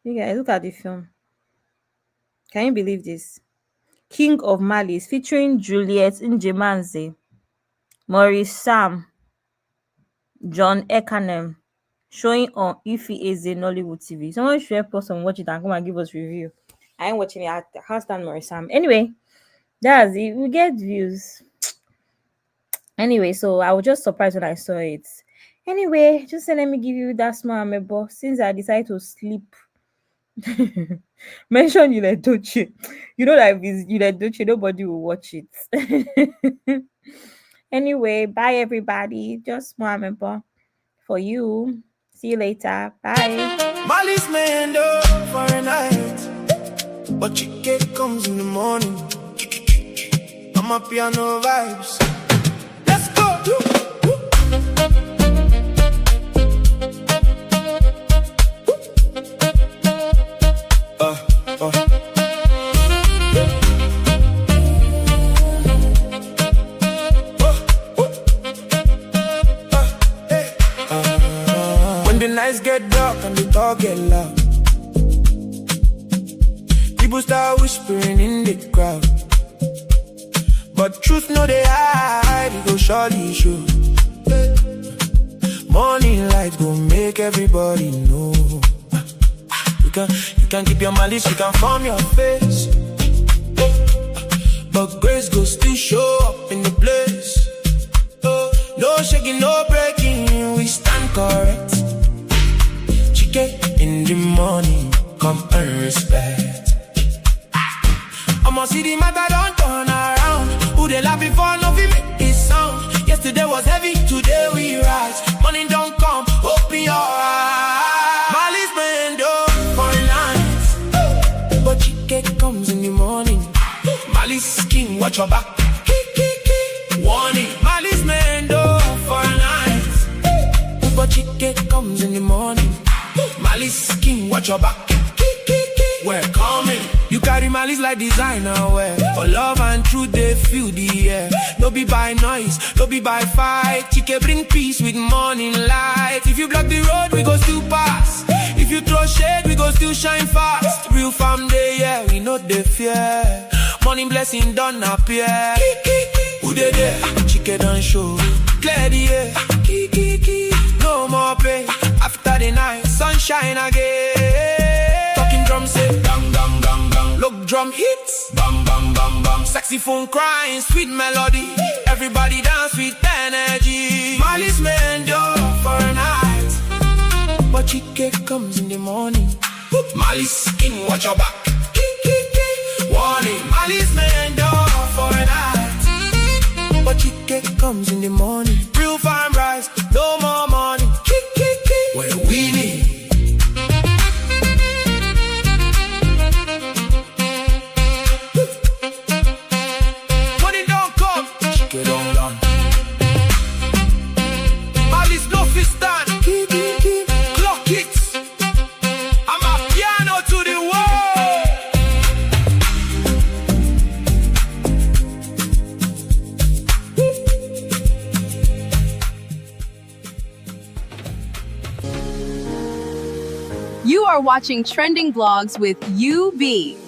You guys look at the film. Can you believe this? King of Malice featuring Juliet Njemanze, Maurice Sam, John Ekanem, showing on Ife Eze Nollywood TV. Someone should help us and watch it and come and give us review. I ain't watching it. I can't stand Maurice Sam. Anyway, that's it. We get views. Anyway, so I was just surprised when I saw it. Anyway, just let me give you that small amebo since I decided to sleep. Mention Yuledoche. You know that if it's Yuledoche, nobody will watch it. Anyway, bye everybody. Just small amebo for you. See you later. Bye. Malice may end up for a night, but your cake comes in the morning. I'm a piano vibes. Let's go. When the nights get dark and the talk get loud, people start whispering in the crowd. But truth no they hide, it go surely show. Morning light go make everybody know. You can keep your malice, you can form your face, but grace go still show up in the place. No shaking, no breaking, we stand correct. Chike in the morning, come and respect. I'ma see the matter don't turn around. Who they laugh before, no we make this sound. Yesterday was heavy, today we rise. Money don't come, open your eyes. Malice man do for nights, but Chike comes in the morning. Malice king, watch your back. Warning, Malice man do for nights, but Chike comes in the morning. Malice king, watch your back. We're coming. You carry malice like designer wear. For love and truth, they feel the air. No be by noise, no be by fight. Chike bring peace with morning light. If you block the road, we go still pass. If you throw shade, we go still shine fast. Real fam day, yeah, we know they fear. Morning blessing done appear. Who they there? Chike done show. Clear the air. No more pain. After the night, sunshine again. Talking drum say bang bang bang bang. Look drum hits bang bang bang bang. Saxophone crying, sweet melody. Everybody dance with energy. Malice may endure for a night, but Chike comes in the morning. Malice skin, watch your back. Warning, Malice may endure for a night, but Chike comes in the morning. Real farm rise, no more money. We're winning. Money don't come, Chike don't run. You are watching Trending Blogs with UB.